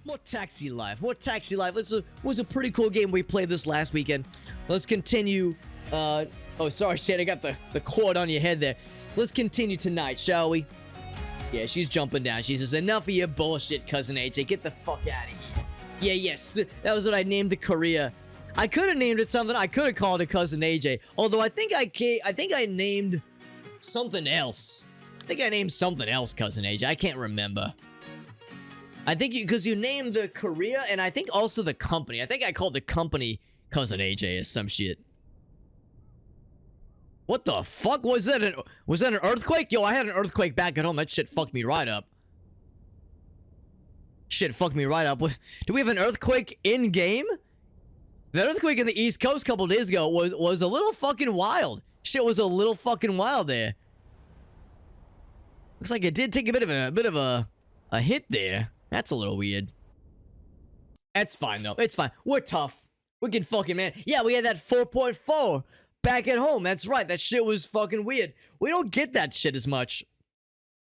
More Taxi Life. More Taxi Life. This was a pretty cool game we played this last weekend. Let's continue. Oh, sorry, Shane. I got the cord on your head there. Let's continue tonight, shall we? Yeah, she's jumping down. She says, enough of your bullshit, Cousin AJ. Get the fuck out of here. Yeah, yes. That was what I named the career. I could have named it something. I could have called it Cousin AJ. Although I think I named something else. I think I named something else Cousin AJ. I can't remember. I think because you named the career and I think also the company. I think I called the company Cousin AJ or some shit. What the fuck was that? Was that an earthquake? Yo, I had an earthquake back at home. That shit fucked me right up. Shit fucked me right up. Do we have an earthquake in game? The earthquake in the East Coast a couple days ago was a little fucking wild. Shit was a little fucking wild there. Looks like it did take a bit of a hit there. That's a little weird. That's fine though. It's fine. We're tough. We can fucking man. Yeah, we had that 4.4 back at home. That's right. That shit was fucking weird. We don't get that shit as much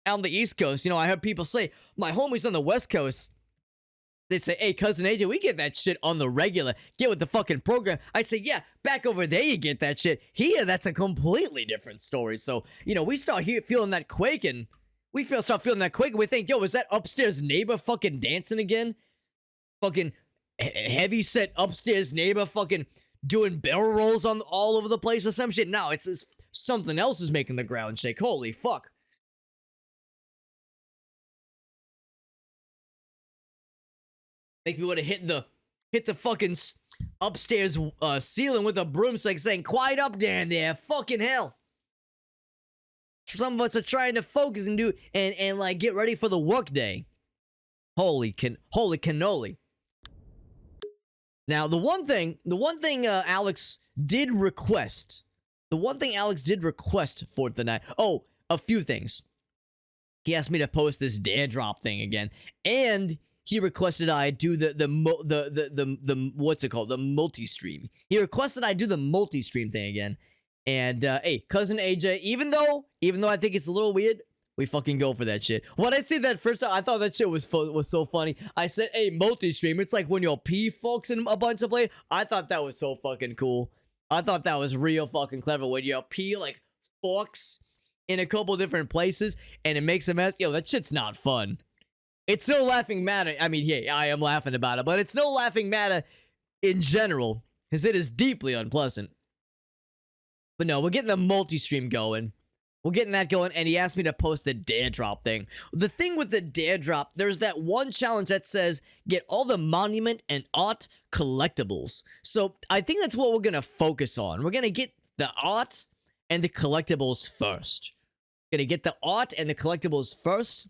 out on the East Coast. You know, I heard people say, my homies on the West Coast, they say, hey, Cousin AJ, we get that shit on the regular. Get with the fucking program. I say, yeah, back over there you get that shit. Here, that's a completely different story. So, you know, we start here feeling that quake and start feeling that quake and we think, yo, is that upstairs neighbor fucking dancing again? Fucking heavy set upstairs neighbor fucking doing barrel rolls on all over the place or some shit. No, it's something else is making the ground shake. Holy fuck. Make me want to hit the fucking upstairs ceiling with a broomstick saying, quiet up down there. Fucking hell. Some of us are trying to focus and do and like get ready for the workday. Holy cannoli. Now the one thing Alex did request for tonight. Oh, a few things. He asked me to post this dare drop thing again, and he requested I do the what's it called, the multi-stream. He requested I do the multi-stream thing again. And, hey, Cousin AJ, even though I think it's a little weird, we fucking go for that shit. When I see that first time, I thought that shit was so funny. I said, hey, multi-stream, it's like when you'll pee folks in a bunch of play. I thought that was so fucking cool. I thought that was real fucking clever when you'll pee, like, forks in a couple different places, and it makes a mess. Yo, that shit's not fun. It's no laughing matter. I mean, yeah, I am laughing about it, but it's no laughing matter in general, because it is deeply unpleasant. But no, we're getting the multi-stream going. We're getting that going, and he asked me to post the dare drop thing. The thing with the dare drop, there's that one challenge that says, get all the monument and art collectibles. So I think that's what we're going to focus on. We're going to get the art and the collectibles first. Going to get the art and the collectibles first.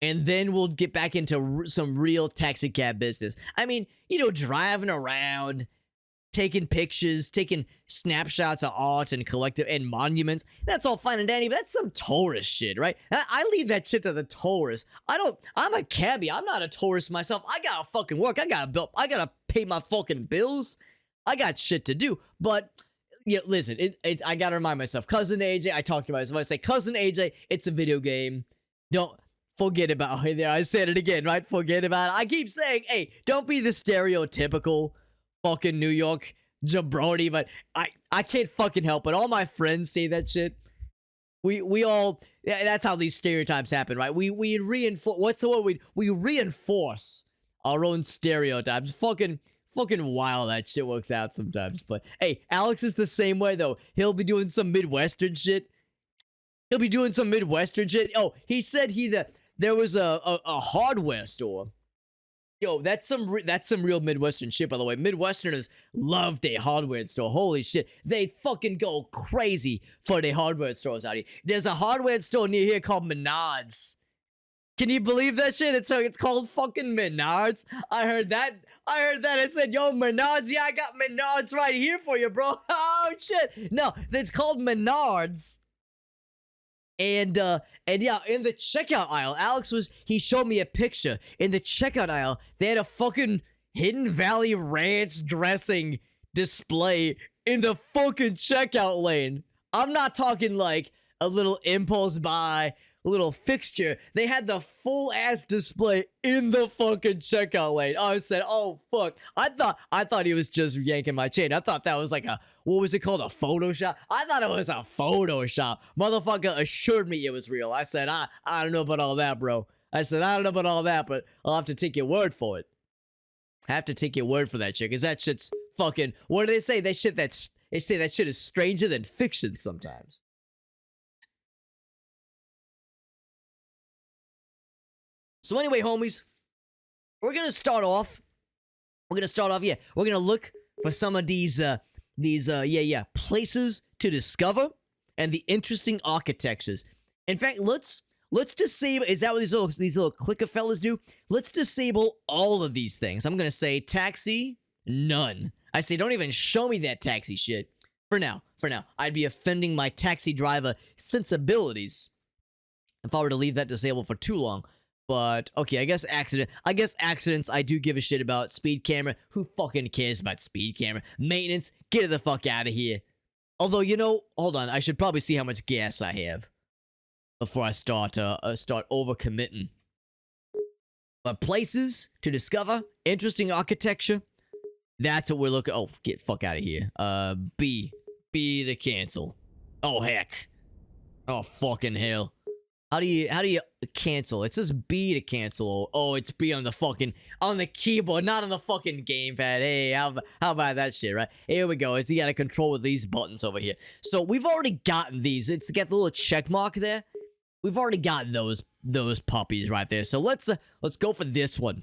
And then we'll get back into some real taxi cab business. I mean, you know, driving around, taking pictures, taking snapshots of art and collective and monuments. That's all fine and dandy, but that's some tourist shit, right? I leave that shit to the tourists. I'm a cabbie. I'm not a tourist myself. I gotta fucking work. I gotta pay my fucking bills. I got shit to do. But, yeah, listen, I gotta remind myself, Cousin AJ, I talk to myself. I say, Cousin AJ, it's a video game. Don't forget about it. There, I said it again, right? Forget about it. I keep saying, hey, don't be the stereotypical fucking New York jabroni, but I can't fucking help it. All my friends say that shit. We all, that's how these stereotypes happen, right? We reinforce, what's the word? We reinforce our own stereotypes. Fucking wild that shit works out sometimes. But hey, Alex is the same way though. He'll be doing some Midwestern shit. Oh, he said there was a hardware store. Yo, that's some real Midwestern shit, by the way. Midwesterners loved a hardware store. Holy shit. They fucking go crazy for the hardware stores out here. There's a hardware store near here called Menards. Can you believe that shit? It's called fucking Menards. I heard that. I said, yo, Menards. Yeah, I got Menards right here for you, bro. Oh, shit. No, it's called Menards. And yeah, in the checkout aisle, he showed me a picture. In the checkout aisle, they had a fucking Hidden Valley Ranch dressing display in the fucking checkout lane. I'm not talking like a little impulse buy little fixture. They had the full ass display in the fucking checkout lane. I said, oh fuck. I thought he was just yanking my chain. I thought that was like a, what was it called? A Photoshop? I thought it was a Photoshop. Motherfucker assured me it was real. I said, I don't know about all that, bro. I said, I don't know about all that, but I'll have to take your word for it. I have to take your word for that shit, because that shit's fucking, what do they say? They say that shit is stranger than fiction sometimes. So anyway, homies, we're gonna start off. We're gonna look for some of these places to discover and the interesting architectures. In fact, let's disable. Is that what these little clicker fellas do? Let's disable all of these things. I'm gonna say taxi, none. I say don't even show me that taxi shit. For now, I'd be offending my taxi driver sensibilities if I were to leave that disabled for too long. But, okay, I guess accidents I do give a shit about. Speed camera, who fucking cares about speed camera? Maintenance, get it the fuck out of here. Although, you know, hold on, I should probably see how much gas I have before I start overcommitting. But places to discover, interesting architecture, that's what we're looking. Oh, get fuck out of here. B to cancel. Oh heck. Oh fucking hell. How do you cancel? It says B to cancel. Oh, it's B on the keyboard, not on the fucking gamepad. Hey, how about that shit, right? Here we go. You gotta control with these buttons over here. So we've already gotten these. It's got the little check mark there. We've already gotten those puppies right there. So let's go for this one.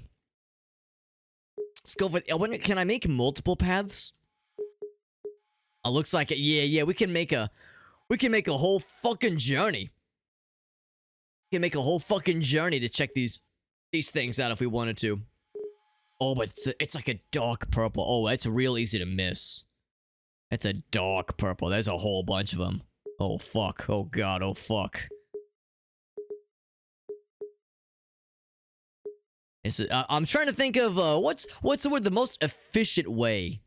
Let's go for. Can I make multiple paths? Oh, looks like it. Yeah. We can make a whole fucking journey. We can make a whole fucking journey to check these things out if we wanted to. Oh, but it's like a dark purple. Oh, that's real easy to miss. That's a dark purple. There's a whole bunch of them. Oh fuck. Oh god. Oh fuck. I'm trying to think of what's the word? The most efficient way.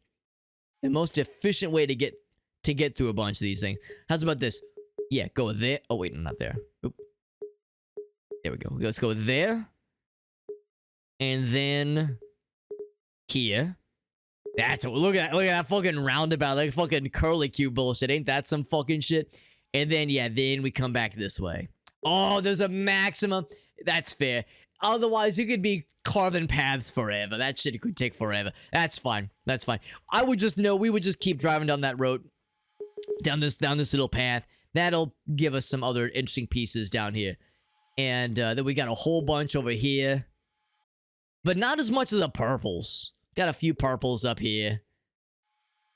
The most efficient way to get through a bunch of these things. How's about this? Yeah, go there. Oh wait, not there. Oop. There we go. Let's go there. And then here. That's what, look at that fucking roundabout, like fucking curly Q bullshit. Ain't that some fucking shit? And then then we come back this way. Oh, there's a maximum. That's fair. Otherwise, you could be carving paths forever. That shit could take forever. That's fine. That's fine. We would just keep driving down that road, down this little path. That'll give us some other interesting pieces down here. And then we got a whole bunch over here. But not as much as the purples. Got a few purples up here.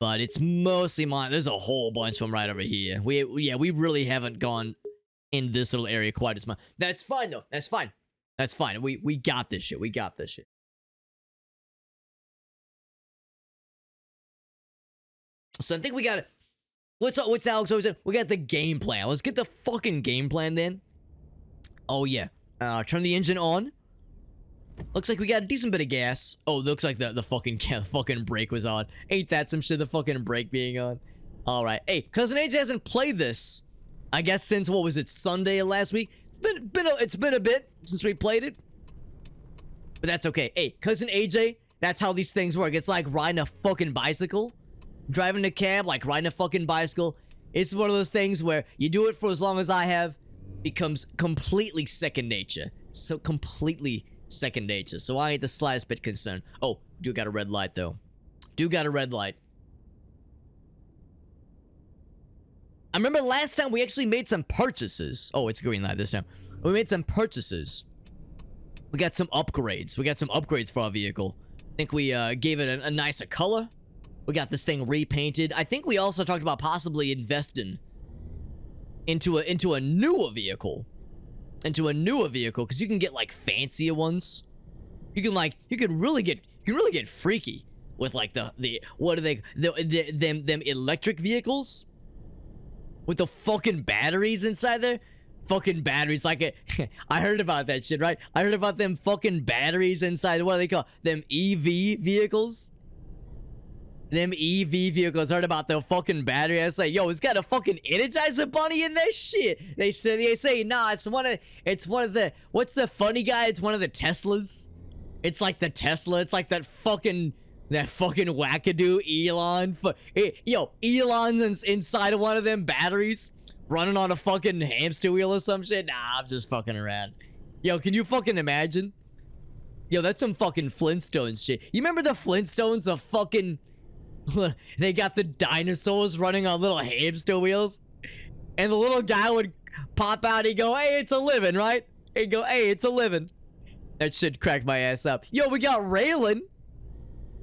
But it's mostly mine. There's a whole bunch of them right over here. We really haven't gone in this little area quite as much. That's fine, though. That's fine. That's fine. We got this shit. We got this shit. So I think we got it. What's Alex always saying? We got the game plan. Let's get the fucking game plan then. Oh yeah. Turn the engine on. Looks like we got a decent bit of gas. Oh, looks like the fucking brake was on. Ain't that some shit? The fucking brake being on. All right. Hey, Cousin AJ hasn't played this, I guess, since what was it, Sunday of last week? It's been a bit since we played it, but that's okay. Hey, Cousin AJ, that's how these things work. It's like riding a fucking bicycle, driving a cab, like riding a fucking bicycle. It's one of those things where you do it for as long as I have, becomes completely second nature. So completely second nature. So I ain't the slightest bit concerned. Oh, do got a red light though. Do got a red light. I remember last time we actually made some purchases. Oh, it's green light this time. We made some purchases. We got some upgrades. We got some upgrades for our vehicle. I think we gave it a nicer color. We got this thing repainted. I think we also talked about possibly investing into a newer vehicle. Into a newer vehicle, because you can get like fancier ones. You can really get freaky with like the what are they them electric vehicles with the fucking batteries inside there. Fucking batteries, like I heard about that shit, right? I heard about them fucking batteries inside. What do they call them? EV vehicles. them EV vehicles heard about the fucking battery. I was like, yo, it's got a fucking Energizer Bunny in that shit. They say, nah, it's one of the, what's the funny guy? It's one of the Teslas. It's like the Tesla. It's like that fucking wackadoo Elon. Yo, Elon's inside of one of them batteries, running on a fucking hamster wheel or some shit. Nah, I'm just fucking around. Yo, can you fucking imagine? Yo, that's some fucking Flintstones shit. You remember the Flintstones? The fucking... They got the dinosaurs running on little hamster wheels. And the little guy would pop out. He'd go, hey, it's a living, right? He'd go, hey, it's a living. That shit cracked my ass up. Yo, we got Raylan.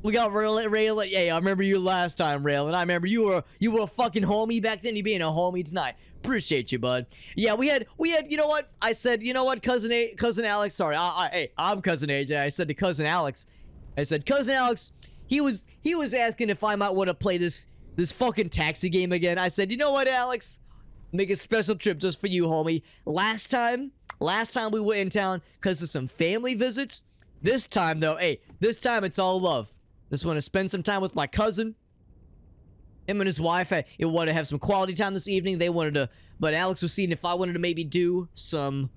We got Raylan. Hey, I remember you last time, Raylan. I remember you were a fucking homie back then. You being a homie tonight. Appreciate you, bud. Yeah, we had, you know what? I said, you know what, cousin Alex, sorry, hey, I'm cousin AJ. I said to cousin Alex, cousin Alex, he was asking if I might want to play this fucking taxi game again. I said, you know what, Alex? Make a special trip just for you, homie. Last time we went in town because of some family visits. This time, though, hey, this time it's all love. Just want to spend some time with my cousin. Him and his wife wanted to have some quality time this evening. They wanted to, but Alex was seeing if I wanted to maybe do some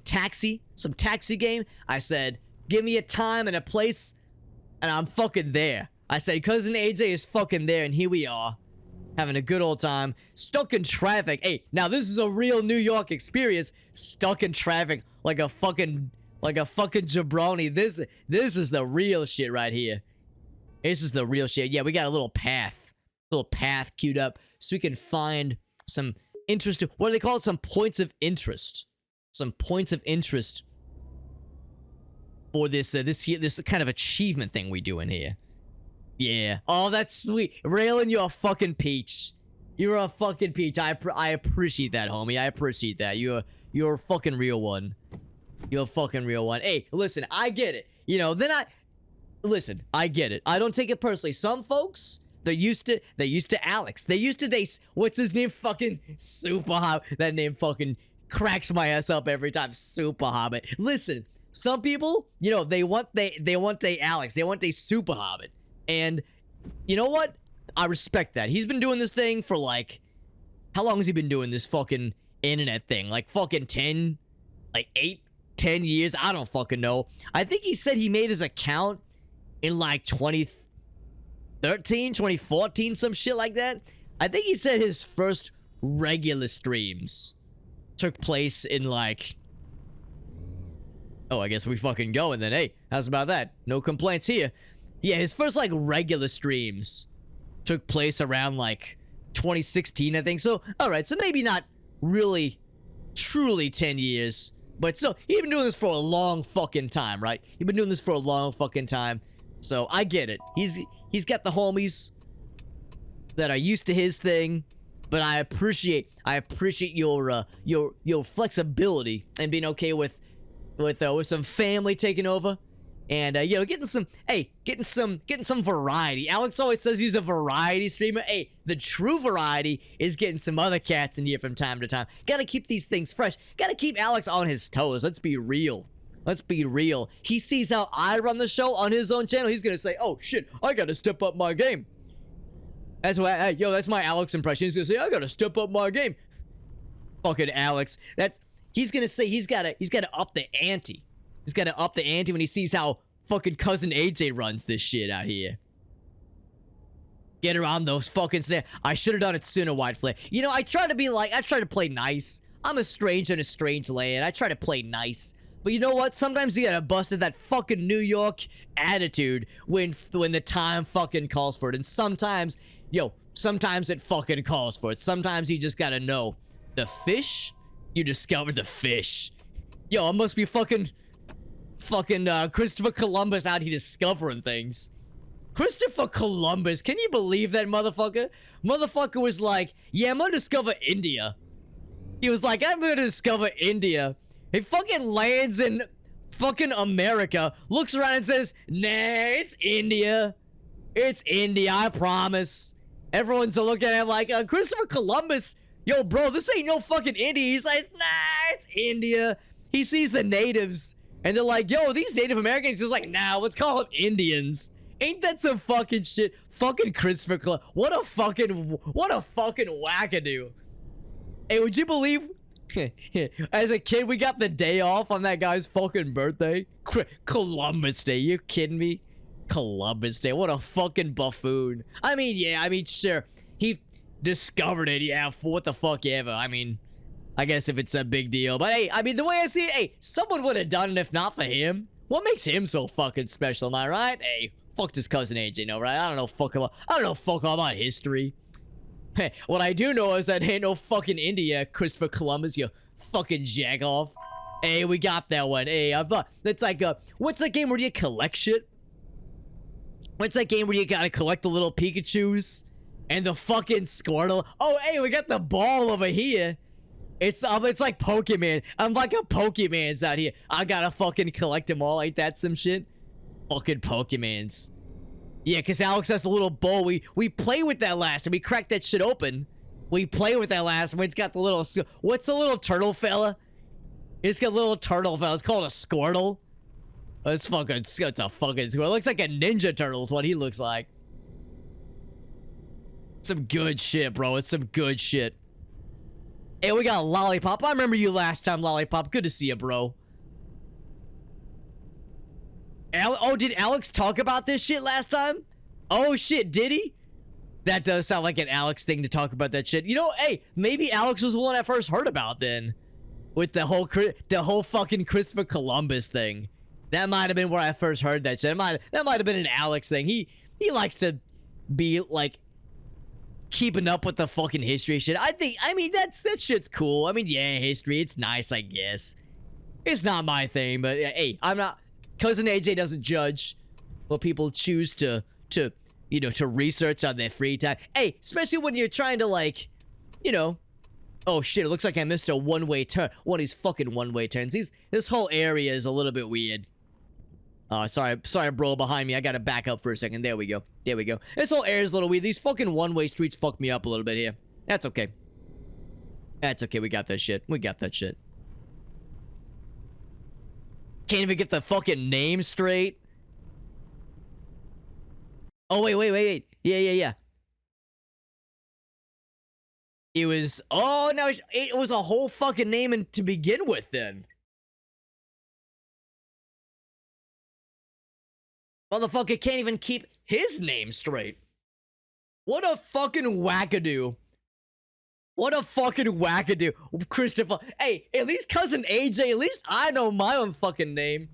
taxi game. I said, give me a time and a place, and I'm fucking there. I said, cousin AJ is fucking there, and here we are, having a good old time, stuck in traffic. Hey, now this is a real New York experience. Stuck in traffic like a fucking jabroni. This is the real shit right here. This is the real shit. Yeah, we got a little path queued up so we can find some interest. What do they call it? Some points of interest. Some points of interest for this kind of achievement thing we do in here. Yeah. Oh, that's sweet. Raylan, you're a fucking peach. You're a fucking peach. I appreciate that, homie. I appreciate that. You're a fucking real one. You're a fucking real one. Hey, listen, I get it. You know, listen, I get it. I don't take it personally. Some folks, they're used to Alex. They used to date, what's his name? Fucking Super Hobbit. That name fucking cracks my ass up every time. Super Hobbit. Listen, some people, you know, they want a Alex. They want a Super Hobbit. And you know what? I respect that. He's been doing this thing for like, how long has he been doing this fucking internet thing? Like fucking 10 years? I don't fucking know. I think he said he made his account in like 2013, 2014, some shit like that. I think he said his first regular streams took place in like... Oh, I guess we fucking going then. Hey, how's about that? No complaints here. Yeah, his first like regular streams took place around like 2016, I think. So, alright, so maybe not really, truly 10 years. But still, he's been doing this for a long fucking time, right? He's been doing this for a long fucking time. So, I get it. He's got the homies that are used to his thing. But I appreciate your flexibility and being okay with some family taking over. And, you know, getting some variety. Alex always says he's a variety streamer. Hey, the true variety is getting some other cats in here from time to time. Gotta keep these things fresh. Gotta keep Alex on his toes. Let's be real. Let's be real. He sees how I run the show on his own channel. He's gonna say, oh, shit, I gotta step up my game. That's why, hey, yo, that's my Alex impression. He's gonna say, I gotta step up my game. Fucking Alex. He's gonna say he's gotta up the ante. He's gotta up the ante when he sees how fucking cousin AJ runs this shit out here. Get around those fucking stairs. I should have done it sooner, White Flare. You know, I try to play nice. I'm a stranger in a strange land. I try to play nice. But you know what? Sometimes you gotta bust at that fucking New York attitude when the time fucking calls for it. And sometimes, sometimes it fucking calls for it. Sometimes you just gotta know. The fish? You discovered the fish. Yo, I must be fucking Christopher Columbus out here discovering things. Christopher Columbus, can you believe that motherfucker? Motherfucker was like, yeah, I'm gonna discover India. He was like, I'm gonna discover India. He fucking lands in fucking America, looks around and says, nah, it's India. It's India, I promise. Everyone's looking at him like, Christopher Columbus, yo, bro, this ain't no fucking India. He's like, nah, it's India. He sees the natives. And they're like, yo, these Native Americans. He's like, nah, let's call them Indians. Ain't that some fucking shit? Fucking Christopher Columbus. What a fucking wackadoo. Hey, would you believe? As a kid, we got the day off on that guy's fucking birthday. Columbus Day. You kidding me? Columbus Day. What a fucking buffoon. I mean, yeah. I mean, sure. He discovered it. Yeah. For what the fuck ever. I mean, I guess if it's a big deal. But hey, I mean, the way I see it, hey, someone would have done it if not for him. What makes him so fucking special? Am I right? Hey, fuck this cousin AJ, no, right? I don't know fuck all about history. Hey, what I do know is that ain't no fucking India, Christopher Columbus, you fucking jack off. Hey, we got that one. Hey, I thought that's like what's that game where you collect shit? What's that game where you gotta collect the little Pikachus and the fucking Squirtle? Oh, hey, we got the ball over here. It's like Pokemon. I'm like a Pokemons out here. I gotta fucking collect them all. Ain't that some shit? Fucking Pokemons. Yeah, because Alex has the little bowl. We play with that last and we crack that shit open. We play with that last when it's got the little... What's the little turtle fella? It's got a little turtle fella. It's called a Squirtle. It's a fucking Squirtle. It looks like a Ninja Turtle is what he looks like. Some good shit, bro. It's some good shit. Hey, we got Lollipop. I remember you last time, Lollipop. Good to see you, bro. Oh, did Alex talk about this shit last time? Oh, shit, did he? That does sound like an Alex thing to talk about that shit. You know, hey, maybe Alex was the one I first heard about then. With the whole fucking Christopher Columbus thing. That might have been where I first heard that shit. That might have been an Alex thing. He likes to be, like, keeping up with the fucking history shit. I mean, that shit's cool. I mean, yeah, history, it's nice, I guess. It's not my thing, but hey, I'm not... Cousin AJ doesn't judge what people choose to you know, to research on their free time. Hey, especially when you're trying to, like, you know... Oh shit, it looks like I missed a one-way turn. One of these fucking one-way turns. This whole area is a little bit weird. Sorry, bro, behind me. I gotta back up for a second. There we go. This whole area is a little weird. These fucking one-way streets fuck me up a little bit here. That's okay. We got that shit. Can't even get the fucking name straight. Oh, wait. Yeah. It was... Oh, no, it was a whole fucking name to begin with, then. Motherfucker can't even keep his name straight. What a fucking wackadoo. Christopher. Hey, at least cousin AJ, at least I know my own fucking name.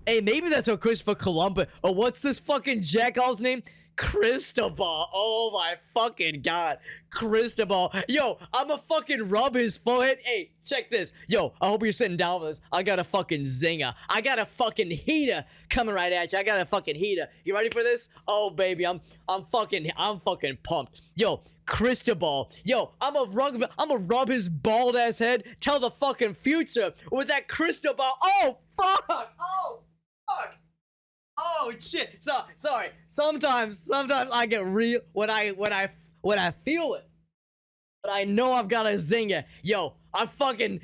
Hey, maybe that's how Christopher Columbus... Or what's this fucking jackoff's name? Cristobal. Oh my fucking god. Cristobal. Yo, I'ma fucking rub his forehead. Hey, check this. Yo, I hope you're sitting down with us. I got a fucking zinger. I got a fucking heater coming right at you. I got a fucking heater. You ready for this? Oh baby, I'm fucking pumped. Yo, Cristobal. Yo, I'ma rub his bald ass head. Tell the fucking future with that Cristobal. Oh fuck. Oh fuck. Oh shit! Sorry. Sometimes I get real when I feel it. But I know I've got a zinger. Yo, I fucking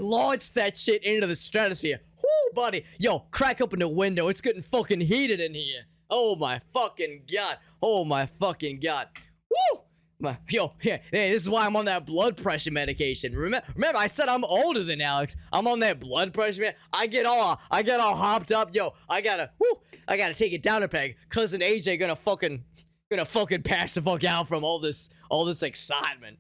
launched that shit into the stratosphere. Whoo, buddy. Yo, crack open the window. It's getting fucking heated in here. Oh my fucking god. Woo! Hey, this is why I'm on that blood pressure medication. Remember, I said I'm older than Alex. I'm on that blood pressure. I get all hopped up. Yo, I gotta take it down a peg. Cousin AJ gonna fucking pass the fuck out from all this excitement.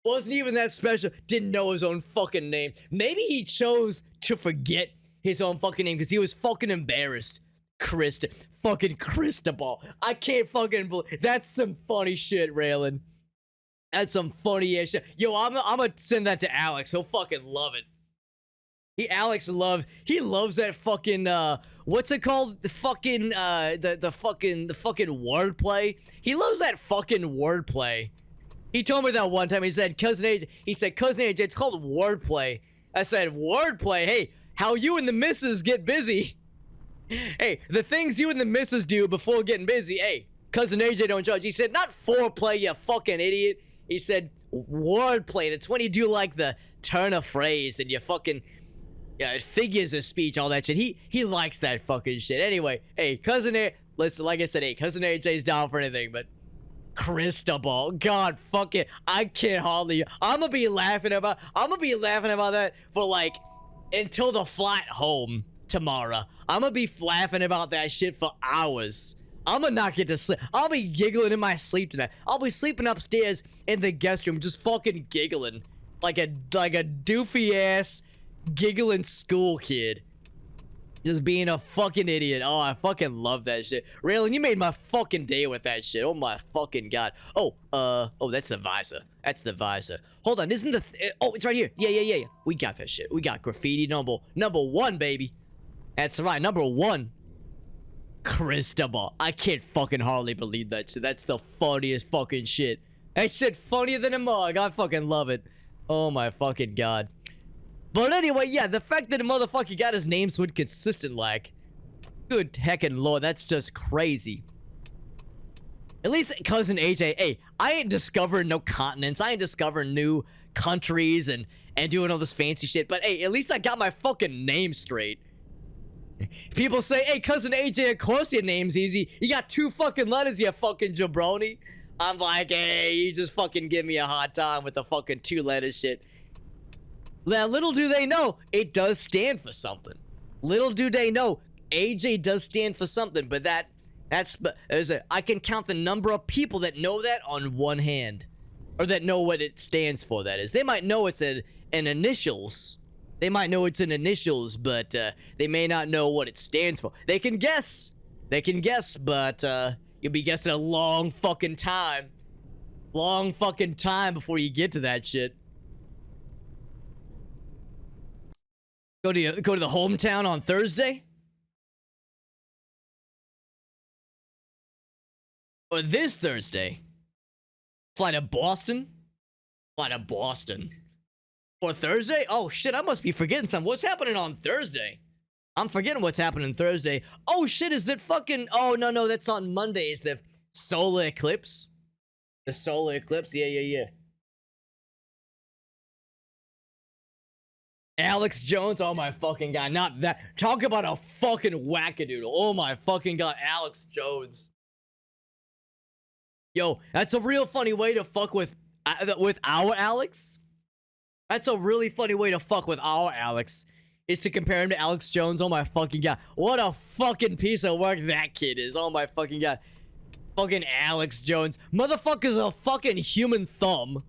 Wasn't even that special. Didn't know his own fucking name. Maybe he chose to forget his own fucking name because he was fucking embarrassed. Fucking Cristobal. I can't fucking believe that's some funny shit, Raylan. That's some funny ass shit. Yo, I'm gonna send that to Alex. He'll fucking love it. Alex loves that fucking what's it called? The fucking the fucking wordplay. He loves that fucking wordplay. He told me that one time. He said, cousin AJ, it's called wordplay. I said, wordplay? Hey, how you and the missus get busy. Hey, the things you and the missus do before getting busy. Hey, cousin AJ don't judge. He said, not foreplay, you fucking idiot. He said, wordplay. That's when you do like the turn of phrase and you fucking figures of speech, all that shit. He likes that fucking shit. Anyway, hey, cousin listen, like I said, hey, cousin AJ's down for anything, but Cristobal, God, fuck it, I can't hardly. I'm gonna be laughing about that for like until the flight home tomorrow. I'm gonna be laughing about that shit for hours. I'm gonna not get to sleep. I'll be giggling in my sleep tonight. I'll be sleeping upstairs in the guest room, just fucking giggling like a doofy ass giggling school kid. Just being a fucking idiot. Oh, I fucking love that shit. Raylan, you made my fucking day with that shit. Oh my fucking god. Oh, that's the visor. That's the visor. Hold on, isn't the oh, it's right here. Yeah. We got that shit. We got graffiti number one, baby. That's right, number one. Cristobal. I can't fucking hardly believe that shit. That's the funniest fucking shit. That shit funnier than a mug. I fucking love it. Oh my fucking god. But anyway, yeah, the fact that the motherfucker got his name so inconsistent, like, good heckin' lord, that's just crazy. At least cousin AJ, hey, I ain't discovering no continents, I ain't discovering new countries and doing all this fancy shit, but hey, at least I got my fucking name straight. People say, hey, cousin AJ, of course your name's easy. You got 2 fucking letters, you fucking jabroni. I'm like, hey, you just fucking give me a hard time with the fucking 2 letters shit. Now, little do they know, it does stand for something. Little do they know, AJ does stand for something, but I can count the number of people that know that on one hand. Or that know what it stands for, that is. They might know it's an initials. They might know it's an initials, but they may not know what it stands for. They can guess. They can guess, but you'll be guessing a long fucking time. Long fucking time before you get to that shit. Go to the hometown on Thursday? Or this Thursday? Fly to Boston? Fly to Boston. Or Thursday? Oh shit, I must be forgetting something. What's happening on Thursday? I'm forgetting what's happening Thursday. Oh shit, is that fucking... Oh no, that's on Monday. Is the solar eclipse? The solar eclipse? Yeah. Alex Jones, oh my fucking god, not that. Talk about a fucking wackadoodle. Oh my fucking god, Alex Jones. Yo, that's a real funny way to fuck with our Alex. That's a really funny way to fuck with our Alex, is to compare him to Alex Jones. Oh my fucking god, what a fucking piece of work that kid is. Oh my fucking god. Fucking Alex Jones. Motherfucker's a fucking human thumb.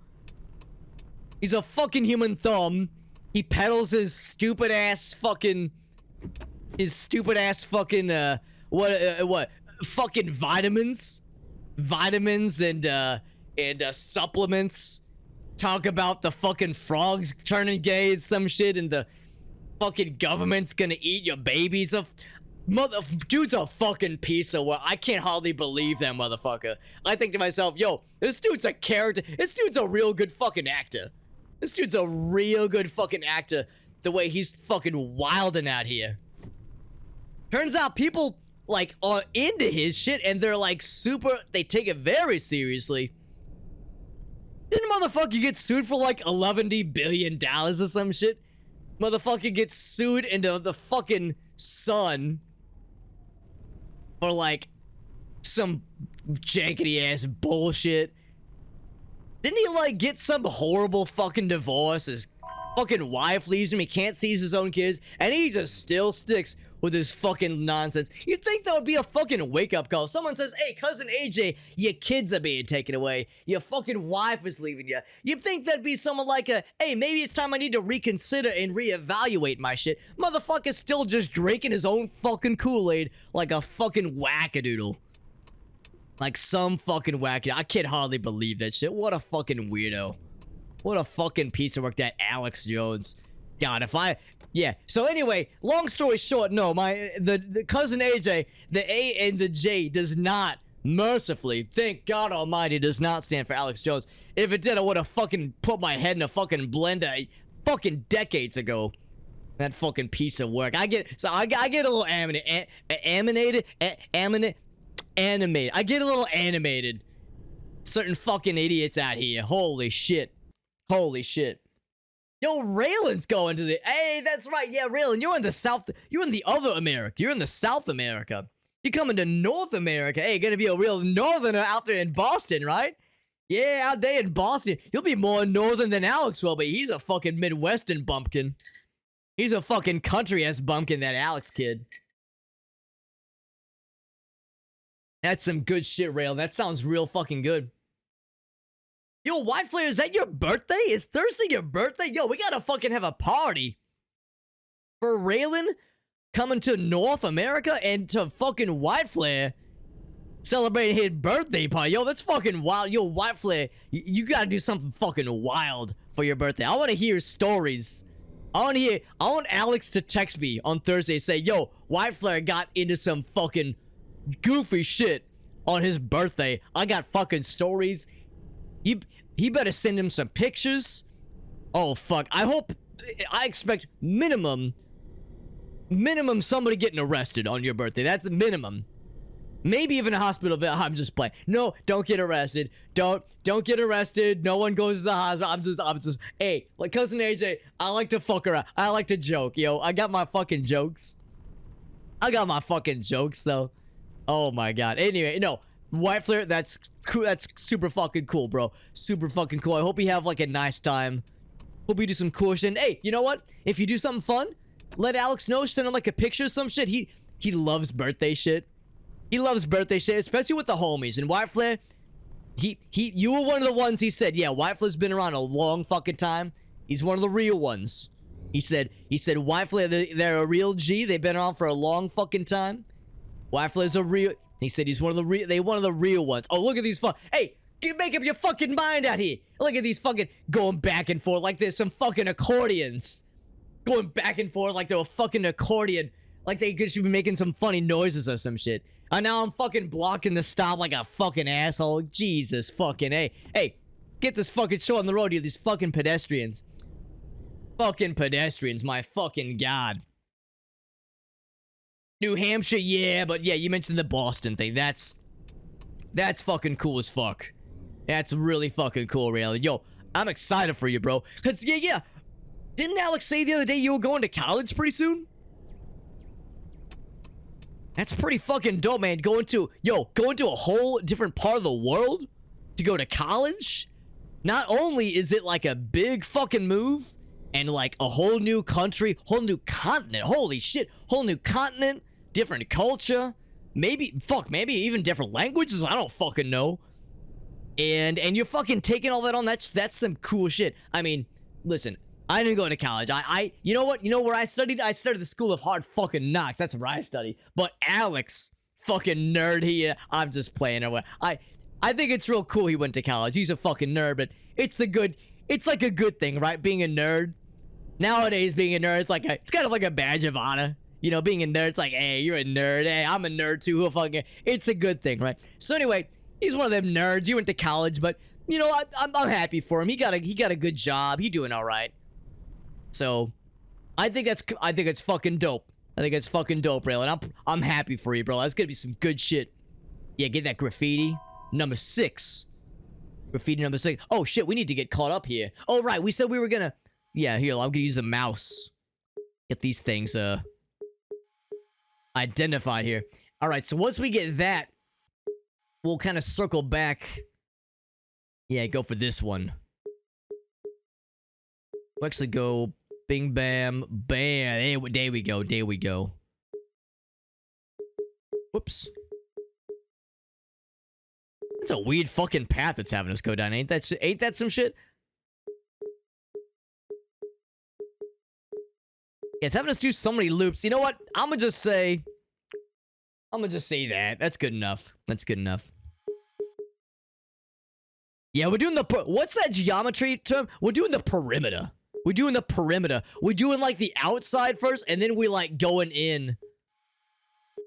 He's a fucking human thumb. He peddles his stupid ass fucking what fucking vitamins and supplements. Talk about the fucking frogs turning gay and some shit, and the fucking government's gonna eat your babies. Dude's a fucking piece of work. I can't hardly believe that motherfucker. I think to myself, yo, this dude's a character. This dude's a real good fucking actor. This dude's a real good fucking actor, the way he's fucking wilding out here. Turns out people, like, are into his shit, and they're, like, they take it very seriously. Didn't motherfucker get sued for, like, $11 billion or some shit? Motherfucker gets sued into the fucking sun for, like, some jankety-ass bullshit. Didn't he, like, get some horrible fucking divorce? His fucking wife leaves him, he can't see his own kids, and he just still sticks with his fucking nonsense. You'd think that would be a fucking wake-up call. Someone says, hey, cousin AJ, your kids are being taken away. Your fucking wife is leaving you. You'd think that'd be someone like hey, maybe it's time I need to reconsider and reevaluate my shit. Motherfucker's still just drinking his own fucking Kool-Aid like a fucking wackadoodle. Like some fucking wacky. I can't hardly believe that shit. What a fucking weirdo. What a fucking piece of work, that Alex Jones. God, yeah. So anyway, long story short, no, the cousin AJ, the A and the J does not, mercifully, thank God Almighty, does not stand for Alex Jones. If it did, I would have fucking put my head in a fucking blender fucking decades ago. That fucking piece of work. I get a little animated. I get a little animated. Certain fucking idiots out here. Holy shit. Holy shit. Yo, Raylan's going to the... Hey, that's right. Yeah, Raylan, you're in the South... You're in the other America. You're in the South America. You coming to North America? Hey, gonna be a real northerner out there in Boston, right? Yeah, out there in Boston. He'll be more northern than Alex will be. He's a fucking Midwestern bumpkin. He's a fucking country-ass bumpkin, that Alex kid. That's some good shit, Rail. That sounds real fucking good. Yo, White Flare, is that your birthday? Is Thursday your birthday? Yo, we gotta fucking have a party. For Raylan coming to North America and to fucking White Flare celebrating his birthday party. Yo, that's fucking wild. Yo, White Flare, you gotta do something fucking wild for your birthday. I wanna hear stories. I want Alex to text me on Thursday and say, yo, White Flare got into some fucking goofy shit on his birthday. I got fucking stories. He better send him some pictures. Oh, fuck. I expect minimum somebody getting arrested on your birthday. That's the minimum. Maybe even a hospital. I'm just playing. No, don't get arrested. Don't get arrested. No one goes to the hospital. I'm just, hey, like Cousin AJ, I like to fuck around. I like to joke, yo. I got my fucking jokes. Though. Oh my god. Anyway, no. White Flare, that's cool. That's super fucking cool, bro. Super fucking cool. I hope you have like a nice time. Hope you do some cool shit. Hey, you know what? If you do something fun, let Alex know. Send him like a picture of some shit. He loves birthday shit. He loves birthday shit, especially with the homies. And White Flare, you were one of the ones he said, yeah, White Flare's been around a long fucking time. He's one of the real ones. He said, White Flare, they're a real G. They've been around for a long fucking time. White Flare's a real, he said he's one of the real ones. Oh, look at these hey, make up your fucking mind out here. Look at these fucking going back and forth like there's some fucking accordions. Going back and forth like they're a fucking accordion. Like they should be making some funny noises or some shit. And now I'm fucking blocking the stop like a fucking asshole. Jesus fucking A. Hey, get this fucking show on the road, you these fucking pedestrians. Fucking pedestrians, my fucking god. New Hampshire, yeah, but yeah, you mentioned the Boston thing. That's fucking cool as fuck. That's really fucking cool, really. Yo, I'm excited for you, bro. Cause yeah. Didn't Alex say the other day you were going to college pretty soon? That's pretty fucking dope, man. Going to a whole different part of the world to go to college. Not only is it like a big fucking move and like a whole new country, whole new continent. Holy shit, whole new continent, different culture, maybe even different languages. I don't fucking know. And you're fucking taking all that on. That's some cool shit. I mean, listen. I didn't go to college. You know what? You know where I studied? I studied the School of Hard fucking Knocks. That's where I studied. But Alex, fucking nerd here. I'm just playing away. I think it's real cool he went to college. He's a fucking nerd, but it's like a good thing, right? Being a nerd. Nowadays, being a nerd, it's kind of like a badge of honor. You know, being a nerd, it's like, hey, you're a nerd. Hey, I'm a nerd too. Who fucking? It's a good thing, right? So anyway, he's one of them nerds. He went to college, but you know, I'm happy for him. He got a good job. He doing all right. So, I think it's fucking dope. I think it's fucking dope, Raylan. I'm happy for you, bro. That's gonna be some good shit. Yeah, get that graffiti. Number 6. Graffiti number 6. Oh shit, we need to get caught up here. Oh right, we said we were gonna. Yeah, here, I'm gonna use the mouse. Get these things identified here. All right, so once we get that, we'll kind of circle back. Yeah, go for this one. We'll actually go bing, bam, bam. There we go. There we go. Whoops. That's a weird fucking path it's having us go down. Ain't that some shit? Yeah, it's having us do so many loops. You know what? I'm gonna just say that. That's good enough. That's good enough. Yeah, we're doing what's that geometry term? We're doing the perimeter. We're doing the perimeter. We're doing like the outside first, and then we like going in.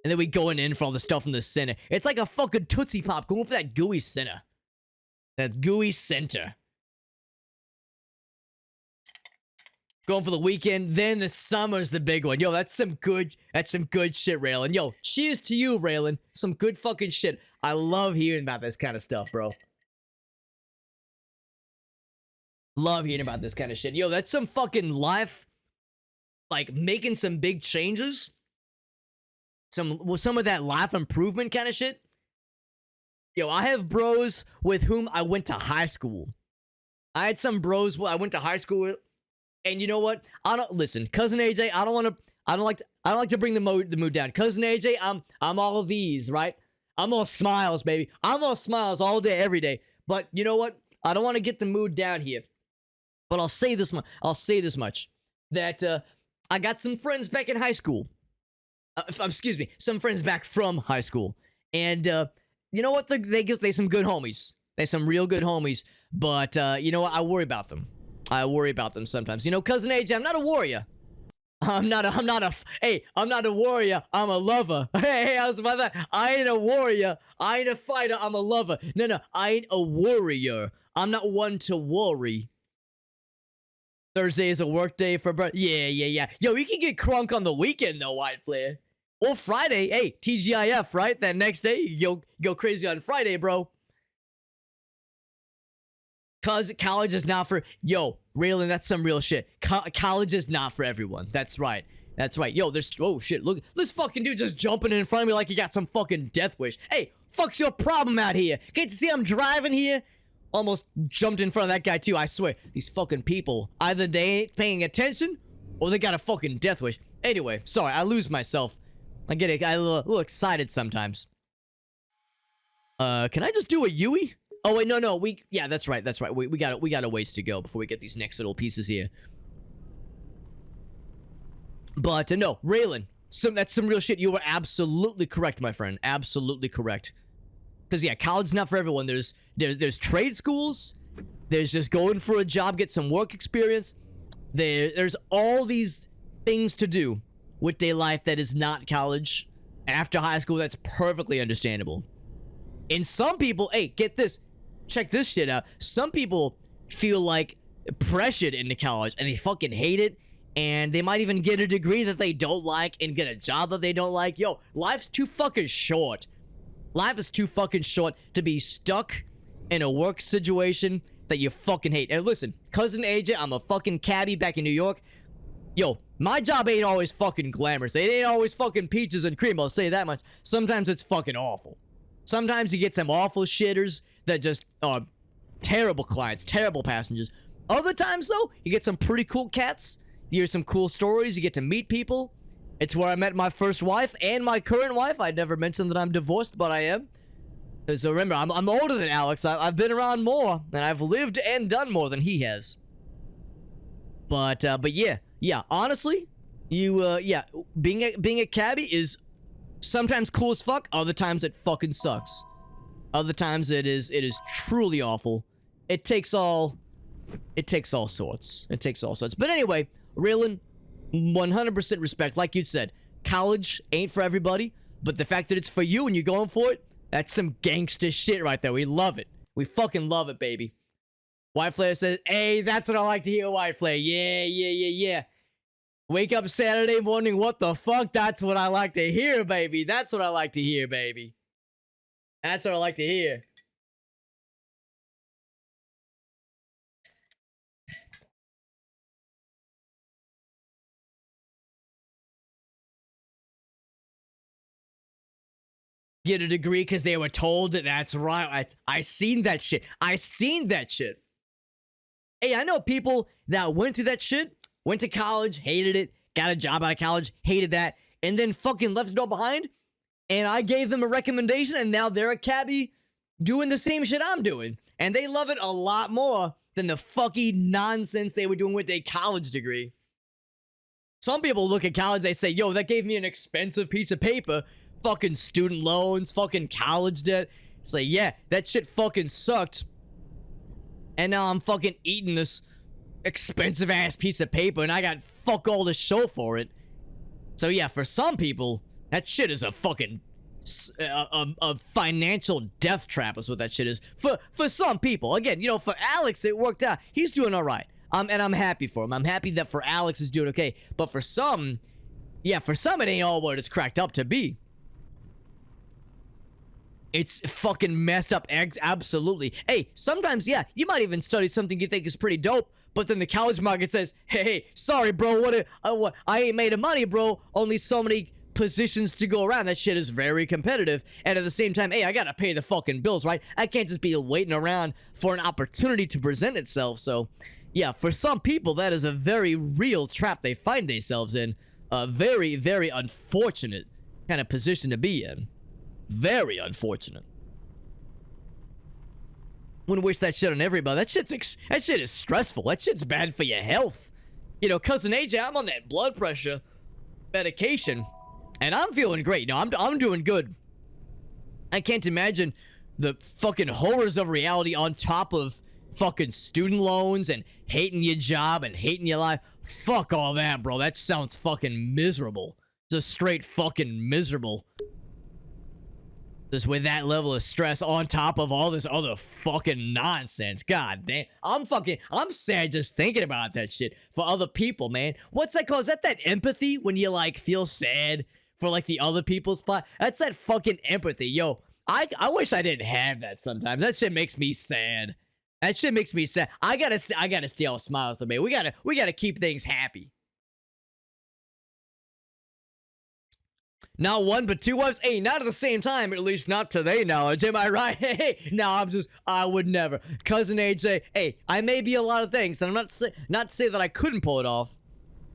And then we going in for all the stuff in the center. It's like a fucking Tootsie Pop going for that gooey center. That gooey center. Going for the weekend, then the summer's the big one. Yo, that's some good shit, Raylan. Yo, cheers to you, Raylan. Some good fucking shit. I love hearing about this kind of stuff, bro. Love hearing about this kind of shit. Yo, that's some fucking life, like, making some big changes. some of that life improvement kind of shit. Yo, I have bros with whom I went to high school. I had some bros I went to high school with, and you know what? I don't listen, cousin AJ. I don't like to bring the mood down. Cousin AJ, I'm all of these, right? I'm all smiles, baby. I'm all smiles all day, every day. But you know what? I don't want to get the mood down here. But I'll say this much. That I got some friends back in high school. Excuse me, some friends back from high school. And you know what? They some good homies. They some real good homies. But you know what? I worry about them. I worry about them sometimes. You know, cousin AJ, I'm not a warrior. I'm not a warrior. I'm a lover. Hey, I was about that. I ain't a warrior. I ain't a fighter. I'm a lover. No, I ain't a warrior. I'm not one to worry. Thursday is a work day for bro. Yeah. Yo, you can get crunk on the weekend though, White Flare. Or Friday. Hey, TGIF, right? That next day, you go crazy on Friday, bro. Cause college is not for Raylan, that's some real shit. College is not for everyone. That's right. Yo, oh shit, look, this fucking dude just jumping in front of me like he got some fucking death wish. Hey, fuck's your problem out here? Can't you see I'm driving here? Almost jumped in front of that guy too, I swear. These fucking people, either they ain't paying attention or they got a fucking death wish. Anyway, sorry, I lose myself. I get a little excited sometimes. Can I just do a Yui? Oh wait, no, yeah, that's right. We got a ways to go before we get these next little pieces here. But no, Raylan, that's some real shit. You were absolutely correct, my friend. Absolutely correct. Because yeah, college's not for everyone. There's trade schools. There's just going for a job, get some work experience. There's all these things to do with day life that is not college. After high school, that's perfectly understandable. And some people, hey, get this. Check this shit out. Some people feel like pressured into college and they fucking hate it, and they might even get a degree that they don't like and get a job that they don't like. Yo, life's too fucking short. Life is too fucking short to be stuck in a work situation that you fucking hate. And listen, cousin AJ, I'm a fucking cabbie back in New York. Yo, my job ain't always fucking glamorous. It ain't always fucking peaches and cream, I'll say that much. Sometimes it's fucking awful. Sometimes you get some awful shitters that just are terrible clients, terrible passengers. Other times, though, you get some pretty cool cats. You hear some cool stories. You get to meet people. It's where I met my first wife and my current wife. I never mentioned that I'm divorced, but I am. So remember, I'm older than Alex. I've been around more, and I've lived and done more than he has. But yeah. Honestly, being a cabbie is sometimes cool as fuck. Other times it fucking sucks. Other times it is truly awful. It takes all sorts. But anyway, Raylan, 100% respect. Like you said, college ain't for everybody, but the fact that it's for you and you're going for it, that's some gangster shit right there. We love it. We fucking love it, baby. White Flare says, hey, that's what I like to hear, White Flare. Yeah. Wake up Saturday morning, what the fuck? That's what I like to hear, baby. That's what I like to hear, baby. That's what I like to hear. Get a degree because they were told that. That's right. I seen that shit. Hey, I know people that went to that shit, went to college, hated it, got a job out of college, hated that, and then fucking left it all behind. And I gave them a recommendation, and now they're a cabbie doing the same shit I'm doing. And they love it a lot more than the fucking nonsense they were doing with a college degree. Some people look at college, they say, yo, that gave me an expensive piece of paper. Fucking student loans, fucking college debt. It's like, yeah, that shit fucking sucked. And now I'm fucking eating this expensive ass piece of paper, and I got fuck all to show for it. So yeah, for some people, that shit is a fucking a financial death trap is what that shit is. For some people. Again, you know, for Alex, it worked out. He's doing all right. And I'm happy for him. I'm happy that for Alex is doing okay. But for some, yeah, for some it ain't all what it's cracked up to be. It's fucking messed up, absolutely. Hey, sometimes, yeah, you might even study something you think is pretty dope, but then the college market says, hey, sorry, bro, what I ain't made of money, bro. Only so many positions to go around. That shit is very competitive. And at the same time, hey, I gotta pay the fucking bills, right? I can't just be waiting around for an opportunity to present itself. So, yeah, for some people, that is a very real trap they find themselves in. A very, very unfortunate kind of position to be in. Very unfortunate. Wouldn't wish that shit on everybody. That shit is stressful. That shit's bad for your health. You know, Cousin AJ, I'm on that blood pressure medication, and I'm feeling great. No, I'm doing good. I can't imagine the fucking horrors of reality on top of fucking student loans and hating your job and hating your life. Fuck all that, bro. That sounds fucking miserable. Just straight fucking miserable. Just with that level of stress on top of all this other fucking nonsense. God damn. I'm sad just thinking about that shit for other people, man. What's that called? Is that empathy when you, like, feel sad for, like, the other people's spot? That's that fucking empathy. Yo, I wish I didn't have that sometimes. That shit makes me sad. That shit makes me sad. I gotta stay all smiles today. We gotta keep things happy. Not one, but two wives. Hey, not at the same time, at least not to their knowledge. Am I right? Hey, no, I would never. Cousin AJ, hey, I may be a lot of things, and I'm not to say that I couldn't pull it off.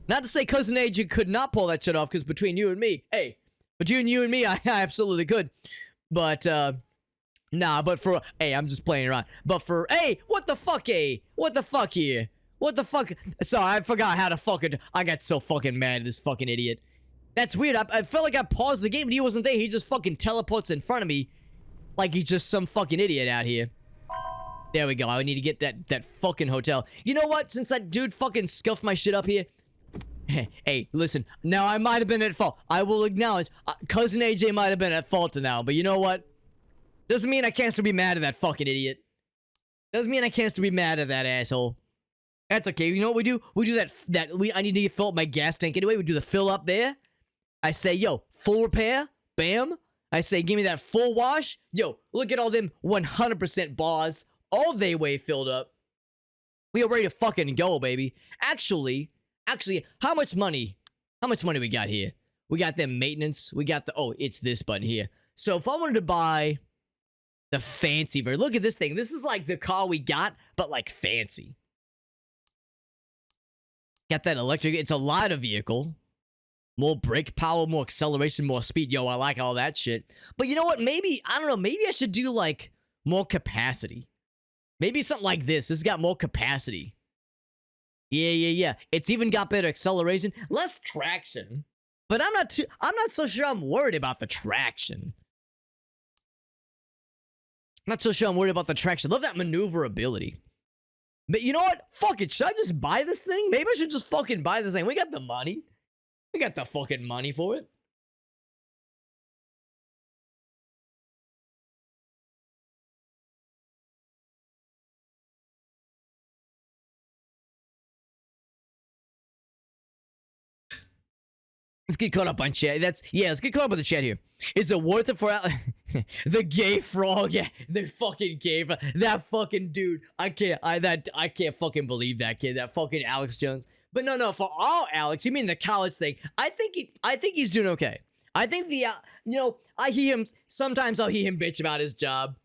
Not to say Cousin AJ could not pull that shit off, because between you and me, hey, between you and me, I absolutely could. But, nah, but for, hey, I'm just playing around. But for, hey, what the fuck, hey? What the fuck here? What the fuck? Sorry, I forgot how to fucking, I got so fucking mad at this fucking idiot. That's weird. I felt like I paused the game and he wasn't there. He just fucking teleports in front of me like he's just some fucking idiot out here. There we go. I need to get that fucking hotel. You know what? Since that dude fucking scuffed my shit up here. Hey, listen. Now, I might have been at fault. I will acknowledge. Cousin AJ might have been at fault now. But you know what? Doesn't mean I can't still be mad at that fucking idiot. Doesn't mean I can't still be mad at that asshole. That's okay. You know what we do? We do I need to fill up my gas tank anyway. We do the fill up there. I say, yo, full repair, bam. I say, give me that full wash. Yo, look at all them 100% bars, all they way filled up. We are ready to fucking go, baby. Actually, how much money we got here? We got them maintenance. We got oh, it's this button here. So if I wanted to buy the fancy version, look at this thing. This is like the car we got, but like fancy. Got that electric, it's a lighter vehicle. More brake power, more acceleration, more speed. Yo, I like all that shit. But you know what? Maybe, I don't know, maybe I should do, like, more capacity. Maybe something like this. This has got more capacity. Yeah. It's even got better acceleration. Less traction. But I'm not so sure I'm worried about the traction. Not so sure I'm worried about the traction. Love that maneuverability. But you know what? Fuck it. Should I just buy this thing? Maybe I should just fucking buy this thing. We got the money. We got the fucking money for it. Let's get caught up on chat. Let's get caught up on the chat here. Is it worth it for the gay frog? Yeah, the fucking gay frog. That fucking dude. I can't fucking believe that kid. That fucking Alex Jones. But no, for all Alex, you mean the college thing? I think he's doing okay. I think sometimes I'll hear him bitch about his job.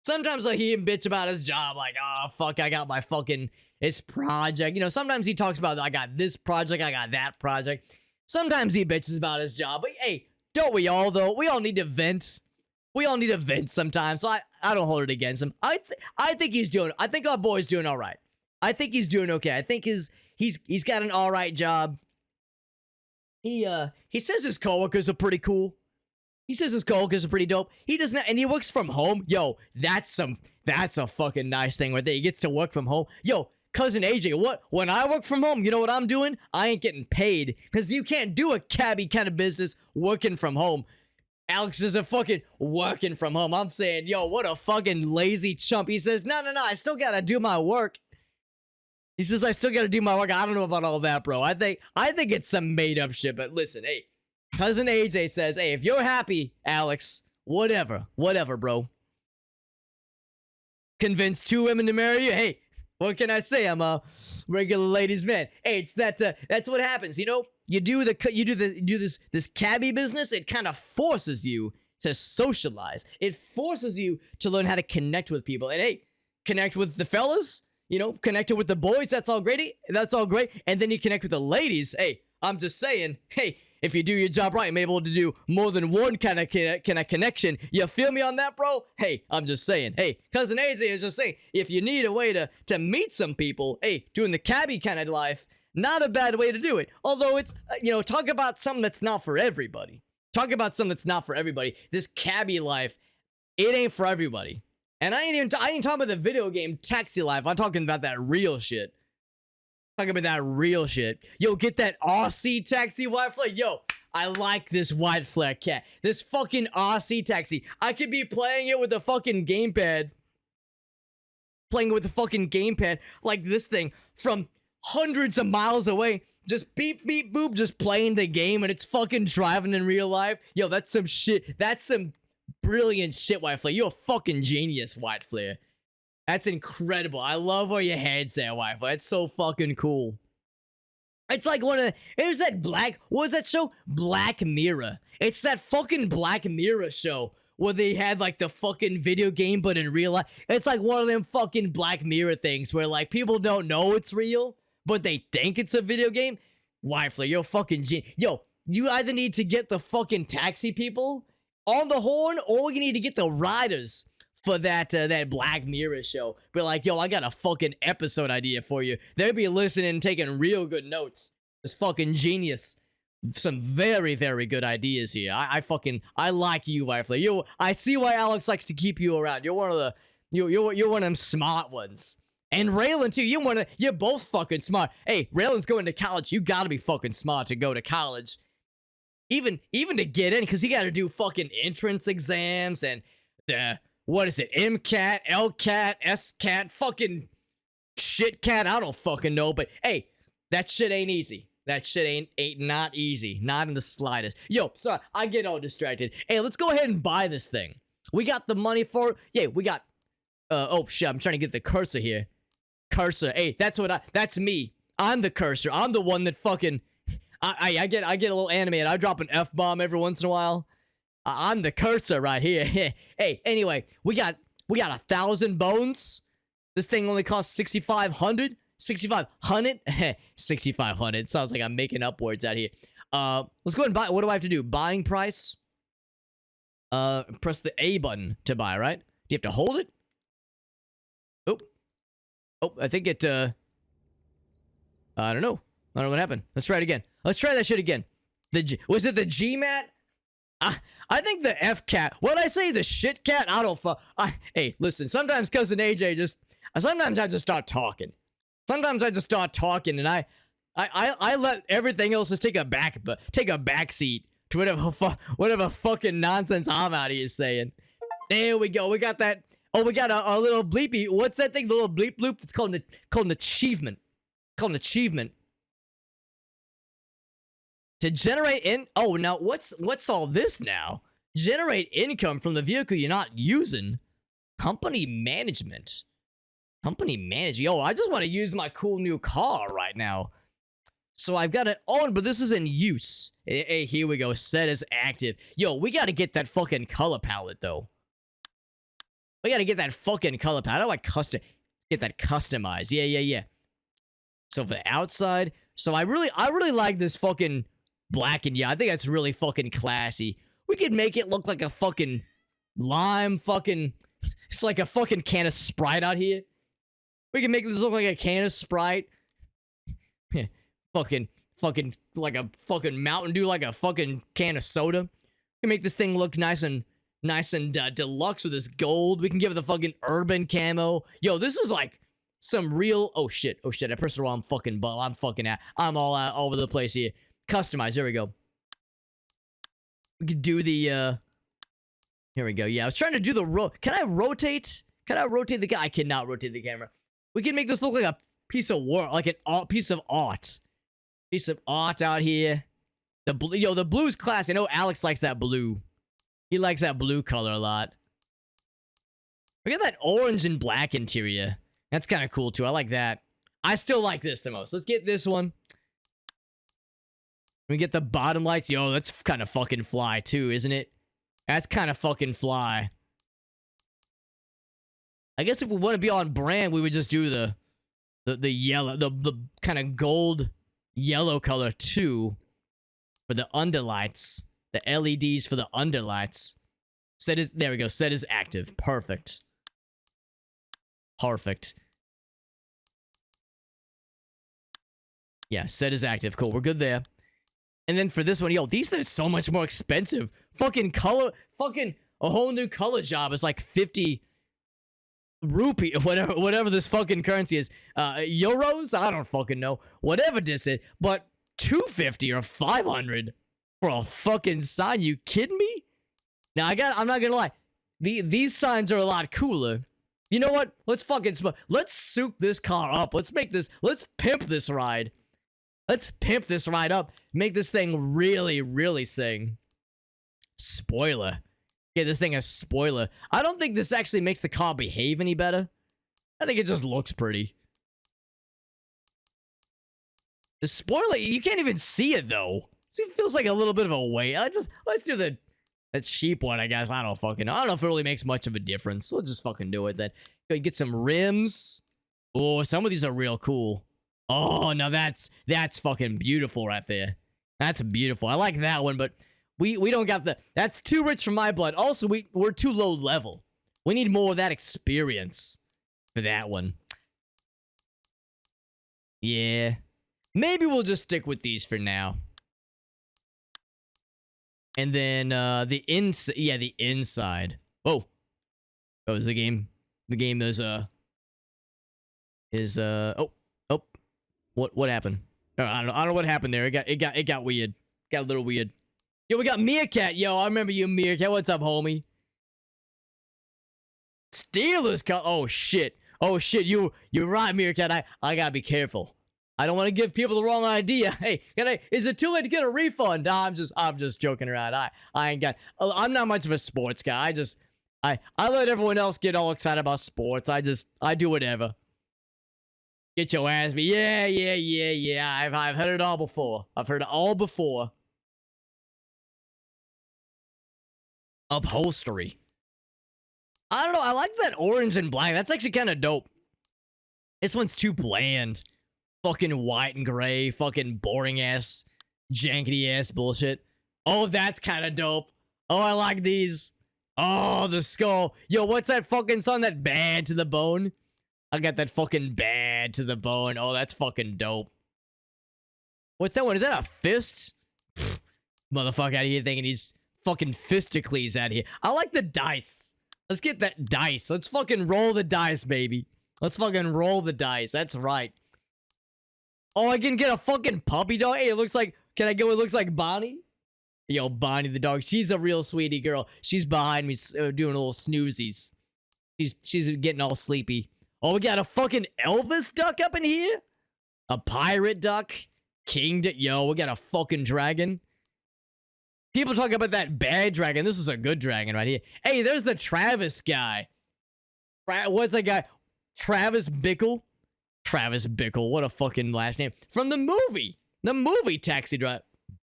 Sometimes I'll hear him bitch about his job, like, oh, fuck, I got my fucking, it's project. You know, sometimes he talks about, I got this project, I got that project. Sometimes he bitches about his job. But hey, don't we all, though? We all need to vent. We all need to vent sometimes, so I don't hold it against him. I think our boy's doing all right. I think he's doing okay. I think he's got an all right job. He says his coworkers are pretty cool. He says his coworkers are pretty dope. He does not, and he works from home. Yo, that's a fucking nice thing right there. He gets to work from home. Yo, Cousin AJ, when I work from home, you know what I'm doing? I ain't getting paid, because you can't do a cabbie kind of business working from home. Alex isn't fucking working from home. I'm saying, yo, what a fucking lazy chump. He says, no, I still gotta do my work. He says, I still gotta do my work. I don't know about all that, bro. I think it's some made up shit, but listen, hey, Cousin AJ says, hey, if you're happy, Alex, whatever, bro. Convinced 2 women to marry you? Hey, what can I say? I'm a regular ladies' man. Hey, it's that's what happens, you know? you do this cabbie business, it kind of forces you to socialize. It forces you to learn how to connect with people. And hey, connect with the fellas, you know, connect with the boys, that's all great. That's all great. And then you connect with the ladies. Hey, I'm just saying, hey, if you do your job right, I'm able to do more than one kind of connection. You feel me on that, bro? Hey, I'm just saying. Hey, Cousin AJ is just saying, if you need a way to meet some people, hey, doing the cabbie kind of life, not a bad way to do it. Although it's, you know, talk about something that's not for everybody. Talk about something that's not for everybody. This cabbie life, it ain't for everybody. And I ain't talking about the video game taxi life. I'm talking about that real shit. Talking about that real shit. Yo, get that Aussie taxi white flag. Yo, I like this white flag cat. This fucking Aussie taxi. I could be playing it with a fucking gamepad. Playing it with a fucking gamepad like this thing from hundreds of miles away. Just beep, beep, boop, just playing the game and it's fucking driving in real life. Yo, that's some shit. That's some brilliant shit, White Flare. You're a fucking genius, White Flare. That's incredible. I love where your head's at, White Flare. It's so fucking cool. It's like one of the... There's that what was that show? Black Mirror. It's that fucking Black Mirror show where they had like the fucking video game but in real life. It's like one of them fucking Black Mirror things where like people don't know it's real, but they think it's a video game. White Flare, you're a fucking genius. Yo, you either need to get the fucking taxi people on the horn, or you need to get the riders for that Black Mirror show. Be like, yo, I got a fucking episode idea for you. They'll be listening and taking real good notes. It's fucking genius. Some very, very good ideas here. I like you, White Flare. I see why Alex likes to keep you around. You're one of the, you're one of them smart ones. And Raylan too. You're both fucking smart. Hey, Raylan's going to college. You gotta be fucking smart to go to college. Even to get in, because you gotta do fucking entrance exams and what is it? MCAT, LCAT, SCAT, fucking shitcat. I don't fucking know, but hey, that shit ain't easy. That shit ain't not easy. Not in the slightest. Yo, sorry, I get all distracted. Hey, let's go ahead and buy this thing. We got the money for it. Yeah, we got oh shit, I'm trying to get the cursor here. Cursor. Hey, that's me. I'm the cursor. I'm the one that fucking I get a little animated. I drop an F-bomb every once in a while. I'm the cursor right here. Hey, anyway, we got 1,000 bones. This thing only costs 6,500. 6,500. 6,500. Sounds like I'm making up words out here. Let's go ahead and buy. What do I have to do? Buying price. Press the A button to buy. Right? Do you have to hold it? Oh, I think it. I don't know. I don't know what happened. Let's try it again. Let's try that shit again. Was it the GMAT? I think the F-cat. What did I say? The shit cat? I don't hey, listen. Sometimes Cousin AJ sometimes I just start talking. Sometimes I just start talking, and I let everything else just take a back seat to whatever fucking nonsense I'm out here saying. There we go. We got that. Oh, we got a little bleepy. What's that thing? The little bleep loop? It's called an achievement. Called an achievement. To generate oh, now what's all this now? Generate income from the vehicle you're not using. Company management. Company management. Yo, I just want to use my cool new car right now. So I've got it on, but this is in use. Hey, here we go. Set as active. Yo, we got to get that fucking color palette, though. We got to get that fucking color palette. How do I get that customized? Yeah. So for the outside. So I really like this fucking black and I think that's really fucking classy. We could make it look like a fucking lime fucking... It's like a fucking can of Sprite out here. We can make this look like a can of Sprite. fucking like a fucking Mountain Dew, like a fucking can of soda. We can make this thing look nice and deluxe with this gold. We can give it the fucking urban camo. Yo, this is like some real... Oh shit, I pressed the wrong fucking button. I'm all out over the place here. Customize, there we go. We could do the, here we go. Yeah, I was trying to do the Can I rotate? Can I rotate the guy? I cannot rotate the camera. We can make this look like a piece of work, like an piece of art. Piece of art out here. The blue's class. I know Alex likes that blue. He likes that blue color a lot. We got that orange and black interior. That's kind of cool too. I like that. I still like this the most. Let's get this one. We get the bottom lights. Yo, that's kind of fucking fly too, isn't it? That's kind of fucking fly. I guess if we want to be on brand, we would just do the yellow, the kind of gold yellow color too for the underlights. The LEDs for the underlights. There we go. Set is active. Perfect. Perfect. Yeah, set is active. Cool. We're good there. And then for this one, yo, these things are so much more expensive. Fucking color, fucking a whole new color job is like 50 rupee, whatever this fucking currency is. Euros? I don't fucking know. Whatever this is. But 250 or 500 for a fucking sign. You kidding me? Now, I'm not gonna lie. These signs are a lot cooler. You know what? Let's fucking let's soup this car up. Let's pimp this ride. Let's pimp this ride up. Make this thing really, really sing. Spoiler. Get this thing a spoiler. I don't think this actually makes the car behave any better. I think it just looks pretty. The spoiler, you can't even see it though. It feels like a little bit of a weight. Let's do that cheap one, I guess. I don't know if it really makes much of a difference. Let's just fucking do it then. Go get some rims. Oh, some of these are real cool. Oh, now that's fucking beautiful right there. That's beautiful. I like that one, but we don't got that's too rich for my blood. Also, we're too low level. We need more of that experience for that one. Yeah. Maybe we'll just stick with these for now. And then the inside. Oh, is the game what happened? I don't know what happened there. It got weird. Got a little weird. Yo, we got Meerkat. Yo, I remember you, Meerkat. What's up, homie? Steelers cut. Oh shit. You're right, Meerkat. I gotta be careful. I don't want to give people the wrong idea. Hey, is it too late to get a refund? Nah, I'm just joking around. I'm not much of a sports guy. I let everyone else get all excited about sports. I do whatever. Get your ass beat. Yeah. I've heard it all before. Upholstery. I don't know. I like that orange and black. That's actually kind of dope. This one's too bland. Fucking white and gray. Fucking boring ass, jankety ass bullshit. Oh, that's kind of dope. Oh, I like these. Oh, the skull. Yo, what's that fucking song? That Bad to the Bone? I got that fucking Bad to the Bone. Oh, that's fucking dope. What's that one? Is that a fist? Pfft, motherfucker out of here thinking he's fucking Fisticles out here. I like the dice. Let's get that dice. Let's fucking roll the dice, baby. Let's fucking roll the dice. That's right. Oh, I can get a fucking puppy dog? Hey, it looks like... Can I go? It looks like Bonnie? Yo, Bonnie the dog. She's a real sweetie girl. She's behind me doing a little snoozies. She's getting all sleepy. Oh, we got a fucking Elvis duck up in here? A pirate duck? Yo, we got a fucking dragon. People talk about that bad dragon. This is a good dragon right here. Hey, there's the Travis guy. What's that guy? Travis Bickle? Travis Bickle. What a fucking last name. From the movie. The movie Taxi Driver.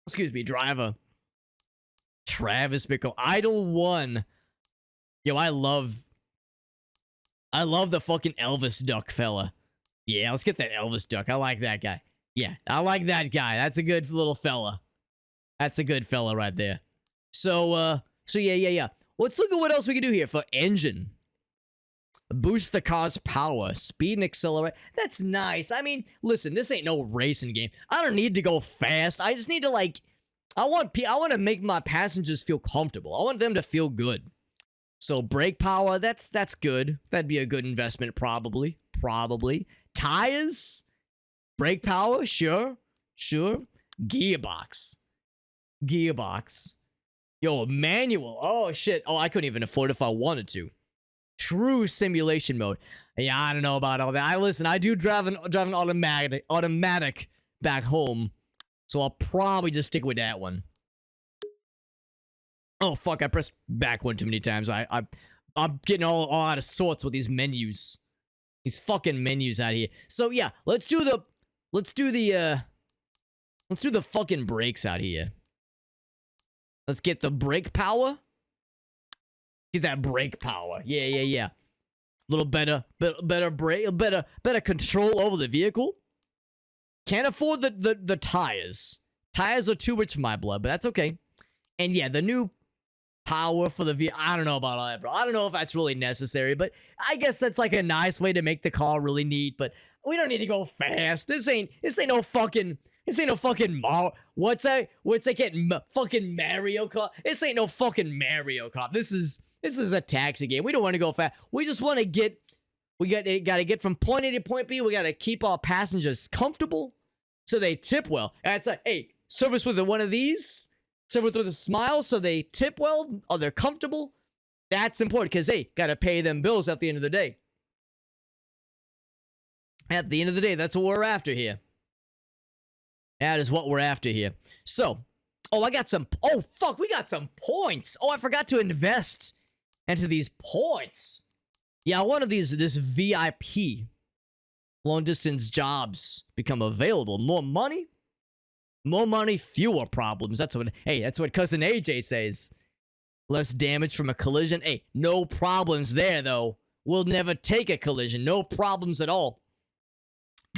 Excuse me, Driver. Travis Bickle. Idol 1. Yo, I love the fucking Elvis duck fella. Yeah, let's get that Elvis duck. I like that guy. Yeah, I like that guy. That's a good little fella. That's a good fella right there. So yeah. Let's look at what else we can do here for engine. Boost the car's power, speed and accelerate. That's nice. I mean, listen, this ain't no racing game. I don't need to go fast. I just need to I want to make my passengers feel comfortable. I want them to feel good. So brake power, that's good. That'd be a good investment, probably. Tires, brake power, sure. Gearbox. Yo, manual. Oh shit. Oh, I couldn't even afford it if I wanted to. True simulation mode. Yeah, I don't know about all that. I do drive an automatic back home, so I'll probably just stick with that one. Oh fuck! I pressed back one too many times. I'm getting all out of sorts with these menus. These fucking menus out here. So yeah, let's do the Let's do the fucking brakes out here. Let's get the brake power. Get that brake power. Yeah. A little better brake, better control over the vehicle. Can't afford the tires. Tires are too rich for my blood, but that's okay. And yeah, the new power for the vehicle. I don't know about all that, bro. I don't know if that's really necessary, but I guess that's like a nice way to make the car really neat. But we don't need to go fast. This ain't no fucking what's that getting fucking Mario Kart? This ain't no fucking Mario Kart. This is a taxi game. We don't want to go fast. We just want to get. We got to get from point A to point B. We got to keep our passengers comfortable, so they tip well. And it's like, hey, service with one of these. Service with a smile, so they tip well. Or they're comfortable. That's important because hey, got to pay them bills at the end of the day. At the end of the day, that's what we're after here. That is what we're after here. So, we got some points. Oh, I forgot to invest into these points. Yeah, one of this VIP long distance jobs become available. More money, fewer problems. That's what cousin AJ says. Less damage from a collision. Hey, no problems there though. We'll never take a collision. No problems at all.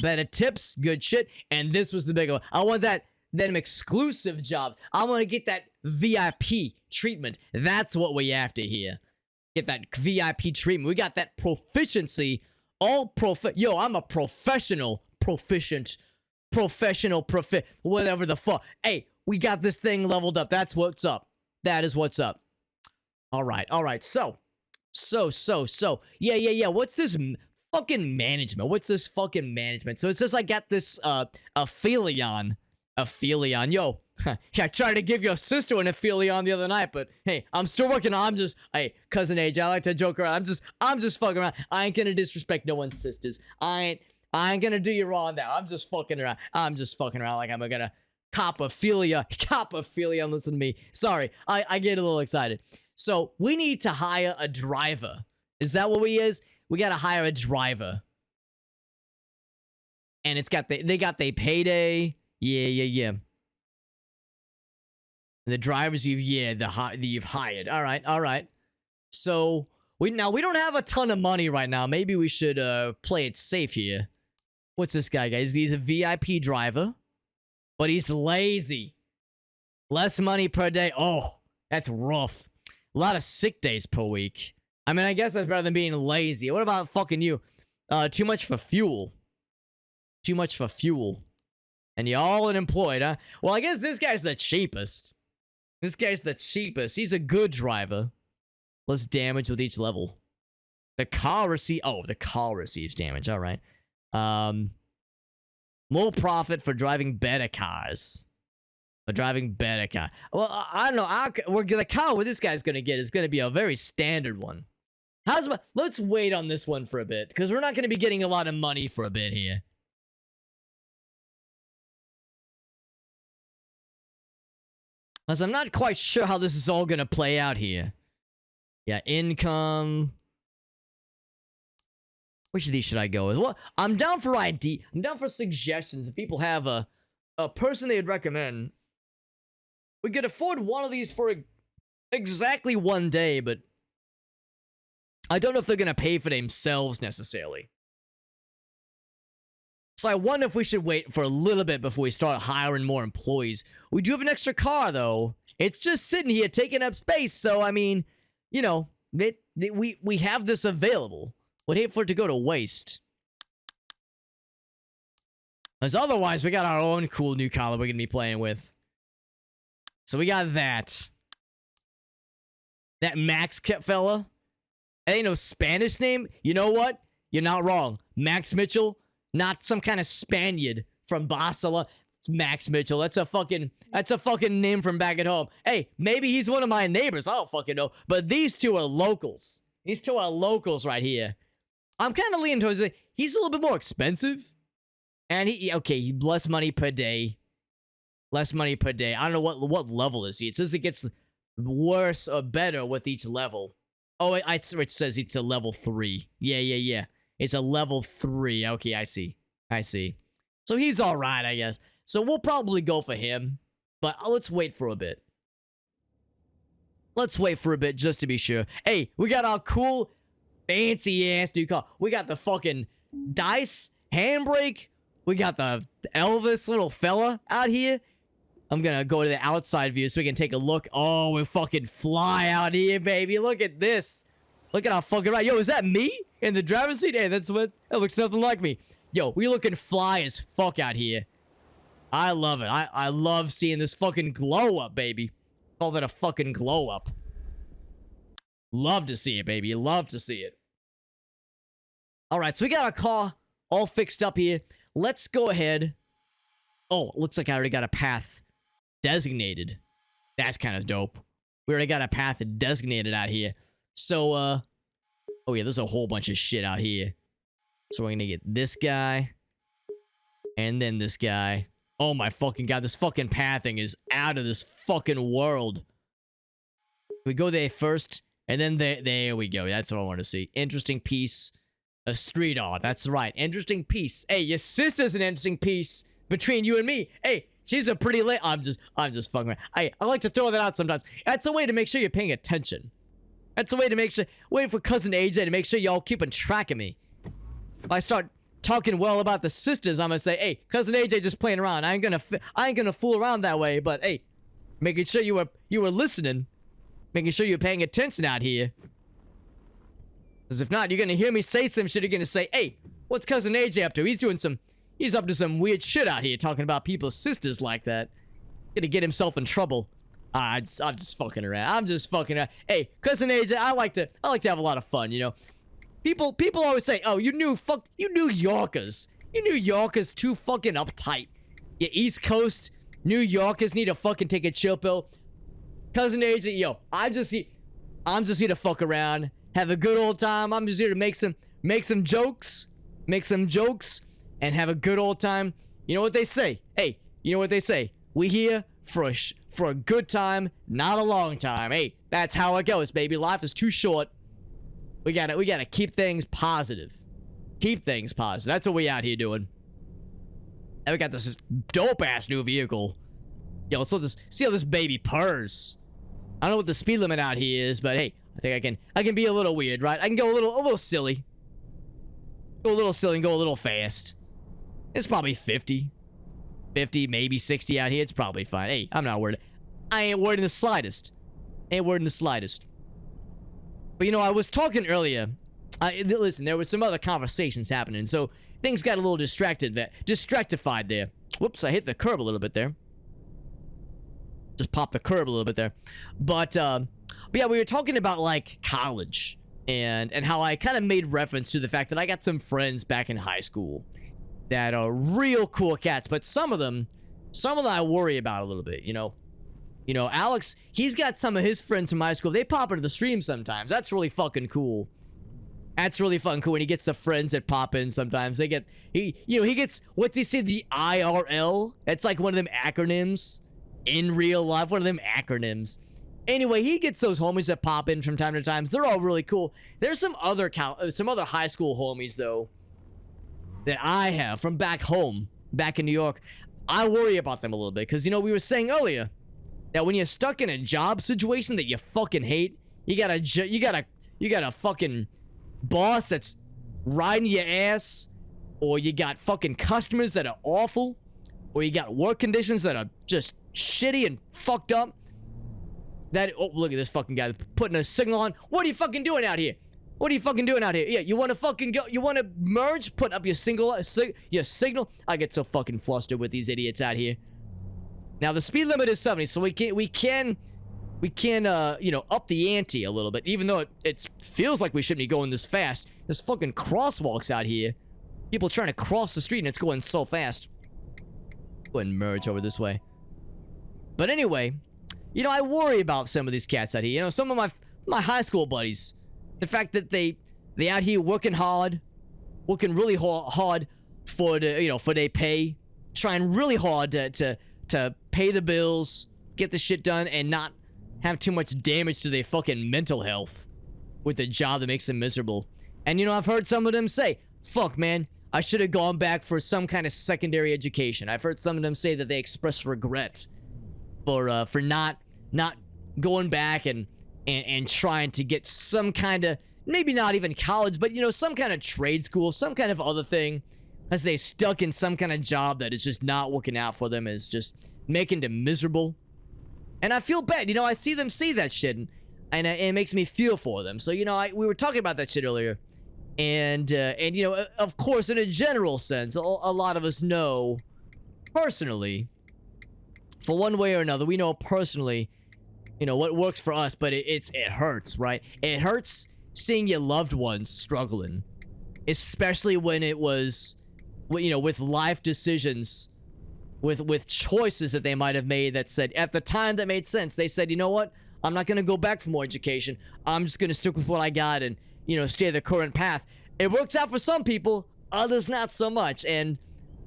Better tips, good shit. And this was the big one. I want them exclusive job. I want to get that VIP treatment. That's what we after here. Get that VIP treatment. We got that proficiency. Yo, I'm a professional, whatever the fuck. Hey, we got this thing leveled up. That's what's up. That is what's up. All right. So. Yeah. What's this fucking management? So it says I got this, Aphelion. Yo, I tried to give your sister an Aphelion the other night, but hey, I'm still working on. Hey, cousin AJ, I like to joke around. I'm just fucking around. I ain't gonna disrespect no one's sisters. I ain't gonna do you wrong now. I'm just fucking around. Like I'm gonna cop Aphelion. Listen to me. Sorry, I get a little excited. So we need to hire a driver. Is that what we is? We gotta hire a driver. And it's got they got their payday. Yeah. The drivers you've hired. All right. So we don't have a ton of money right now. Maybe we should play it safe here. What's this guy, guys? He's a VIP driver, but he's lazy. Less money per day. Oh, that's rough. A lot of sick days per week. I mean, I guess that's better than being lazy. What about fucking you? Too much for fuel. And you're all unemployed, huh? Well, I guess this guy's the cheapest. He's a good driver. Less damage with each level. The car receives damage. All right. More profit for driving better cars. Well, I don't know. The car what this guy's gonna get is gonna be a very standard one. Let's wait on this one for a bit, because we're not gonna be getting a lot of money for a bit here. Because I'm not quite sure how this is all gonna play out here. Yeah, income. Which of these should I go with? Well, I'm down for ID. I'm down for suggestions. If people have a person they'd recommend, we could afford one of these for exactly one day, but I don't know if they're gonna pay for themselves necessarily. So I wonder if we should wait for a little bit before we start hiring more employees. We do have an extra car, though. It's just sitting here taking up space. So, I mean, you know, we have this available. Would hate for it to go to waste. Because otherwise, we got our own cool new car that we're going to be playing with. So we got that. That Max fella. That ain't no Spanish name. You know what? You're not wrong. Max Mitchell. Not some kind of Spaniard from Barcelona. It's Max Mitchell. That's a fucking name from back at home. Hey, maybe he's one of my neighbors. I don't fucking know. But these two are locals. These two are locals right here. I'm kind of leaning towards it. He's a little bit more expensive. And he less money per day. I don't know what level is he. It says it gets worse or better with each level. Oh, it says it's a level 3. Yeah. It's a level 3. Okay, I see. So he's all right, I guess. So we'll probably go for him. But let's wait for a bit. Let's wait for a bit just to be sure. Hey, we got our cool, fancy-ass new car. We got the fucking dice handbrake. We got the Elvis little fella out here. I'm gonna go to the outside view so we can take a look. Oh, we fucking fly out here, baby. Look at this. Look at how fucking right. Yo, is that me in the driver's seat? Hey, that looks nothing like me. Yo, we looking fly as fuck out here. I love it. I love seeing this fucking glow up, baby. Call that a fucking glow up. Love to see it, baby. Love to see it. Alright, so we got our car all fixed up here. Let's go ahead. Oh, looks like I already got a path designated. That's kind of dope. We already got a path designated out here. So, oh yeah, there's a whole bunch of shit out here. So we're gonna get this guy. And then this guy. Oh my fucking god, this fucking pathing is out of this fucking world. We go there first, and then there we go. That's what I want to see. Interesting piece. A street art. That's right. Interesting piece. Hey, your sister's an interesting piece between you and me. Hey, she's a pretty lit. I'm just fucking around. I like to throw that out sometimes. That's a way to make sure you're paying attention. That's a way to make sure. Wait for cousin AJ to make sure y'all keeping track of me. If I start talking well about the sisters, I'm gonna say, hey, cousin AJ just playing around. I ain't gonna fool around that way. But hey, making sure you were listening, making sure you're paying attention out here. Because if not, you're gonna hear me say some shit. You're gonna say, hey, what's cousin AJ up to? He's up to some weird shit out here, talking about people's sisters like that. Gonna get himself in trouble. I'm just fucking around. I'm just fucking around. Hey, cousin AJ, I like to have a lot of fun, you know. People always say, oh, you New Yorkers. You New Yorkers too fucking uptight. You East Coast New Yorkers need to fucking take a chill pill. Cousin AJ, yo, I'm just here to fuck around, have a good old time. I'm just here to make some jokes, and have a good old time. You know what they say? Hey, you know what they say? We here for a good time, not a long time. Hey, that's how it goes, baby. Life is too short. We gotta keep things positive. Keep things positive. That's what we out here doing. And we got this dope ass new vehicle. Yo, let's see how this baby purrs. I don't know what the speed limit out here is, but hey, I think I can be a little weird, right? I can go a little silly. Go a little silly and go a little fast. It's probably 50, maybe 60 out here. It's probably fine. Hey, I'm not worried. I ain't worried in the slightest. But you know, I was talking earlier. Listen, there was some other conversations happening, so things got a little distractified there. Whoops, I hit the curb a little bit there. Just popped the curb a little bit there. But yeah, we were talking about like college and how I kind of made reference to the fact that I got some friends back in high school that are real cool cats, but some of them I worry about a little bit, you know. You know, Alex, he's got some of his friends from high school. They pop into the stream sometimes. That's really fucking cool. That's really fucking cool when he gets the friends that pop in sometimes. He gets, what's he say, the IRL? It's like one of them acronyms in real life. One of them acronyms. Anyway, he gets those homies that pop in from time to time. They're all really cool. There's some other high school homies, though, that I have from back home, back in New York. I worry about them a little bit because, you know, we were saying earlier that when you're stuck in a job situation that you fucking hate, you got a fucking boss that's riding your ass, or you got fucking customers that are awful, or you got work conditions that are just shitty and fucked up. Oh, look at this fucking guy putting a signal on. What are you fucking doing out here? Yeah, you want to fucking go? You want to merge? Put up your signal. I get so fucking flustered with these idiots out here. Now the speed limit is 70, so we can you know, up the ante a little bit, even though it feels like we shouldn't be going this fast. There's fucking crosswalks out here. People trying to cross the street and it's going so fast. Go ahead and merge over this way. But anyway, you know, I worry about some of these cats out here. You know, some of my high school buddies. The fact that they out here working really hard for their pay, trying really hard to pay the bills, get the shit done, and not have too much damage to their fucking mental health with a job that makes them miserable. And you know, I've heard some of them say, fuck man, I should have gone back for some kind of secondary education. I've heard some of them say that they express regret for not going back and trying to get some kind of, maybe not even college, but you know, some kind of trade school, some kind of other thing, as they stuck in some kind of job that is just not working out for them, is just making them miserable. And I feel bad, you know, I see them say that shit, and it makes me feel for them. So, you know, we were talking about that shit earlier, and you know, of course, in a general sense, a lot of us know personally, for one way or another, we know personally, you know, what works for us, but it hurts, right? It hurts seeing your loved ones struggling, especially when it was, you know, with life decisions, with choices that they might have made that said, at the time that made sense, they said, you know what, I'm not gonna go back for more education, I'm just gonna stick with what I got and, you know, stay the current path. It works out for some people, others not so much, and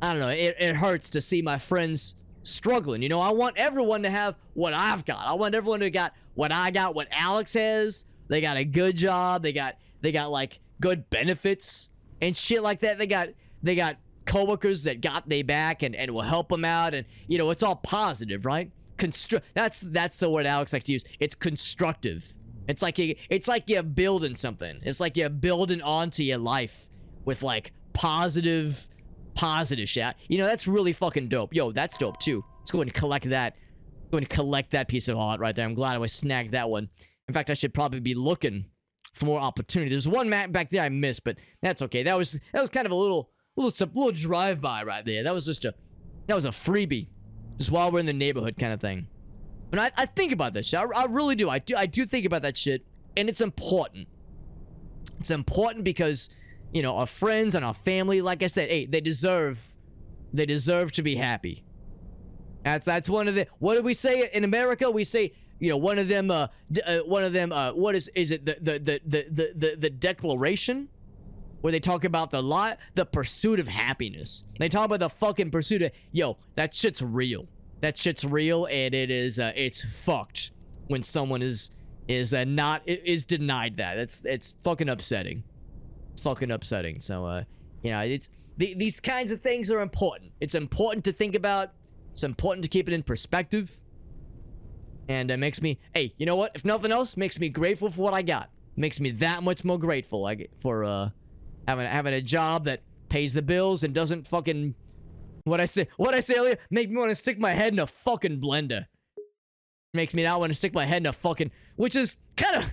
I don't know, it hurts to see my friends struggling. You know, I want everyone to have what I've got. I want everyone to got what I got, what Alex has. They got a good job, they got like good benefits and shit like that. They got coworkers that got they back and will help them out, and you know, it's all positive, right? That's the word Alex likes to use. It's constructive. It's like you're building something. It's like you're building onto your life with like positive shit. You know, that's really fucking dope. Yo, that's dope too. Let's go ahead and collect that. Go ahead and collect that piece of art right there. I'm glad I snagged that one. In fact, I should probably be looking for more opportunity. There's one map back there I missed, but that's okay. That was kind of a little drive-by right there. That was a freebie, just while we're in the neighborhood kind of thing. But I think about this shit. I really do. I do think about that shit, and it's important. It's important because, you know, our friends and our family, like I said, hey, they deserve to be happy. That's one of the, what do we say in America? We say, you know, what is it, the Declaration, where they talk about the pursuit of happiness. They talk about the fucking pursuit of, yo, that shit's real. That shit's real, and it is, it's fucked when someone is denied that. It's fucking upsetting. It's fucking upsetting. So, you know, these kinds of things are important. It's important to think about. It's important to keep it in perspective. And it makes me, hey, you know what? If nothing else, makes me grateful for what I got. Makes me that much more grateful for having a job that pays the bills and doesn't fucking, what I say earlier, make me want to stick my head in a fucking blender. Makes me not want to stick my head in a fucking, which is kind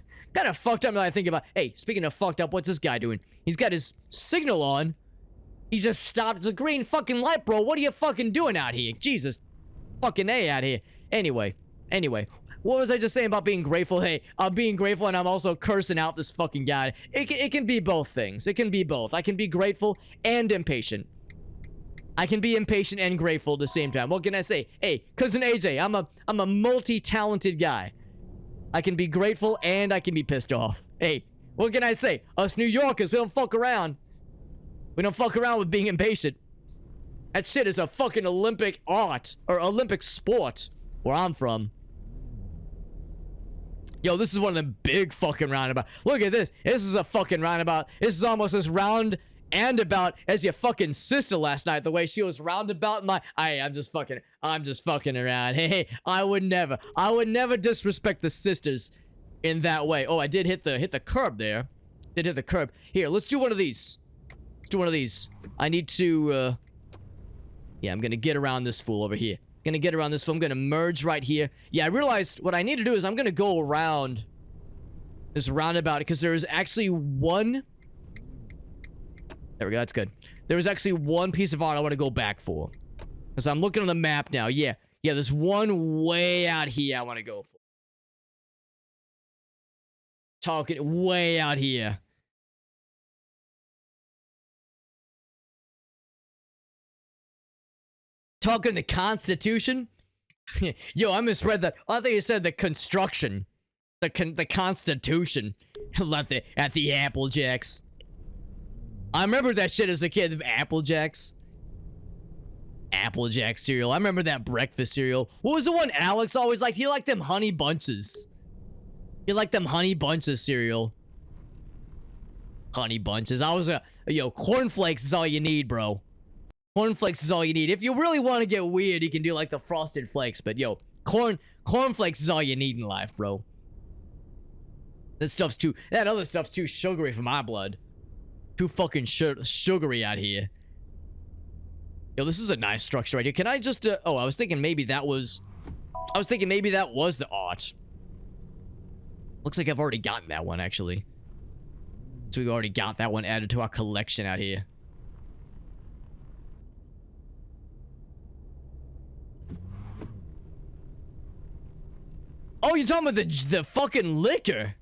of fucked up now I think about. Hey, speaking of fucked up, what's this guy doing? He's got his signal on. He just stopped. It's a green fucking light, bro. What are you fucking doing out here? Jesus fucking A out here. Anyway, what was I just saying about being grateful? Hey, I'm being grateful and I'm also cursing out this fucking guy. It can be both things. It can be both. I can be grateful and impatient. I can be impatient and grateful at the same time. What can I say? Hey, cousin AJ, I'm a multi-talented guy. I can be grateful and I can be pissed off. Hey, what can I say? Us New Yorkers, we don't fuck around. We don't fuck around with being impatient. That shit is a fucking Olympic art, or Olympic sport, where I'm from. Yo, this is one of them big fucking roundabouts. Look at this. This is a fucking roundabout. This is almost as round and about as your fucking sister last night, the way she was roundabout my, I'm just fucking around. Hey, I would never disrespect the sisters in that way. Oh, I did hit the curb there. Did hit the curb. Here, let's do one of these. Let's do one of these. I need to, yeah, I'm gonna get around this fool over here. I'm gonna merge right here. Yeah, I realized what I need to do is I'm gonna go around this roundabout because there is actually one. There we go, that's good. There was actually one piece of art I want to go back for. Because I'm looking on the map now. Yeah, there's one way out here I want to go for. Talking way out here. Talking the Constitution? Yo, I misread that. I thought you said the construction. The Constitution. Left it at the Applejacks. I remember that shit as a kid, the Applejacks. Applejack cereal. I remember that breakfast cereal. What was the one Alex always liked? He liked them honey bunches. He liked them honey bunches cereal. honey bunches. I was yo, cornflakes is all you need, bro. Cornflakes is all you need. If you really want to get weird, you can do like the frosted flakes. But yo, cornflakes is all you need in life, bro. That other stuff's too sugary for my blood. Too fucking sugary out here. Yo, this is a nice structure right here. Can I just, oh, I was thinking maybe that was the arch. Looks like I've already gotten that one, actually. So we already got that one added to our collection out here. Oh, you're talking about the fucking liquor?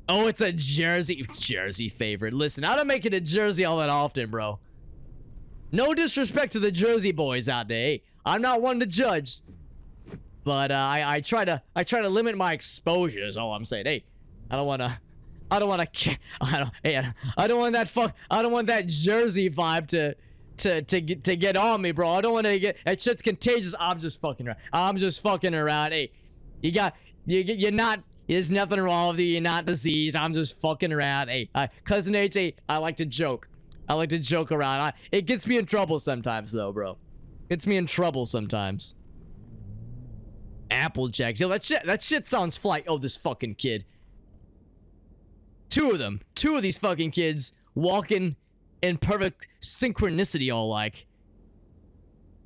Oh, it's a Jersey favorite. Listen, I don't make it a Jersey all that often, bro. No disrespect to the Jersey boys out there. Hey, I'm not one to judge, but I try to limit my exposure. Is all I'm saying. Hey, I don't want that Jersey vibe to get on me, bro. I don't want to get that shit's contagious. I'm just fucking around. Hey, you're not. There's nothing wrong with you. You're not diseased. I'm just fucking around. Hey, cousin AJ, I like to joke. I like to joke around. It gets me in trouble sometimes, though, bro. Gets me in trouble sometimes. Apple Jacks. Yo, that shit sounds fly. Oh, this fucking kid. Two of these fucking kids walking in perfect synchronicity, all like.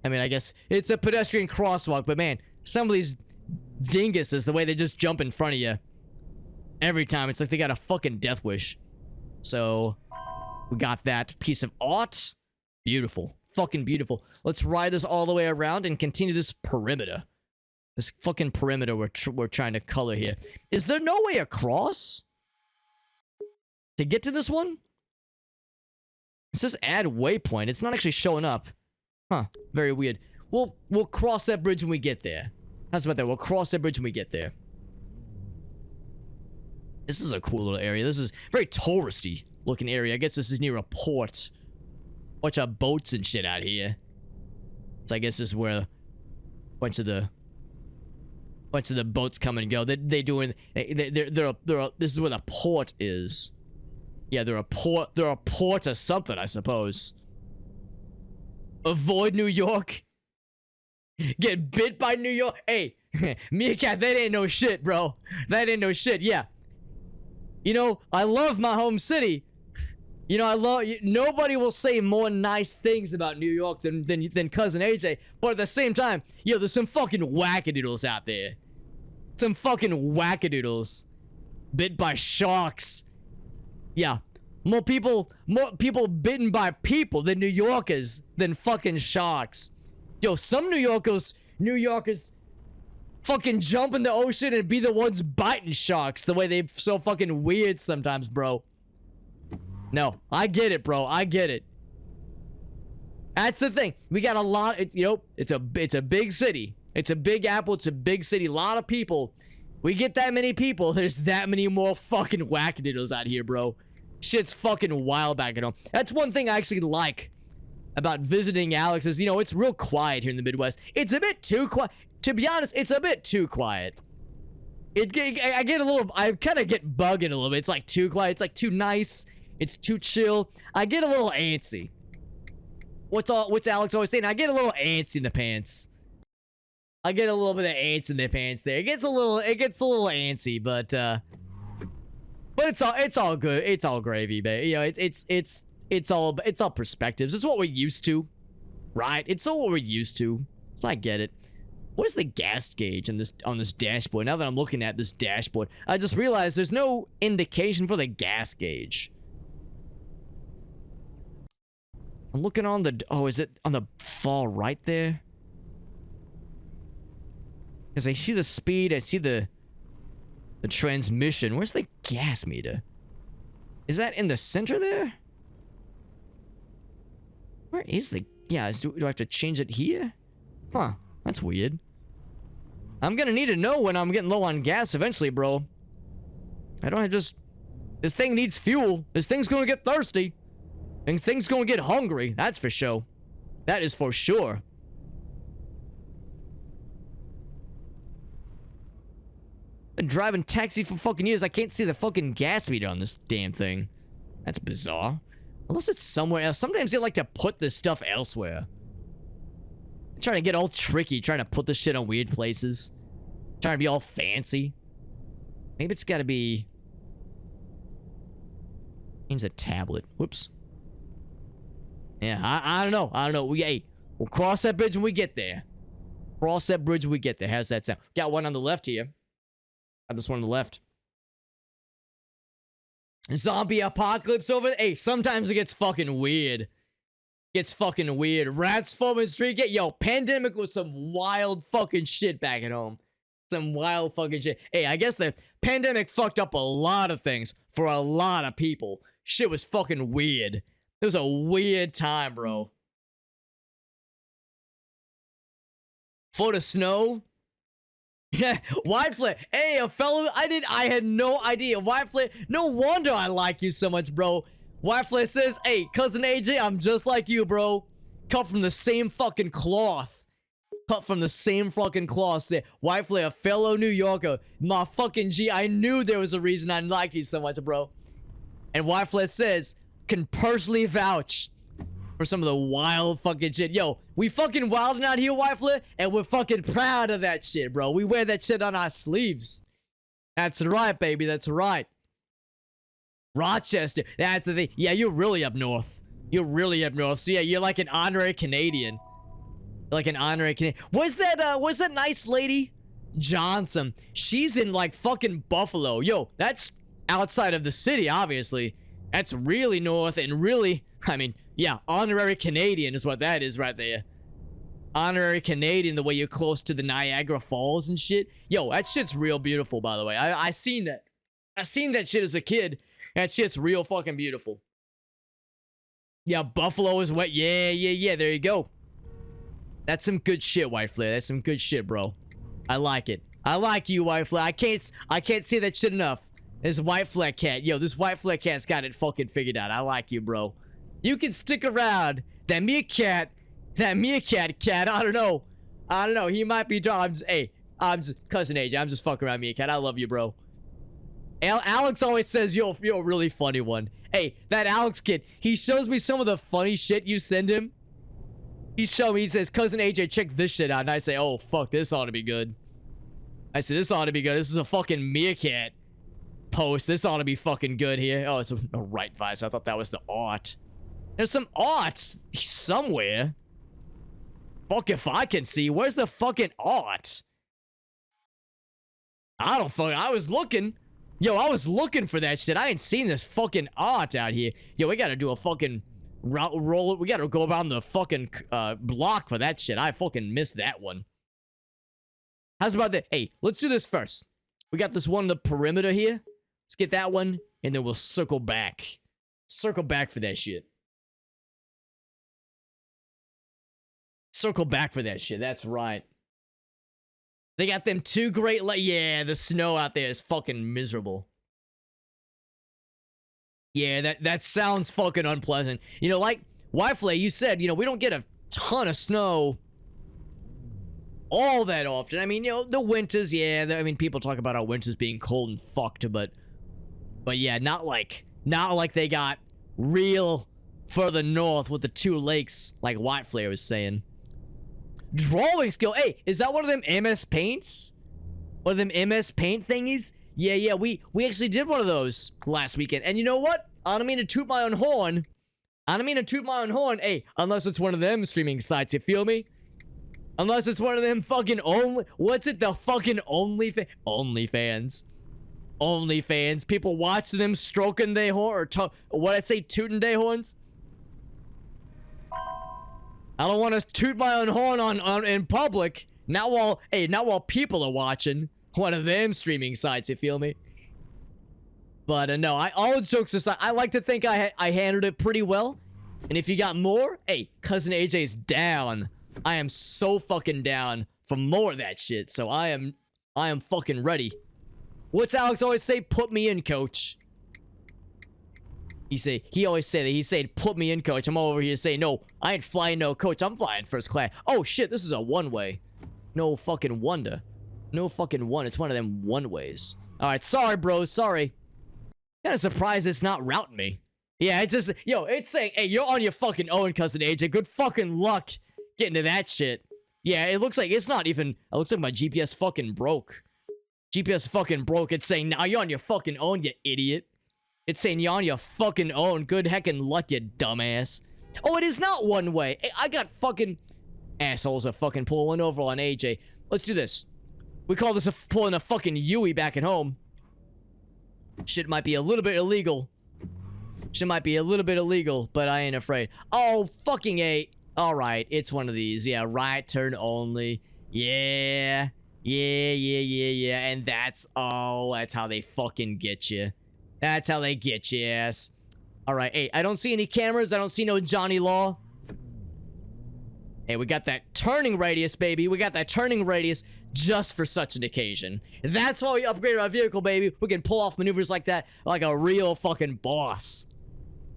I mean, I guess it's a pedestrian crosswalk, but man, some of these dinguses, the way they just jump in front of you every time, it's like they got a fucking death wish. So we got that piece of art. Beautiful. Fucking beautiful. Let's ride this all the way around and continue this perimeter. This fucking perimeter we're trying to color here. Is there no way across to get to this one? It says add waypoint. It's not actually showing up. Huh. Very weird. We'll cross that bridge when we get there. How's about that? We'll cross that bridge when we get there. This is a cool little area. This is very touristy looking area. I guess this is near a port. Bunch of boats and shit out here. So I guess this is where a bunch of the boats come and go. This is where the port is. Yeah, they're a port or something, I suppose. Avoid New York. Get bit by New York. Hey, Meerkat, that ain't no shit, bro. That ain't no shit. Yeah. You know, I love my home city. You know, nobody will say more nice things about New York than cousin AJ. But at the same time, yo, there's some fucking wackadoodles out there. Some fucking wackadoodles. Bit by sharks. Yeah. More people bitten by people than New Yorkers than fucking sharks. Yo, some New Yorkers fucking jump in the ocean and be the ones biting sharks the way they're so fucking weird sometimes, bro. No, I get it, bro. I get it. That's the thing. We got a lot. It's a big city. It's a big apple. It's a big city. A lot of people. We get that many people. There's that many more fucking wackadoodles out here, bro. Shit's fucking wild back at home. That's one thing I actually like about visiting Alex is, it's real quiet here in the Midwest. It's a bit too quiet. To be honest, it's a bit too quiet. I kind of get bugging a little bit. It's like too quiet. It's like too nice. It's too chill. I get a little antsy. What's Alex always saying? I get a little antsy in the pants. I get a little bit of ants in the pants there. It gets a little antsy, but it's all good. It's all gravy, babe. It's all perspectives. It's what we're used to, right? It's all what we're used to. So I get it. What is the gas gauge on this dashboard? Now that I'm looking at this dashboard, I just realized there's no indication for the gas gauge. I'm looking on the... Oh, is it on the far right there? Because I see the speed, I see the transmission. Where's the gas meter? Is that in the center there? Where is the... Yeah, do I have to change it here? Huh, that's weird. I'm gonna need to know when I'm getting low on gas eventually, bro. I don't just... This thing needs fuel. This thing's gonna get thirsty. And things gonna get hungry. That's for sure. That is for sure. Been driving taxi for fucking years. I can't see the fucking gas meter on this damn thing. That's bizarre. Unless it's somewhere else. Sometimes they like to put this stuff elsewhere. Trying to get all tricky, trying to put this shit on weird places. Trying to be all fancy. Maybe it's gotta be... Change the tablet. Whoops. Yeah, I don't know. I don't know. Hey, we'll cross that bridge when we get there. Cross that bridge when we get there. How's that sound? Got one on the left here. Got this one on the left. Zombie apocalypse over there. Hey, sometimes it gets fucking weird. Gets fucking weird. Rats foaming street. Yo, pandemic was some wild fucking shit back at home. Some wild fucking shit. Hey, I guess the pandemic fucked up a lot of things for a lot of people. Shit was fucking weird. It was a weird time, bro. For the snow? Yeah, White Flare. Hey, a fellow, I had no idea. White Flare, no wonder I like you so much, bro. White Flare says, hey, cousin AJ, I'm just like you, bro. Cut from the same fucking cloth. Cut from the same fucking cloth. Say, White Flare, a fellow New Yorker. My fucking G, I knew there was a reason I liked you so much, bro. And White Flare says, can personally vouch for some of the wild fucking shit. Yo, we fucking wilding out here, White Flare, and we're fucking proud of that shit, bro. We wear that shit on our sleeves. That's right, baby. That's right. Rochester. That's the thing. Yeah, you're really up north. You're really up north. So yeah, you're like an honorary Canadian. Like an honorary Canadian. What's that nice lady? Johnson. She's in like fucking Buffalo. Yo, that's outside of the city, obviously. That's really north and really, I mean, yeah, honorary Canadian is what that is right there. Honorary Canadian, the way you're close to the Niagara Falls and shit. Yo, that shit's real beautiful, by the way. I seen that. I seen that shit as a kid. That shit's real fucking beautiful. Yeah, Buffalo is wet. Yeah. There you go. That's some good shit, White Flare. That's some good shit, bro. I like it. I like you, White Flare. I can't say that shit enough. This White Flare cat. Yo, this White Flare cat's got it fucking figured out. I like you, bro. You can stick around. That meerkat cat, I don't know. He might be dog. I'm just cousin AJ. I'm just fucking around, meerkat. I love you, bro. Alex always says you're a really funny one. Hey, that Alex kid, he shows me some of the funny shit you send him. He says, cousin AJ, check this shit out. And I say, oh, fuck, this ought to be good. I said, this ought to be good. This is a fucking meerkat post. This ought to be fucking good here. Oh, it's a right vice. I thought that was the art. There's some art somewhere. Fuck if I can see. Where's the fucking art? I was looking. Yo, I was looking for that shit. I ain't seen this fucking art out here. Yo, we gotta do a fucking roll. We gotta go around the fucking block for that shit. I fucking missed that one. How's about that? Hey, let's do this first. We got this one on the perimeter here. Let's get that one, and then we'll circle back. Circle back for that shit. Circle back for that shit. That's right. They got them two great yeah, the snow out there is fucking miserable. Yeah, that sounds fucking unpleasant. You know, like White Flare, you said, you know, we don't get a ton of snow all that often. I mean, you know, the winters, yeah, I mean, people talk about our winters being cold and fucked, but yeah, not like they got real further north with the two lakes, like White Flare was saying. Drawing skill. Hey, is that one of them MS Paints? One of them MS Paint thingies? Yeah, we actually did one of those last weekend. And you know what? I don't mean to toot my own horn. Hey, unless it's one of them streaming sites, you feel me? Unless it's one of them fucking what's it? The fucking OnlyFans. People watch them stroking their horn, or what I say, tooting their horns. I don't want to toot my own horn on in public. Not while people are watching. One of them streaming sites, you feel me? But no, all jokes aside, I like to think I handled it pretty well. And if you got more, hey, cousin AJ's down. I am so fucking down for more of that shit. So I am fucking ready. What's Alex always say? Put me in, coach. He always say that. He said, put me in, coach. I'm over here saying, no, I ain't flying no coach. I'm flying first class. Oh, shit, this is a one-way. No fucking wonder. No fucking one. It's one of them one-ways. All right, sorry, bro. Sorry. Kind of surprised it's not routing me. Yeah, it's just, yo, it's saying, hey, you're on your fucking own, cousin AJ. Good fucking luck getting to that shit. Yeah, it looks like it's not even, it looks like my GPS fucking broke. GPS fucking broke. It's saying, now you're on your fucking own, you idiot. It's saying you're on your fucking own. Good heckin' luck, you dumbass. Oh, it is not one way. Hey, I got fucking assholes are fucking pulling over on AJ. Let's do this. We call this pulling a fucking Yui back at home. Shit might be a little bit illegal. Shit might be a little bit illegal, but I ain't afraid. Oh, fucking A. Alright, it's one of these. Yeah, right turn only. Yeah. Yeah. And that's, oh, that's how they fucking get you. That's how they get you, ass. Alright, hey, I don't see any cameras. I don't see no Johnny Law. Hey, we got that turning radius, baby. We got that turning radius just for such an occasion. That's why we upgraded our vehicle, baby. We can pull off maneuvers like that like a real fucking boss.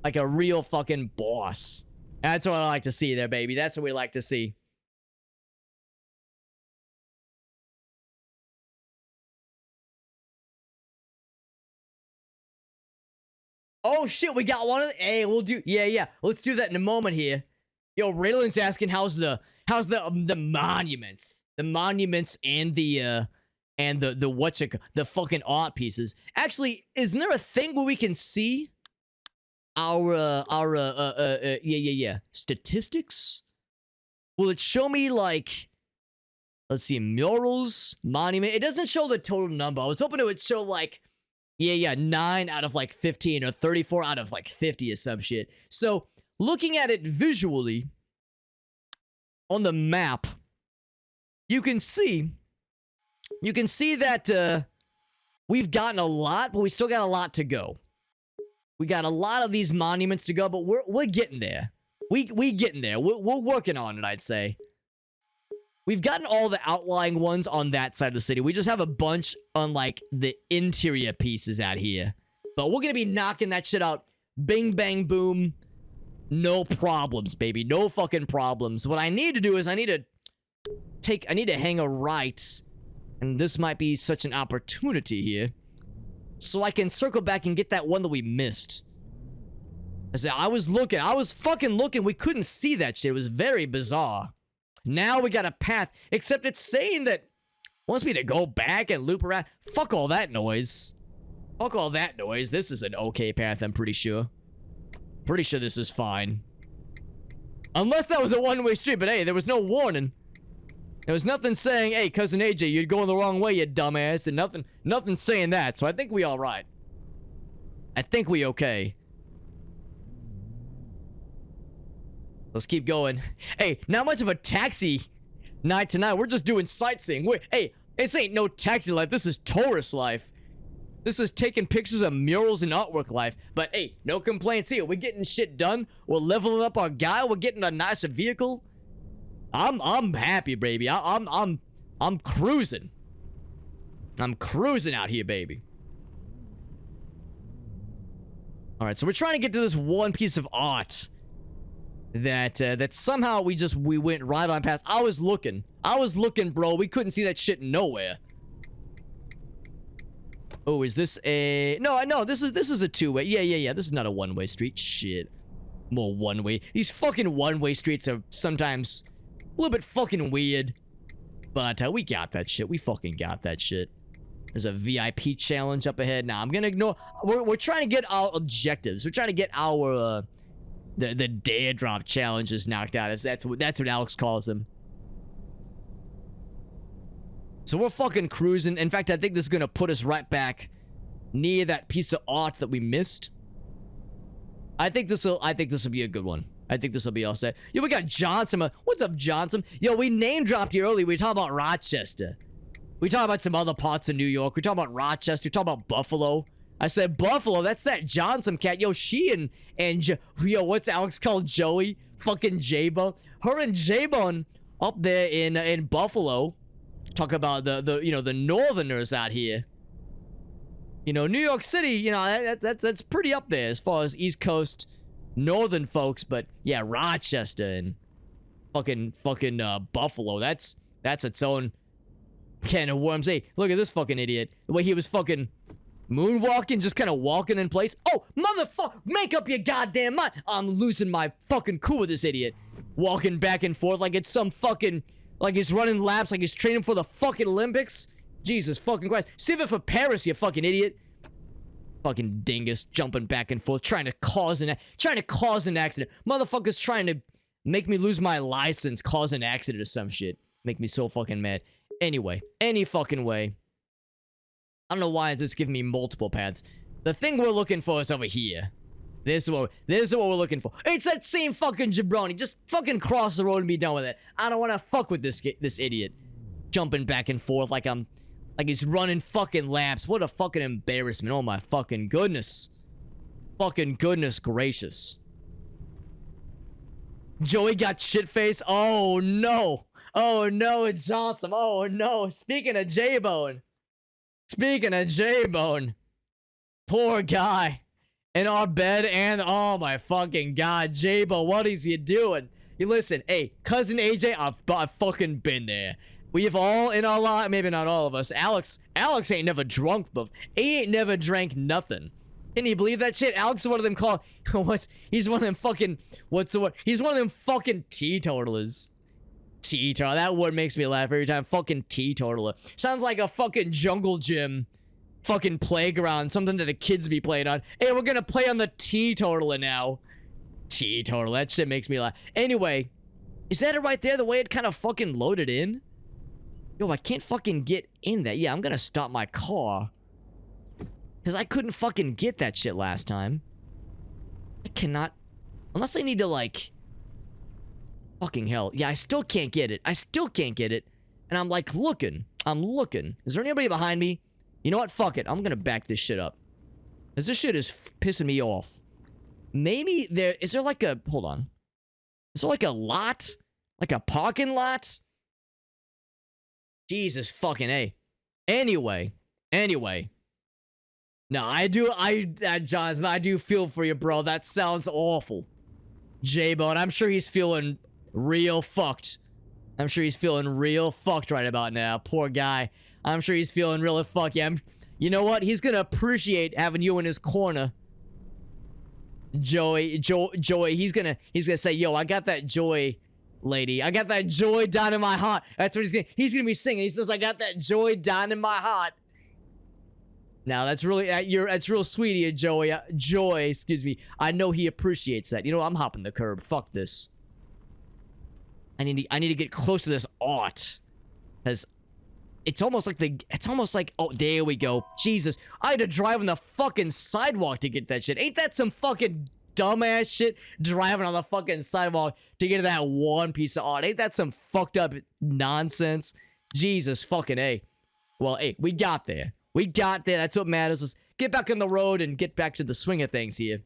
Like a real fucking boss. That's what I like to see there, baby. That's what we like to see. Oh shit, we got one of the, hey, we'll do, yeah. Let's do that in a moment here. Yo, Raylan's asking how's the monuments. The monuments and the the fucking art pieces. Actually, isn't there a thing where we can see our statistics? Will it show me like, let's see, murals, monument? It doesn't show the total number. I was hoping it would show like, 9 out of like 15 or 34 out of like 50 or some shit. So, looking at it visually on the map, you can see that we've gotten a lot, but we still got a lot to go. We got a lot of these monuments to go, but we're getting there. We getting there. We're working on it, I'd say. We've gotten all the outlying ones on that side of the city. We just have a bunch on, like, the interior pieces out here. But we're gonna be knocking that shit out. Bing, bang, boom. No problems, baby. No fucking problems. What I need to do is I need to hang a right. And this might be such an opportunity here. So I can circle back and get that one that we missed. I was fucking looking. We couldn't see that shit. It was very bizarre. Now we got a path, except it's saying that it wants me to go back and loop around. Fuck all that noise. Fuck all that noise. This is an okay path, I'm pretty sure. Pretty sure this is fine. Unless that was a one-way street, but hey, there was no warning. There was nothing saying, hey, cousin AJ, you're going the wrong way, you dumbass, and nothing saying that, so I think we all right. I think we okay. Let's keep going. Hey, not much of a taxi night tonight. We're just doing sightseeing. Hey, this ain't no taxi life. This is tourist life. This is taking pictures of murals and artwork life. But hey, no complaints here. We're getting shit done. We're leveling up our guy. We're getting a nicer vehicle. I'm happy, baby. I'm cruising. I'm cruising out here, baby. All right, so we're trying to get to this one piece of art that somehow we went right on past. I was looking, bro. We couldn't see that shit nowhere. Oh, is this a... No, this is a two-way. Yeah. This is not a one-way street. Shit. More one-way. These fucking one-way streets are sometimes a little bit fucking weird. But we got that shit. We fucking got that shit. There's a VIP challenge up ahead. Now, I'm gonna ignore... We're trying to get our objectives. We're trying to get our, the dare drop challenges knocked out. That's what Alex calls them. So we're fucking cruising. In fact, I think this is gonna put us right back near that piece of art that we missed. I think this will be a good one. I think this will be all set. Yo, we got Johnson. What's up, Johnson? Yo, we name dropped you early. We talked about Rochester. We talked about some other parts of New York. We talked about Rochester. We talked about Buffalo. I said Buffalo. That's that Johnson cat. Yo, she and yo, what's Alex called Joey? Fucking J-Bone. Her and J-Bone up there in Buffalo. Talk about the Northerners out here. You know, New York City. You know that's pretty up there as far as East Coast Northern folks. But yeah, Rochester and fucking Buffalo. That's its own can of worms. Hey, look at this fucking idiot. The way he was fucking Moonwalking, just kind of walking in place. Oh, motherfucker, make up your goddamn mind. I'm losing my fucking cool with this idiot. Walking back and forth like it's some fucking, like he's running laps, like he's training for the fucking Olympics. Jesus fucking Christ. Save it for Paris, you fucking idiot. Fucking dingus jumping back and forth, trying to cause an accident. Motherfucker's trying to make me lose my license, cause an accident or some shit. Make me so fucking mad. Anyway, any fucking way. I don't know why it's giving me multiple paths. The thing we're looking for is over here. This is what we're looking for. It's that same fucking jabroni. Just fucking cross the road and be done with it. I don't want to fuck with this idiot. Jumping back and forth like he's running fucking laps. What a fucking embarrassment. Oh my fucking goodness. Fucking goodness gracious. Joey got shit-faced. Oh no. Oh no, it's awesome. Oh no. Speaking of J-Bone. Poor guy. In our bed, and oh my fucking god, J-Bone, what is he doing? You listen, hey, cousin AJ, I've fucking been there. We've all in our life, maybe not all of us. Alex ain't never drunk, but he ain't never drank nothing. Can you believe that shit? Alex is one of them called, he's one of them fucking, what's the word? He's one of them fucking teetotalers. Teetotaler, that word makes me laugh every time. Fucking teetotaler. Sounds like a fucking jungle gym. Fucking playground, something that the kids be playing on. Hey, we're gonna play on the teetotaler now. Teetotaler, that shit makes me laugh. Anyway, is that it right there, the way it kind of fucking loaded in? Yo, I can't fucking get in that. Yeah, I'm gonna stop my car. Because I couldn't fucking get that shit last time. I cannot... Unless I need to, like... Fucking hell. Yeah, I still can't get it. And I'm, like, looking. Is there anybody behind me? You know what? Fuck it. I'm gonna back this shit up. Because this shit is pissing me off. Maybe there... Is there like a... Hold on. Is there like a lot? Like a parking lot? Jesus fucking A. Anyway. No, Jonathan, I do feel for you, bro. That sounds awful. J-Bone, I'm sure he's feeling real fucked. Right about now. Poor guy. I'm sure he's feeling really fucked. Yeah, you know what? He's gonna appreciate having you in his corner. Joey, he's gonna say, yo, I got that joy, lady. I got that joy down in my heart. That's what he's gonna be singing. He says, I got that joy down in my heart. Now, that's really, that's real sweet of you, Joey. Joy, excuse me. I know he appreciates that. You know, I'm hopping the curb. Fuck this. I need to get close to this art. Because it's almost like, oh, there we go. Jesus, I had to drive on the fucking sidewalk to get that shit. Ain't that some fucking dumbass shit? Driving on the fucking sidewalk to get to that one piece of art. Ain't that some fucked up nonsense? Jesus fucking A. Well, hey, we got there. That's what matters. Let's get back on the road and get back to the swing of things here.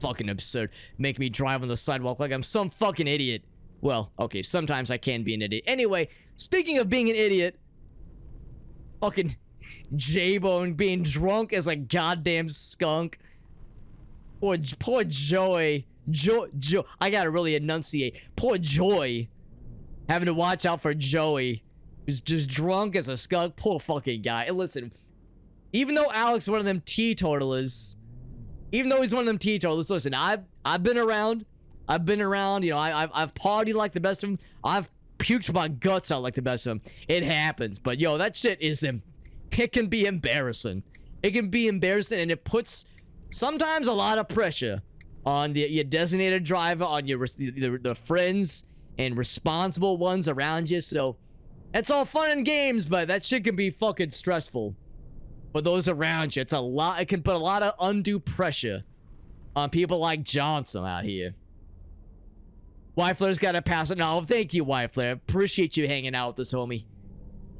Fucking absurd. Make me drive on the sidewalk like I'm some fucking idiot. Well, okay, sometimes I can be an idiot. Anyway, speaking of being an idiot, fucking J-Bone being drunk as a goddamn skunk. Poor Joey. I gotta really enunciate. Poor Joy. Having to watch out for Joey, who's just drunk as a skunk. Poor fucking guy. And listen, even though Alex is one of them teetotalers, listen, I've been around, you know, I've partied like the best of them. I've puked my guts out like the best of them. It happens, but yo, that shit it can be embarrassing. And it puts sometimes a lot of pressure on your designated driver, on the friends and responsible ones around you. So it's all fun and games, but that shit can be fucking stressful for those around you. It's a lot. It can put a lot of undue pressure on people like Johnson out here. Wyflair's got to pass it. No, thank you, Wyflair. Appreciate you hanging out with us, homie.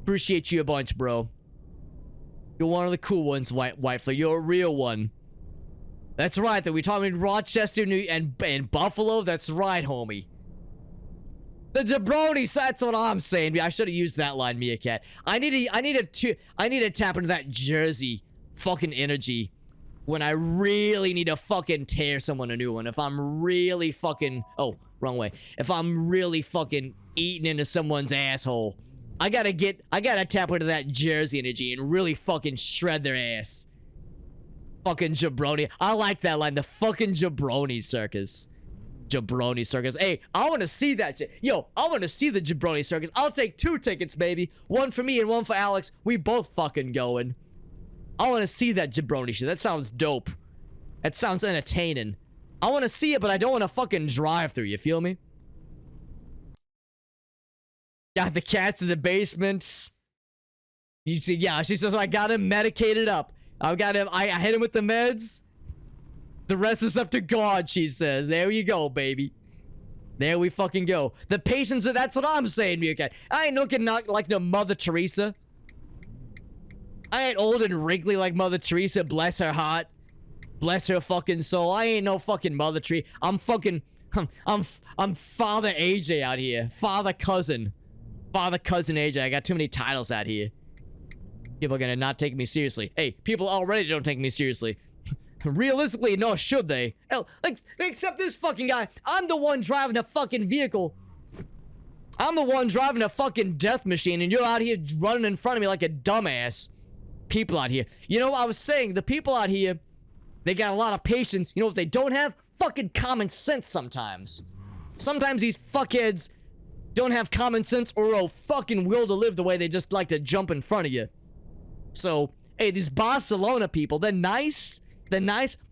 Appreciate you a bunch, bro. You're one of the cool ones, Wyflair. You're a real one. That's right. That we talking about Rochester, and Buffalo. That's right, homie. The jabronis. That's what I'm saying. I should have used that line, Meerkat. I need to tap into that Jersey fucking energy when I really need to fucking tear someone a new one. If I'm really fucking... Oh, wrong way. If I'm really fucking eating into someone's asshole. I gotta tap into that Jersey energy and really fucking shred their ass. Fucking jabroni. I like that line. The fucking jabroni circus. Jabroni circus. Hey, I want to see that shit. Yo, I want to see the jabroni circus. I'll take 2 tickets, baby. 1 for me and 1 for Alex. We both fucking going. I want to see that jabroni shit. That sounds dope. That sounds entertaining. I want to see it, but I don't want to fucking drive through. You feel me? Got the cats in the basement. You see, yeah, she says, I got him medicated up. I got him, I hit him with the meds. The rest is up to God, she says. There you go, baby. There we fucking go. The patience of, that's what I'm saying, Meerkat. I ain't looking not like no Mother Teresa. I ain't old and wrinkly like Mother Teresa, bless her heart. Bless her fucking soul. I ain't no fucking Mother Tree. I'm fucking, I'm Father AJ out here. Father cousin AJ. I got too many titles out here. People are gonna not take me seriously. Hey, people already don't take me seriously. Realistically, nor should they. Hell, like, except this fucking guy. I'm the one driving a fucking vehicle. I'm the one driving a fucking death machine, and you're out here running in front of me like a dumbass. People out here. You know what I was saying? The people out here, they got a lot of patience. You know what they don't have? Fucking common sense sometimes. Sometimes these fuckheads don't have common sense or a fucking will to live the way they just like to jump in front of you. So, hey, these Barcelona people, they're nice,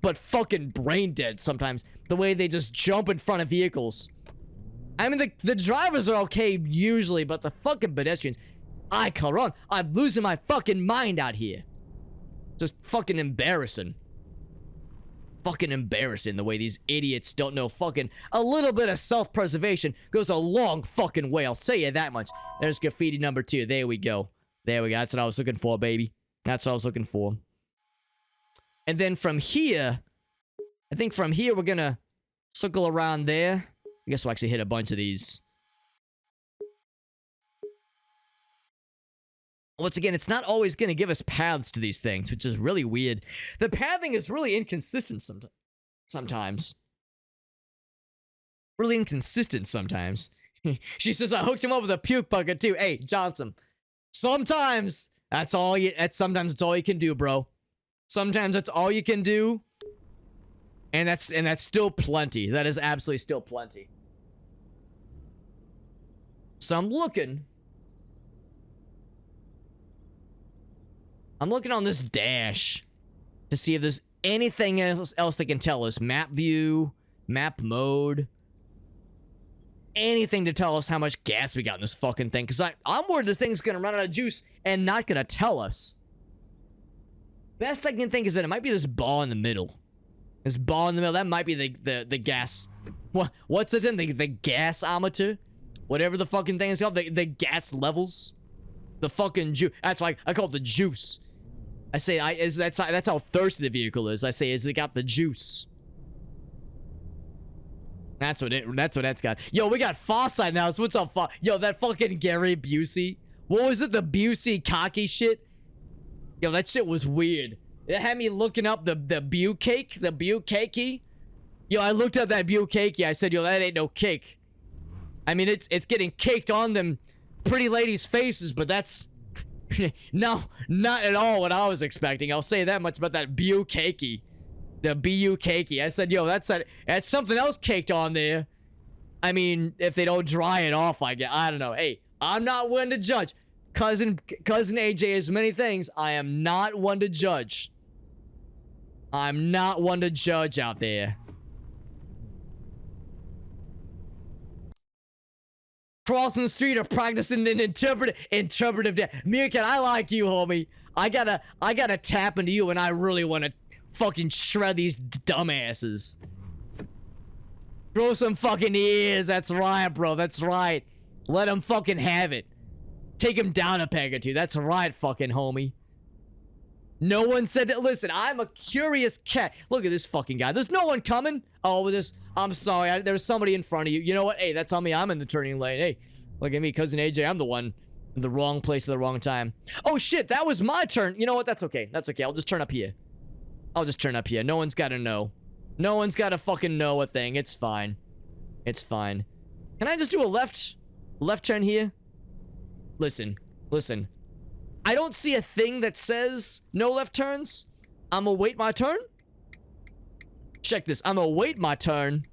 but fucking brain dead sometimes. The way they just jump in front of vehicles. I mean, the drivers are okay usually, but the fucking pedestrians, I call wrong. I'm losing my fucking mind out here. Just fucking embarrassing. Fucking embarrassing the way these idiots don't know fucking a little bit of self-preservation goes a long fucking way. I'll say you that much. There's graffiti number 2. There we go. There we go. That's what I was looking for, baby. That's what I was looking for. And then from here, I think from here we're gonna circle around there. I guess we'll actually hit a bunch of these. Once again, it's not always going to give us paths to these things, which is really weird. The pathing is really inconsistent sometimes. Really inconsistent sometimes. She says, I hooked him up with a puke bucket too. Hey, Johnson. Sometimes that's all you can do, bro. Sometimes that's all you can do. And that's still plenty. That is absolutely still plenty. So I'm looking on this dash to see if there's anything else that can tell us. Map view, map mode. Anything to tell us how much gas we got in this fucking thing. Because I'm worried this thing's gonna run out of juice and not gonna tell us. Best I can think is that it might be this ball in the middle. This ball in the middle, that might be the gas. What's it in? The gasometer? Whatever the fucking thing is called. The gas levels. The fucking juice. That's why I call it the juice. I say, that's how thirsty the vehicle is. I say, is it got the juice? That's what that's got. Yo, we got Fawcett now. So what's up, Yo, that fucking Gary Busey. What was it? The Busey cocky shit? Yo, that shit was weird. It had me looking up the Bucake, the Bucakey. Yo, I looked up that Bucakey. I said, yo, that ain't no cake. I mean, it's getting caked on them pretty ladies' faces, but that's no, not at all what I was expecting. I'll say that much about that Bucakey. The Bucakey. I said, yo, that's something else caked on there. I mean, if they don't dry it off, I don't know. Hey, I'm not one to judge. Cousin AJ is many things. I am not one to judge. I'm not one to judge out there. Crossing the street or practicing an interpretive dance. Meerkat, I like you, homie. I gotta tap into you, and I really want to fucking shred these dumbasses. Throw some fucking ears. That's right, bro. That's right. Let them fucking have it. Take him down a peg or two. That's right, fucking homie. No one said that. Listen, I'm a curious cat. Look at this fucking guy. There's no one coming. Oh, this. I'm sorry. There's somebody in front of you. You know what? Hey, that's on me. I'm in the turning lane. Hey, look at me, cousin AJ. I'm the one in the wrong place at the wrong time. Oh, shit. That was my turn. You know what? That's okay. That's okay. I'll just turn up here. No one's got to know. No one's got to fucking know a thing. It's fine. It's fine. Can I just do a left turn here? listen. I don't see a thing that says no left turns. I'm gonna wait my turn. Check this. I'm gonna wait my turn,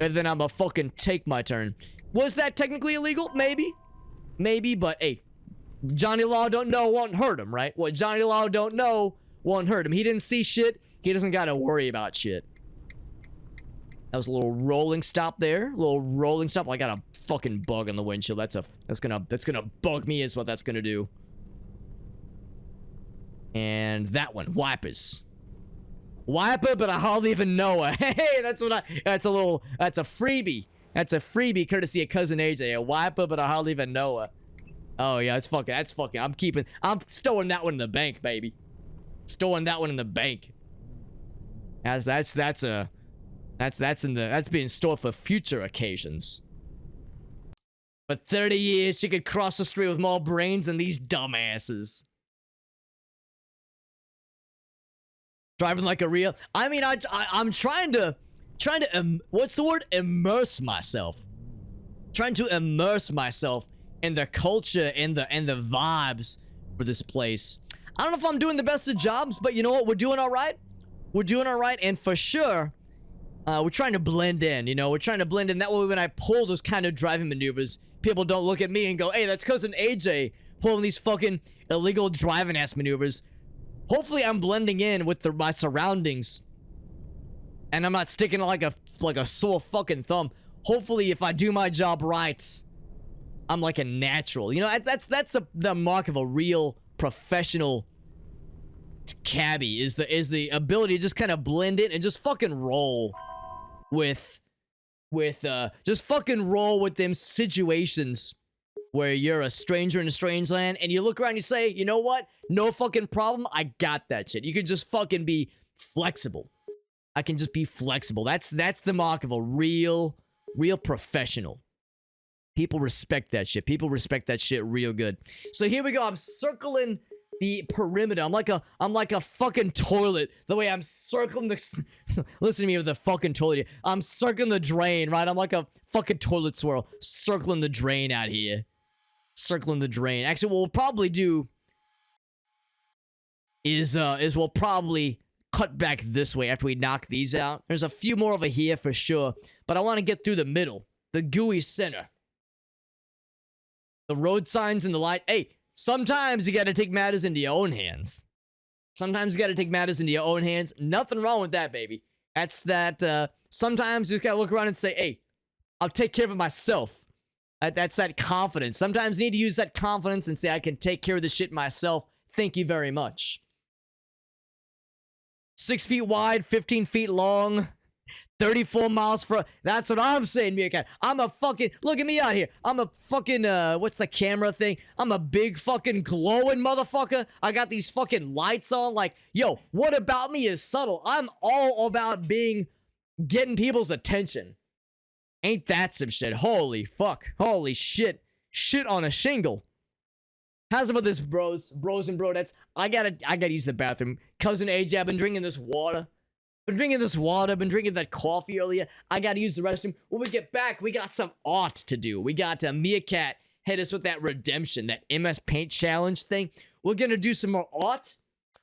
and then I'm gonna fucking take my turn. Was that technically illegal? Maybe, but hey, Johnny Law don't know won't hurt him, right? What Johnny Law don't know won't hurt him. He didn't see shit. He doesn't gotta worry about shit. That was a little rolling stop there. A little rolling stop. I got a fucking bug on the windshield. That's gonna bug me is what that's gonna do. And that one, wipers. Wiper, but I hardly even know her. Hey, that's a freebie. That's a freebie courtesy of Cousin AJ. A wiper, but I hardly even know her. Oh yeah, that's fucking, I'm storing that one in the bank, baby. Storing that one in the bank. That's being stored for future occasions. For 30 years, she could cross the street with more brains than these dumbasses. Driving like a real. I mean, I'm trying to what's the word? Immerse myself. Trying to immerse myself in the culture and the vibes for this place. I don't know if I'm doing the best of jobs, but you know what? We're doing all right. We're doing all right, and for sure, we're trying to blend in. You know, we're trying to blend in. That way, when I pull those kind of driving maneuvers, people don't look at me and go, "Hey, that's Cousin AJ pulling these fucking illegal driving ass maneuvers." Hopefully, I'm blending in with my surroundings, and I'm not sticking like a sore fucking thumb. Hopefully, if I do my job right, I'm like a natural. You know, that's the mark of a real professional cabbie is the ability to just kind of blend in and just fucking roll with just fucking roll with them situations where you're a stranger in a strange land and you look around and you say, you know what? No fucking problem. I got that shit. You can just fucking be flexible. I can just be flexible. That's the mark of a real professional. People respect that shit. People respect that shit real good. So here we go. I'm circling the perimeter. I'm like a fucking toilet. The way I'm circling the listen to me with the fucking toilet here. I'm circling the drain, right? I'm like a fucking toilet swirl circling the drain out here. Circling the drain. Actually, what we'll probably do is we'll probably cut back this way after we knock these out. There's a few more over here for sure, but I want to get through the middle, the gooey center. The road signs and the light. Hey, sometimes you gotta take matters into your own hands. Sometimes you gotta take matters into your own hands. Nothing wrong with that, baby. That's that, sometimes you just gotta look around and say, hey, I'll take care of it myself. That's that confidence. Sometimes you need to use that confidence and say, I can take care of this shit myself. Thank you very much. 6 feet wide, 15 feet long, 34 miles per... That's what I'm saying, Meerkat. I'm a fucking... Look at me out here. I'm a fucking, what's the camera thing? I'm a big fucking glowing motherfucker. I got these fucking lights on. Like, yo, what about me is subtle? I'm all about getting people's attention. Ain't that some shit? Holy fuck. Holy shit. Shit on a shingle. How's about this, bros and brodettes? I gotta use the bathroom. Cousin AJ, I've been drinking this water. Been drinking that coffee earlier. I gotta use the restroom. When we get back, we got some art to do. We got Meerkat hit us with that redemption, that MS Paint challenge thing. We're gonna do some more art.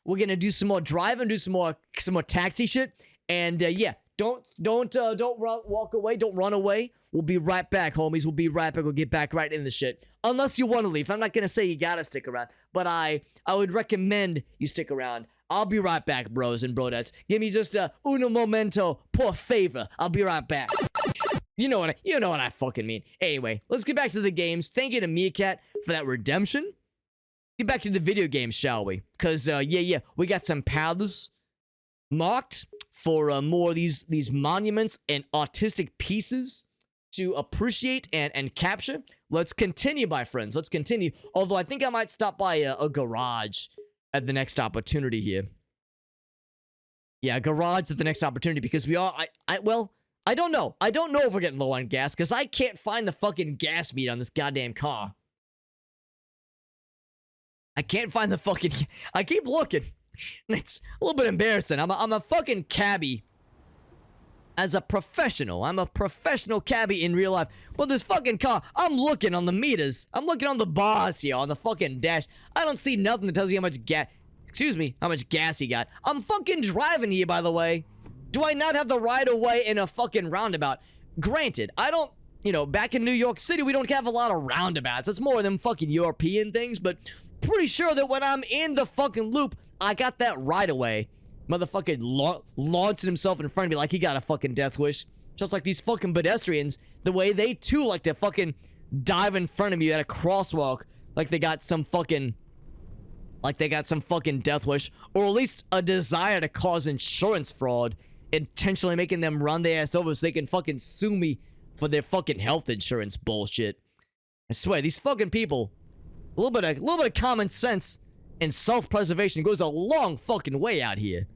We're gonna do some more driving, do some more taxi shit. And yeah, don't walk away. Don't run away. We'll be right back, homies. We'll be right back. We'll get back right in the shit. Unless you want to leave. I'm not gonna say you gotta stick around, but I would recommend you stick around. I'll be right back, bros and brodettes. Give me just uno momento, por favor. I'll be right back. You know what I fucking mean. Anyway, let's get back to the games. Thank you to Meerkat for that redemption. Get back to the video games, shall we? Because, yeah, we got some paths marked for more of these monuments and artistic pieces to appreciate and capture. Let's continue, my friends. Let's continue. Although I think I might stop by a garage at the next opportunity here. Yeah, garage at the next opportunity because we are... Well, I don't know. I don't know if we're getting low on gas because I can't find the fucking gas meter on this goddamn car. I can't find the fucking... I keep looking. It's a little bit embarrassing. I'm a fucking cabbie. as a professional. I'm a professional cabbie in real life. Well, this fucking car, I'm looking on the meters. I'm looking on the bars here, on the fucking dash. I don't see nothing that tells you how much gas, excuse me, how much gas he got. I'm fucking driving here, by the way. Do I not have the right of way in a fucking roundabout? Granted, I don't, you know, back in New York City, we don't have a lot of roundabouts. It's more of them fucking European things, but pretty sure that when I'm in the fucking loop, I got that right of way. Motherfucking launching himself in front of me like he got a fucking death wish. Just like these fucking pedestrians, the way they too like to fucking dive in front of you at a crosswalk like they got some fucking death wish, or at least a desire to cause insurance fraud, intentionally making them run their ass over so they can fucking sue me for their fucking health insurance bullshit. I swear, these fucking people, a little bit of common sense and self-preservation goes a long fucking way out here.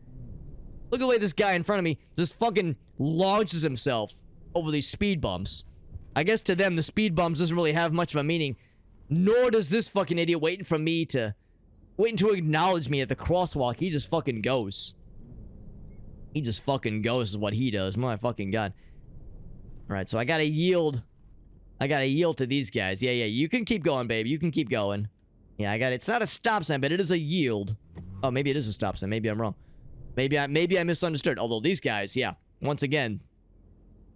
Look at the way this guy in front of me just fucking launches himself over these speed bumps. I guess to them, the speed bumps doesn't really have much of a meaning, nor does this fucking idiot waiting to acknowledge me at the crosswalk. He just fucking goes. He just fucking goes is what he does. My fucking god. Alright, so I gotta yield. I gotta yield to these guys. Yeah, you can keep going, babe. You can keep going. Yeah, I got it. It's not a stop sign, but it is a yield. Oh, maybe it is a stop sign. Maybe I'm wrong. Maybe I misunderstood. Although these guys, yeah, once again,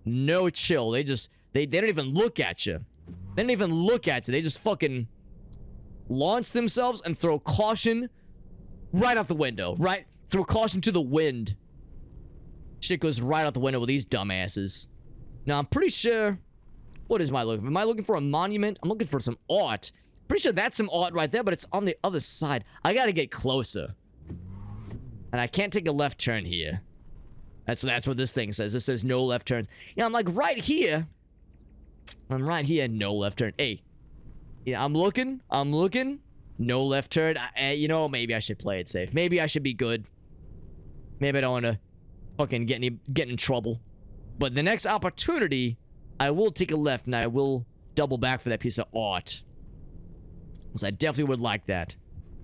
no chill. They don't even look at you. They don't even look at you. They just fucking launch themselves and throw caution right out the window. Right? Throw caution to the wind. Shit goes right out the window with these dumbasses. Now, I'm pretty sure... What is my looking for? Am I looking for a monument? I'm looking for some art. Pretty sure that's some art right there, but it's on the other side. I gotta get closer. And I can't take a left turn here. That's what this thing says. It says no left turns. Yeah, I'm like right here. I'm right here, no left turn. Hey. Yeah, I'm looking. No left turn. You know, maybe I should play it safe. Maybe I should be good. Maybe I don't want to fucking get in trouble. But the next opportunity, I will take a left and I will double back for that piece of art. Because I definitely would like that.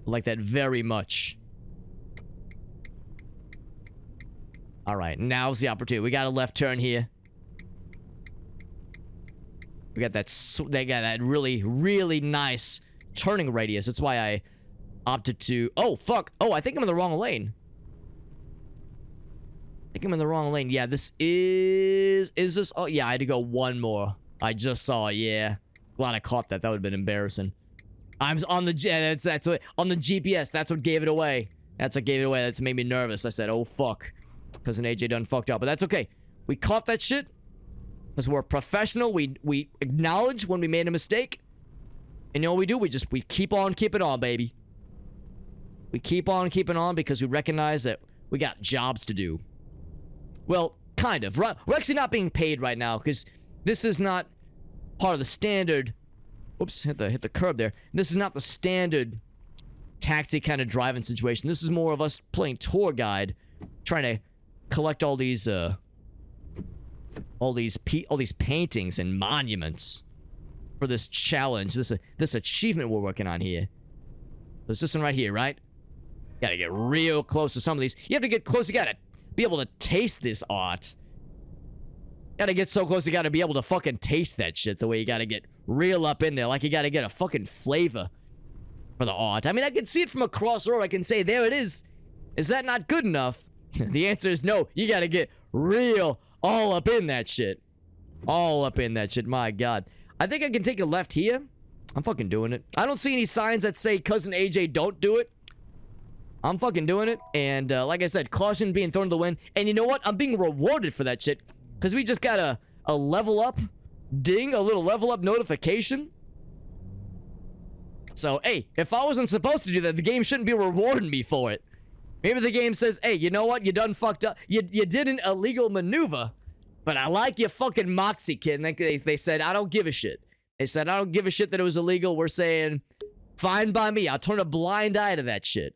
I like that very much. Alright, now's the opportunity. We got a left turn here. We got that, they got that really, really nice turning radius. That's why I opted to, oh, fuck. Oh, I think I'm in the wrong lane. I think I'm in the wrong lane. Yeah, this is this, oh, yeah, I had to go one more. I just saw, yeah. Glad I caught that. That would have been embarrassing. I'm on the, that's what, on the GPS. That's what gave it away. That's what gave it away. That's made me nervous. I said, oh, fuck. Cousin AJ done fucked up, but that's okay. We caught that shit. Because we're professional. We acknowledge when we made a mistake. And you know what we do? We keep on keeping on, baby. We keep on keeping on because we recognize that we got jobs to do. Well, kind of. We're actually not being paid right now because this is not part of the standard. Oops, hit the curb there. This is not the standard taxi kind of driving situation. This is more of us playing tour guide, trying to collect all these paintings and monuments for this challenge, this achievement we're working on here. There's this one right here, right? Gotta get real close to some of these. You have to get close. You gotta be able to taste this art. Gotta get so close. You gotta be able to fucking taste that shit. The way you gotta get real up in there, like you gotta get a fucking flavor for the art. I mean, I can see it from across the road. I can say, there it is. Is that not good enough? The answer is no. You gotta get real all up in that shit. All up in that shit. My god. I think I can take a left here. I'm fucking doing it. I don't see any signs that say Cousin AJ don't do it. I'm fucking doing it. And like I said, caution being thrown to the wind. And you know what? I'm being rewarded for that shit. Because we just got a level up ding. A little level up notification. So, hey, if I wasn't supposed to do that, the game shouldn't be rewarding me for it. Maybe the game says, hey, you know what? You done fucked up. You did an illegal maneuver. But I like your fucking moxie, kid. And they said, I don't give a shit. They said, I don't give a shit that it was illegal. We're saying, fine by me. I'll turn a blind eye to that shit.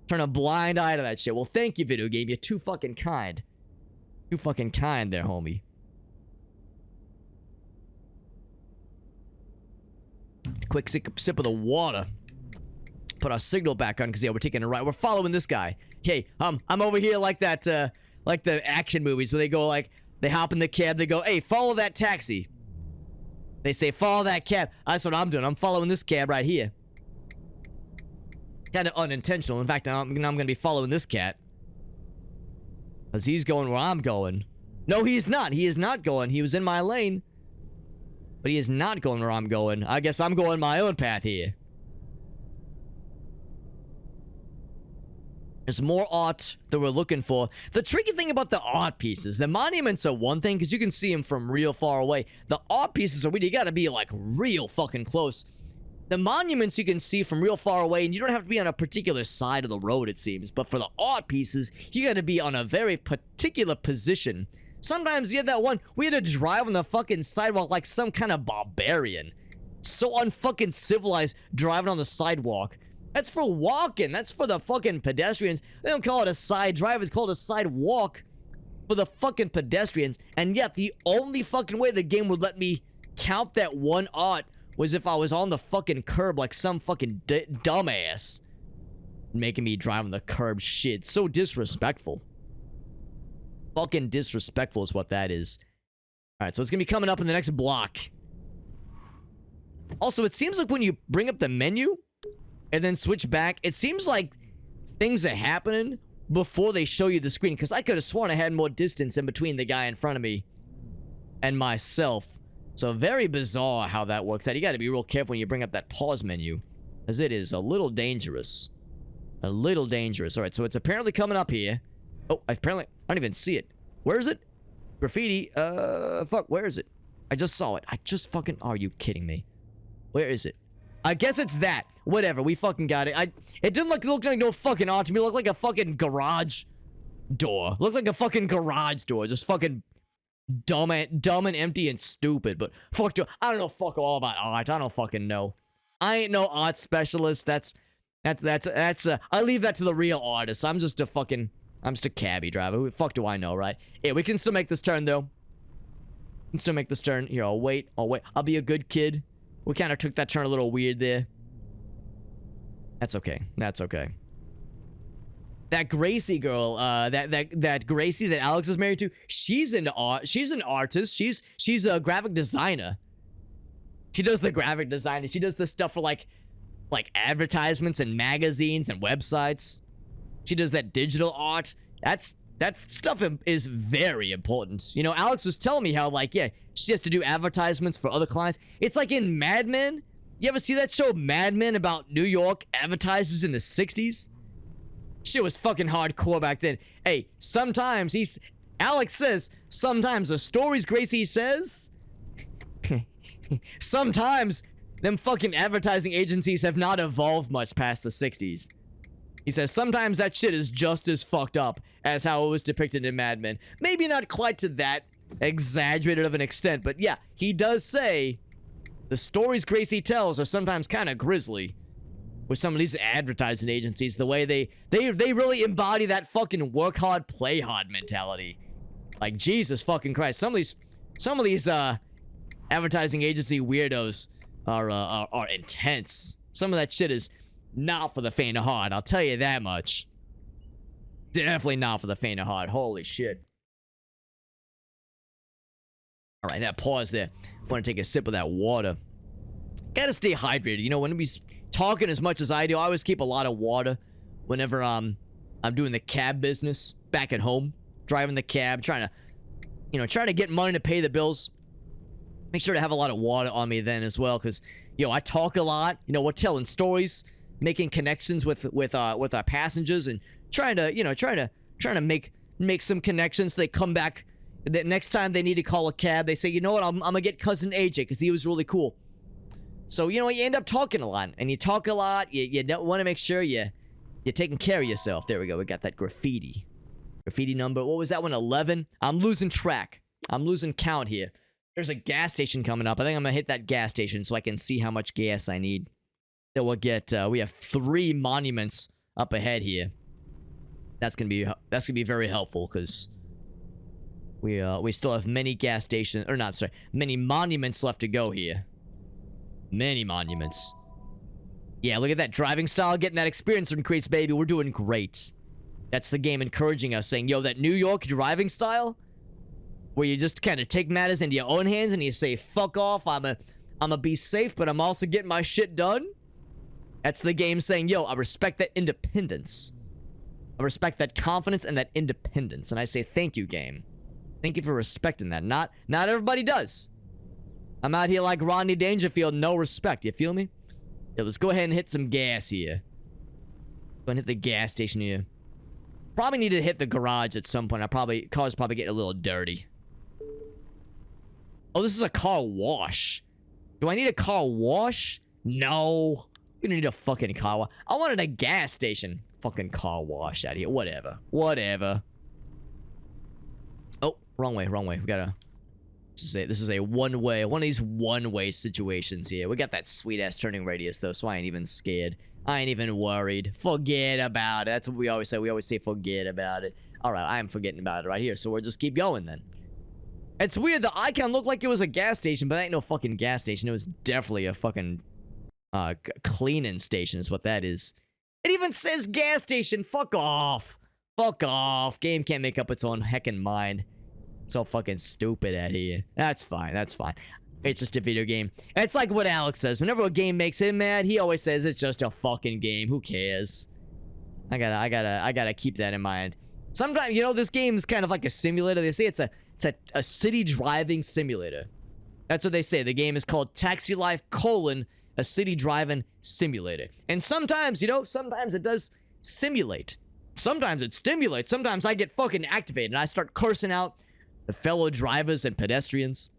Turn a blind eye to that shit. Well, thank you, video game. You're too fucking kind. Too fucking kind there, homie. Quick sip of the water. Put our signal back on because, yeah, we're taking a right. We're following this guy. Okay, I'm over here like that like the action movies where they go like, they hop in the cab, they go, hey, follow that taxi. They say, follow that cab. That's what I'm doing. I'm following this cab right here. Kind of unintentional. In fact, I'm gonna be following this cat. Because he's going where I'm going. No, he's not. He is not going. He was in my lane. But he is not going where I'm going. I guess I'm going my own path here. There's more art that we're looking for. The tricky thing about the art pieces, the monuments are one thing because you can see them from real far away. The art pieces are weird. You gotta be like real fucking close. The monuments you can see from real far away, and you don't have to be on a particular side of the road, it seems. But for the art pieces, you gotta be on a very particular position. Sometimes you had that one, we had to drive on the fucking sidewalk like some kind of barbarian. So unfucking civilized driving on the sidewalk. That's for walking. That's for the fucking pedestrians. They don't call it a side drive. It's called a sidewalk for the fucking pedestrians. And yet, the only fucking way the game would let me count that one art was if I was on the fucking curb like some fucking dumbass. Making me drive on the curb. Shit. So disrespectful. Fucking disrespectful is what that is. Alright, so it's gonna be coming up in the next block. Also, it seems like when you bring up the menu and then switch back, it seems like things are happening before they show you the screen. Because I could have sworn I had more distance in between the guy in front of me and myself. So very bizarre how that works out. You got to be real careful when you bring up that pause menu. As it is a little dangerous. A little dangerous. Alright, so it's apparently coming up here. Oh, apparently, I don't even see it. Where is it? Graffiti. Fuck, where is it? I just saw it. I just fucking... Are you kidding me? Where is it? I guess it's that. Whatever, we fucking got it. It didn't look like no fucking art to me. It looked like a fucking garage door. Looked like a fucking garage door. Just fucking dumb and empty and stupid. But fuck, I don't know fuck all about art. I don't fucking know. I ain't no art specialist. That's I leave that to the real artists. I'm just a cabbie driver. Who the fuck do I know, right? Yeah, we can still make this turn though. We can still make this turn. Here, I'll wait. I'll be a good kid. We kind of took that turn a little weird there. That's okay. That's okay. That Gracie girl, that Gracie that Alex is married to, she's into art. She's an artist. She's a graphic designer. She does the graphic design. She does the stuff for like advertisements and magazines and websites. She does that digital art. That stuff is very important. You know, Alex was telling me how, like, yeah, she has to do advertisements for other clients. It's like in Mad Men. You ever see that show Mad Men about New York advertisers in the 60s? Shit was fucking hardcore back then. Hey, sometimes Alex says, sometimes the stories Gracie says, sometimes them fucking advertising agencies have not evolved much past the 60s. He says sometimes that shit is just as fucked up as how it was depicted in Mad Men. Maybe not quite to that exaggerated of an extent, but yeah, he does say the stories Gracie tells are sometimes kind of grisly with some of these advertising agencies. The way they really embody that fucking work hard, play hard mentality. Like, Jesus fucking Christ. Some of these advertising agency weirdos are intense. Some of that shit is not for the faint of heart, I'll tell you that much. Definitely not for the faint of heart. Holy shit. Alright, that pause there. Want to take a sip of that water. Gotta stay hydrated. You know, when he's talking as much as I do, I always keep a lot of water whenever I'm doing the cab business back at home. Driving the cab, trying to get money to pay the bills. Make sure to have a lot of water on me then as well, because, I talk a lot. We're telling stories, making connections with our passengers, and trying to make some connections so they come back. The next time they need to call a cab, they say, you know what, I'm gonna get cousin AJ because he was really cool. So, you end up talking a lot, and you talk a lot. You don't want to make sure you're taking care of yourself. There we go. We got that graffiti number. What was that one? 11. I'm losing track. I'm losing count here. There's a gas station coming up. I think I'm gonna hit that gas station so I can see how much gas I need. Then we'll get. We have 3 monuments up ahead here. That's gonna be very helpful because we still have many gas stations, or not, sorry, many monuments left to go here. Many monuments. Yeah, look at that driving style, getting that experience increase, baby. We're doing great. That's the game encouraging us, saying, yo, that New York driving style, where you just kind of take matters into your own hands and you say, fuck off, I'm a be safe, but I'm also getting my shit done. That's the game saying, yo, I respect that independence. I respect that confidence and that independence. And I say, thank you, game. Thank you for respecting that. Not everybody does. I'm out here like Rodney Dangerfield, no respect. You feel me? Yeah, let's go ahead and hit some gas here. Go and hit the gas station here. Probably need to hit the garage at some point. Car's probably getting a little dirty. Oh, this is a car wash. Do I need a car wash? No. You don't need a fucking car wash. I wanted a gas station. Fucking car wash out here. Whatever. Whatever. Oh, wrong way, wrong way. We gotta... This is a one-way, one of these one-way situations here. We got that sweet-ass turning radius, though, so I ain't even scared. I ain't even worried. Forget about it. That's what we always say. We always say forget about it. Alright, I am forgetting about it right here, so we'll just keep going, then. It's weird, the icon looked like it was a gas station, but that ain't no fucking gas station. It was definitely a fucking, cleaning station is what that is. It even says gas station. Fuck off. Fuck off. Game can't make up its own heckin' mind. So fucking stupid out here. That's fine. That's fine. It's just a video game. It's like what Alex says. Whenever a game makes him mad, he always says it's just a fucking game. Who cares? I gotta keep that in mind. Sometimes, you know, this game is kind of like a simulator. They say it's a city driving simulator. That's what they say. The game is called Taxi Life: a city driving simulator. And sometimes, you know, sometimes it does simulate. Sometimes it stimulates. Sometimes I get fucking activated and I start cursing out the fellow drivers and pedestrians.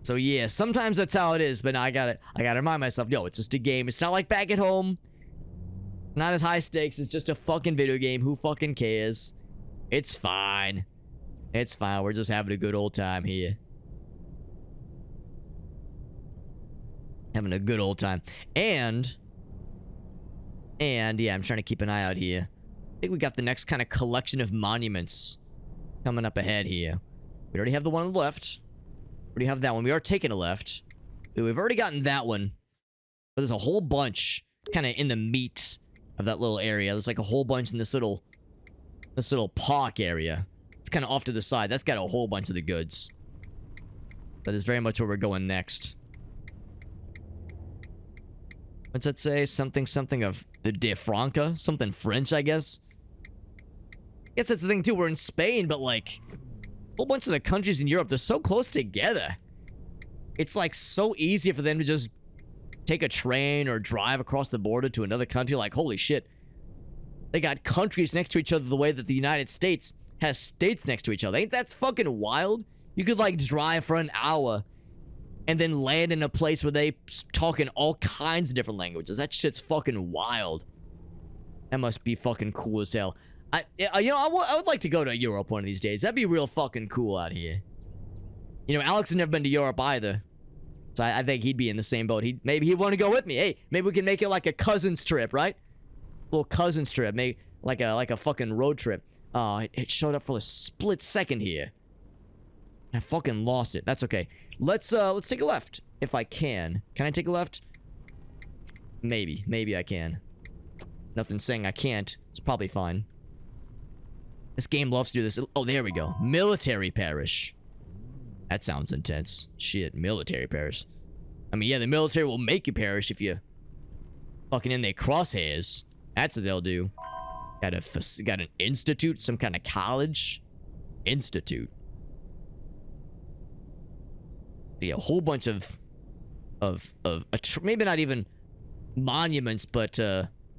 So yeah, sometimes that's how it is, but I gotta remind myself, yo, it's just a game. It's not like back at home. Not as high stakes. It's just a fucking video game. Who fucking cares? It's fine. It's fine. We're just having a good old time here. Having a good old time. And yeah, I'm trying to keep an eye out here. I think we got the next kind of collection of monuments coming up ahead here. We already have the one on the left. We already have that one. We are taking a left. We've already gotten that one. But there's a whole bunch kind of in the meat of that little area. There's like a whole bunch in this little park area. It's kind of off to the side. That's got a whole bunch of the goods. That is very much where we're going next. What's that say? Something of the De Franca? Something French, I guess? I guess that's the thing, too. We're in Spain, but, like, a whole bunch of the countries in Europe, they're so close together. It's, like, so easy for them to just take a train or drive across the border to another country. Like, holy shit. They got countries next to each other the way that the United States has states next to each other. Ain't that fucking wild? You could, like, drive for an hour and then land in a place where they talk in all kinds of different languages. That shit's fucking wild. That must be fucking cool as hell. You know, I would like to go to Europe one of these days. That'd be real fucking cool out here. You know, Alex has never been to Europe either. So I think he'd be in the same boat. Maybe he'd want to go with me. Hey, maybe we can make it like a cousin's trip, right? Little cousin's trip. Maybe like a fucking road trip. It showed up for a split second here. I fucking lost it. That's okay. Let's take a left if I can. Can I take a left? Maybe I can. Nothing's saying I can't. It's probably fine. This game loves to do this. Oh, there we go. Military parish. That sounds intense. Shit, military parish. I mean, yeah, the military will make you perish if you fucking in their crosshairs. That's what they'll do. Got an institute, some kind of college institute. A whole bunch of maybe not even monuments, but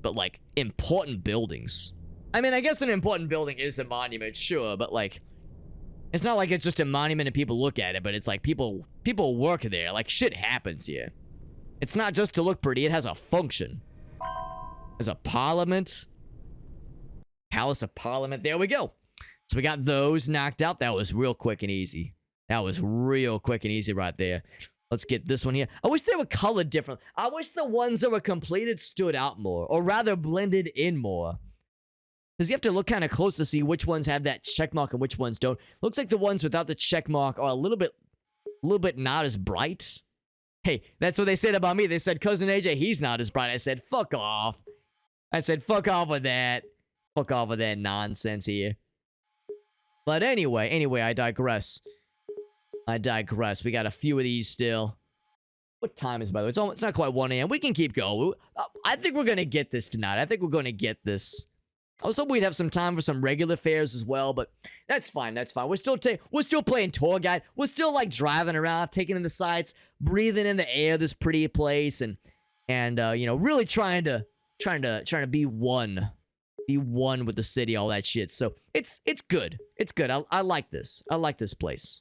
like important buildings. I mean, I guess an important building is a monument, sure, but like, it's not like it's just a monument and people look at it, but it's like people work there. Like, shit happens here. It's not just to look pretty, it has a function. There's a parliament. Palace of Parliament. There we go. So we got those knocked out. That was real quick and easy. That was real quick and easy right there. Let's get this one here. I wish they were colored different. I wish the ones that were completed stood out more, or rather blended in more. Because you have to look kind of close to see which ones have that check mark and which ones don't. Looks like the ones without the check mark are a little bit not as bright. Hey, that's what they said about me. They said, Cousin AJ, he's not as bright. I said, fuck off. I said, fuck off with that. Fuck off with that nonsense here. But anyway, I digress. We got a few of these still. What time is it, by the way? It's not quite 1 a.m. We can keep going. I think we're going to get this tonight. I think we're going to get this. I was hoping we'd have some time for some regular fares as well, but that's fine. We're still playing tour guide. We're still like driving around, taking in the sights, breathing in the air of this pretty place, and you know, really trying to be one with the city, all that shit. So it's good. It's good. I like this. I like this place.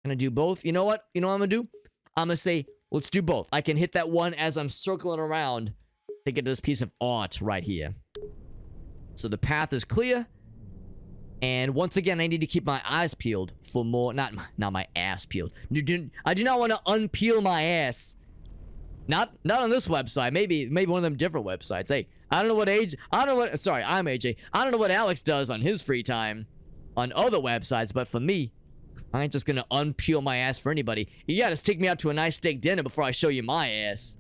Gonna do both. You know what? You know what I'm gonna do? I'm gonna say, let's do both. I can hit that one as I'm circling around to get to this piece of art right here. So the path is clear. And once again, I need to keep my eyes peeled for more, not my ass peeled. I do not want to unpeel my ass. Not on this website. Maybe one of them different websites. Hey, I'm AJ. I don't know what Alex does on his free time on other websites, but for me, I ain't just gonna unpeel my ass for anybody. You gotta take me out to a nice steak dinner before I show you my ass.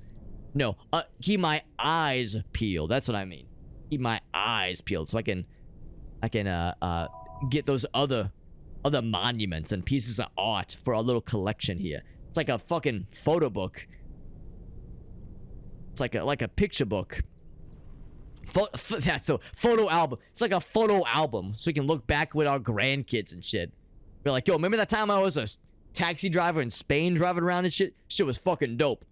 No, keep my eyes peeled. That's what I mean. Keep my eyes peeled so I can get those other monuments and pieces of art for our little collection here. It's like a fucking photo book. It's like a picture book. That's a photo album. It's like a photo album, so we can look back with our grandkids and shit. We're like, yo, remember that time I was a taxi driver in Spain driving around and shit? Shit was fucking dope.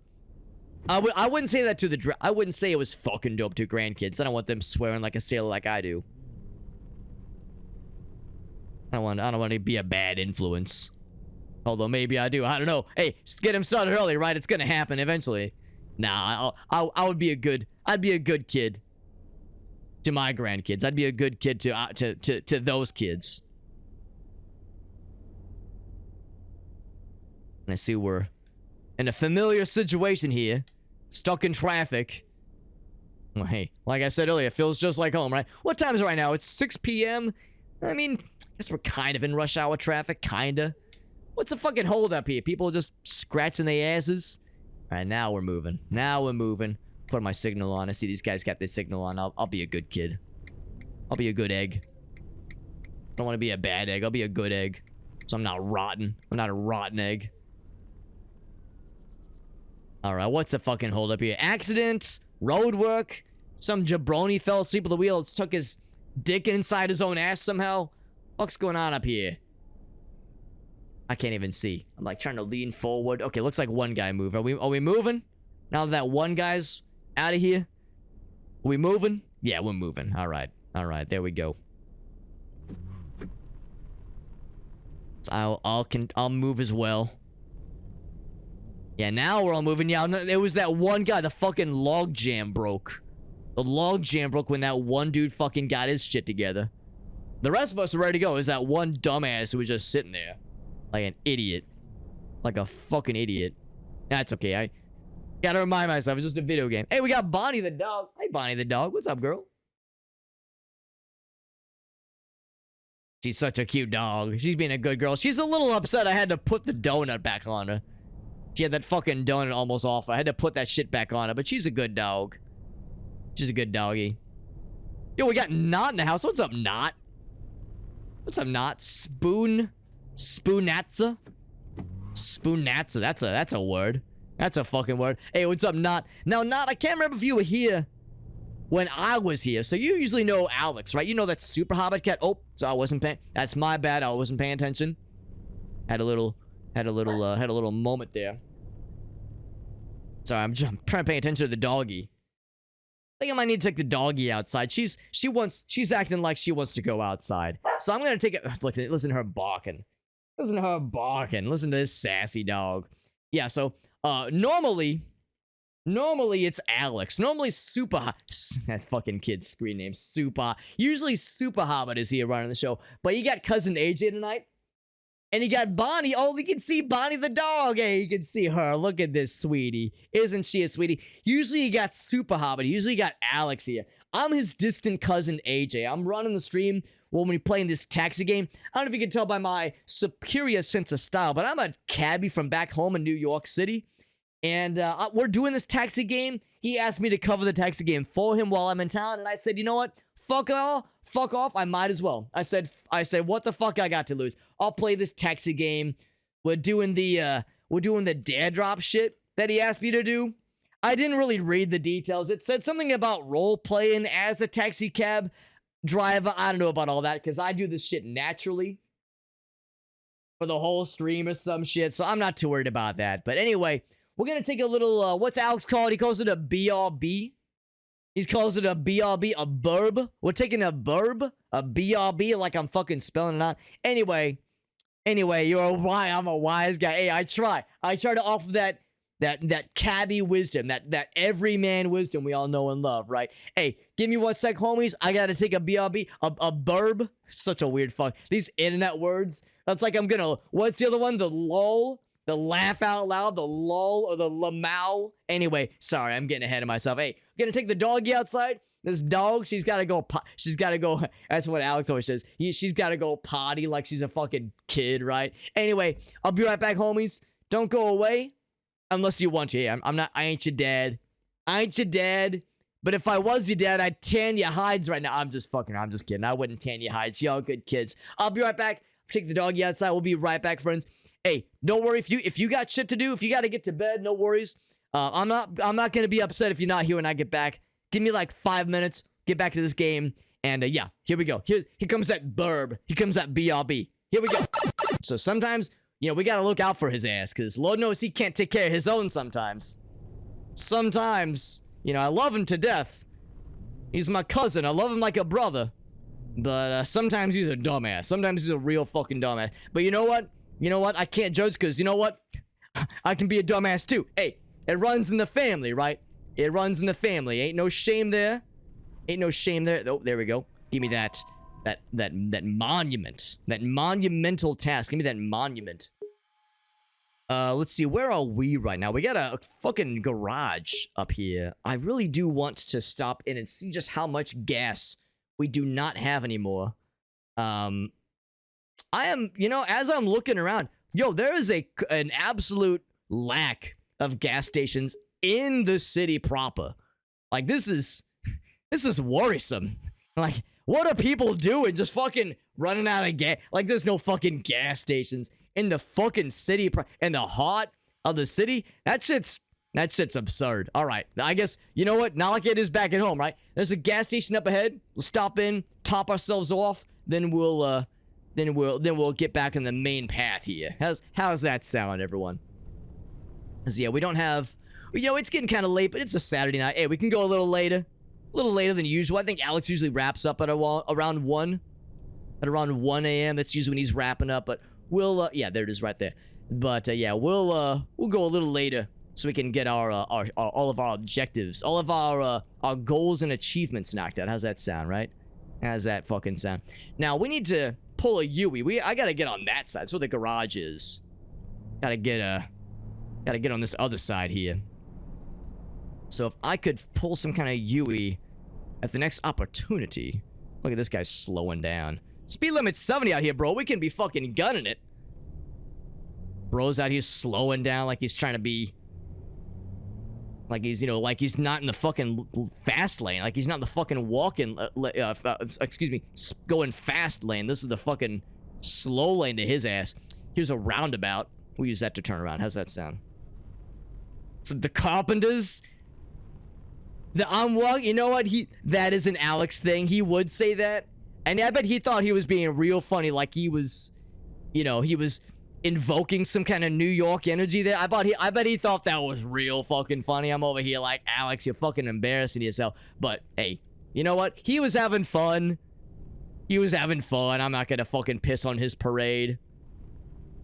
I wouldn't say that to I wouldn't say it was fucking dope to grandkids. I don't want them swearing like a sailor like I do. I don't want to be a bad influence. Although maybe I do. I don't know. Hey, get him started early, right? It's gonna happen eventually. Nah, I'd be a good kid to my grandkids. I'd be a good kid to those kids. And I see we're in a familiar situation here, stuck in traffic. Well, hey, like I said earlier, it feels just like home, right? What time is it right now? It's 6 p.m. I mean, I guess we're kind of in rush hour traffic, kinda. What's the fucking hold up here? People just scratching their asses? All right, now we're moving. Put my signal on. I see these guys got their signal on. I'll be a good kid. I'll be a good egg. I don't want to be a bad egg. I'll be a good egg. So I'm not rotten. I'm not a rotten egg. Alright, what's the fucking hold up here? Accident? Road work? Some jabroni fell asleep at the wheel. Stuck his dick inside his own ass somehow? What's going on up here? I can't even see. I'm like trying to lean forward. Okay, looks like one guy moved. Are we moving? Now that one guy's out of here? Are we moving? Yeah, we're moving. Alright. Alright, there we go. So I'll move as well. Yeah, now we're all moving. Yeah, there was that one guy, the fucking log jam broke. The log jam broke when that one dude fucking got his shit together. The rest of us are ready to go. Is that one dumbass who was just sitting there. Like an idiot. Like a fucking idiot. That's okay. I gotta remind myself, it's just a video game. Hey, we got Bonnie the dog. Hey, Bonnie the dog. What's up, girl? She's such a cute dog. She's being a good girl. She's a little upset I had to put the donut back on her. She had that fucking donut almost off. I had to put that shit back on her, but she's a good dog. She's a good doggy. Yo, we got Knot in the house. What's up, Knot? What's up, Knot? Spoonatza? Spoonatza. That's a word. That's a fucking word. Hey, what's up, Knot? Now, Knot, I can't remember if you were here when I was here. So you usually know Alex, right? You know that Super Hobbit cat. Oh, so I wasn't paying. That's my bad. I wasn't paying attention. Had a little moment there. Sorry, I'm trying to pay attention to the doggy. I think I might need to take the doggy outside. She's acting like she wants to go outside. So I'm gonna take it. Listen to her barking. Listen to her barking. Listen to this sassy dog. Yeah. So normally it's Alex. Normally that fucking kid's screen name Super. Usually Super Hobbit is here running the show, but you got cousin AJ tonight. And you got Bonnie. Oh, you can see Bonnie the dog. Hey, you can see her. Look at this sweetie. Isn't she a sweetie? Usually you got Super Hobbit. Usually you got Alex here. I'm his distant cousin, AJ. I'm running the stream when we're playing this taxi game. I don't know if you can tell by my superior sense of style, but I'm a cabbie from back home in New York City. And we're doing this taxi game. He asked me to cover the taxi game for him while I'm in town, and I said, you know what? Fuck off. I might as well. I said, what the fuck I got to lose? I'll play this taxi game. We're doing the dare drop shit that he asked me to do. I didn't really read the details. It said something about role playing as a taxi cab driver. I don't know about all that because I do this shit naturally for the whole stream or some shit, so I'm not too worried about that. But anyway, we're gonna take a little, what's Alex called? He calls it a BRB. He calls it a BRB, a burb. We're taking a burb, a BRB, like I'm fucking spelling it out. Anyway, I'm a wise guy. Hey, I try to offer that cabbie wisdom, that everyman wisdom we all know and love, right? Hey, give me 1 sec, homies. I gotta take a BRB, a burb. Such a weird fuck. These internet words. That's like I'm gonna, what's the other one? The lol? The laugh out loud, the lol, or the lamau. Anyway, sorry, I'm getting ahead of myself. Hey, I'm gonna take the doggy outside. This dog, she's gotta go, that's what Alex always says. She's gotta go potty like she's a fucking kid, right? Anyway, I'll be right back, homies. Don't go away unless you want to. Yeah, I ain't your dad. But if I was your dad, I'd tan your hides right now. I'm just kidding. I wouldn't tan your hides. Y'all good kids. I'll be right back. Take the doggy outside. We'll be right back, friends. Hey, don't worry if you got shit to do, if you got to get to bed, no worries. I'm not gonna be upset if you're not here when I get back. Give me like 5 minutes, get back to this game, and yeah, here we go. Here comes that burb. Here comes that BRB. Here we go. So sometimes, we gotta look out for his ass, because Lord knows he can't take care of his own sometimes. Sometimes, I love him to death. He's my cousin. I love him like a brother. But sometimes he's a dumbass. Sometimes he's a real fucking dumbass. But you know what? I can't judge because you know what? I can be a dumbass too. Hey, it runs in the family, right? It runs in the family. Ain't no shame there. Oh, there we go. Give me that monument. That monumental task. Give me that monument. Let's see. Where are we right now? We got a fucking garage up here. I really do want to stop in and see just how much gas we do not have anymore. I am, as I'm looking around, there is an absolute lack of gas stations in the city proper. Like, this is worrisome. Like, what are people doing? Just fucking running out of gas? Like, there's no fucking gas stations in the fucking city, in the heart of the city? That shit's absurd. All right, I guess, you know what? Not like it is back at home, right? There's a gas station up ahead. We'll stop in, top ourselves off, then we'll get back on the main path here. How's that sound, everyone? 'Cause yeah, we don't have, it's getting kind of late, but it's a Saturday night. Hey, we can go a little later than usual. I think Alex usually wraps up at around 1. At around 1 a.m. That's usually when he's wrapping up. But we'll, yeah, there it is right there. But yeah, we'll go a little later so we can get our all of our objectives, all of our goals and achievements knocked out. How's that sound, right? How's that fucking sound? Now we need to pull a Yui. I gotta get on that side. That's where the garage is. Gotta get on this other side here. So if I could pull some kind of Yui at the next opportunity. Look at this guy slowing down. Speed limit's 70 out here, bro. We can be fucking gunning it. Bro's out here slowing down like he's trying to be, like he's, like he's not in the fucking fast lane. Like he's not in the fucking walking, going fast lane. This is the fucking slow lane to his ass. Here's a roundabout. We'll use that to turn around. How's that sound? So the Carpenters. You know what? That is an Alex thing. He would say that. And I bet he thought he was being real funny. Like he was, he was invoking some kind of New York energy there. I bet he thought that was real fucking funny. I'm over here like, Alex, you're fucking embarrassing yourself. But hey, you know what? He was having fun. I'm not gonna fucking piss on his parade.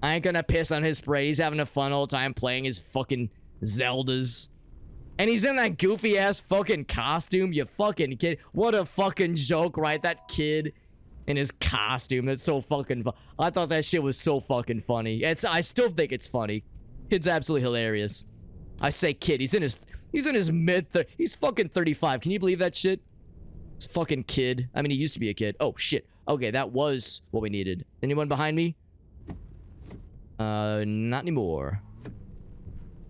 I ain't gonna piss on his parade. He's having a fun old time playing his fucking Zeldas. And he's in that goofy ass fucking costume, you fucking kid. What a fucking joke, right? That kid in his costume. That's so fucking fun. I thought that shit was so fucking funny. I still think it's funny. Kid's absolutely hilarious. I say kid. He's in his he's fucking 35. Can you believe that shit? This fucking kid. I mean, he used to be a kid. Oh shit. Okay, that was what we needed. Anyone behind me? Not anymore.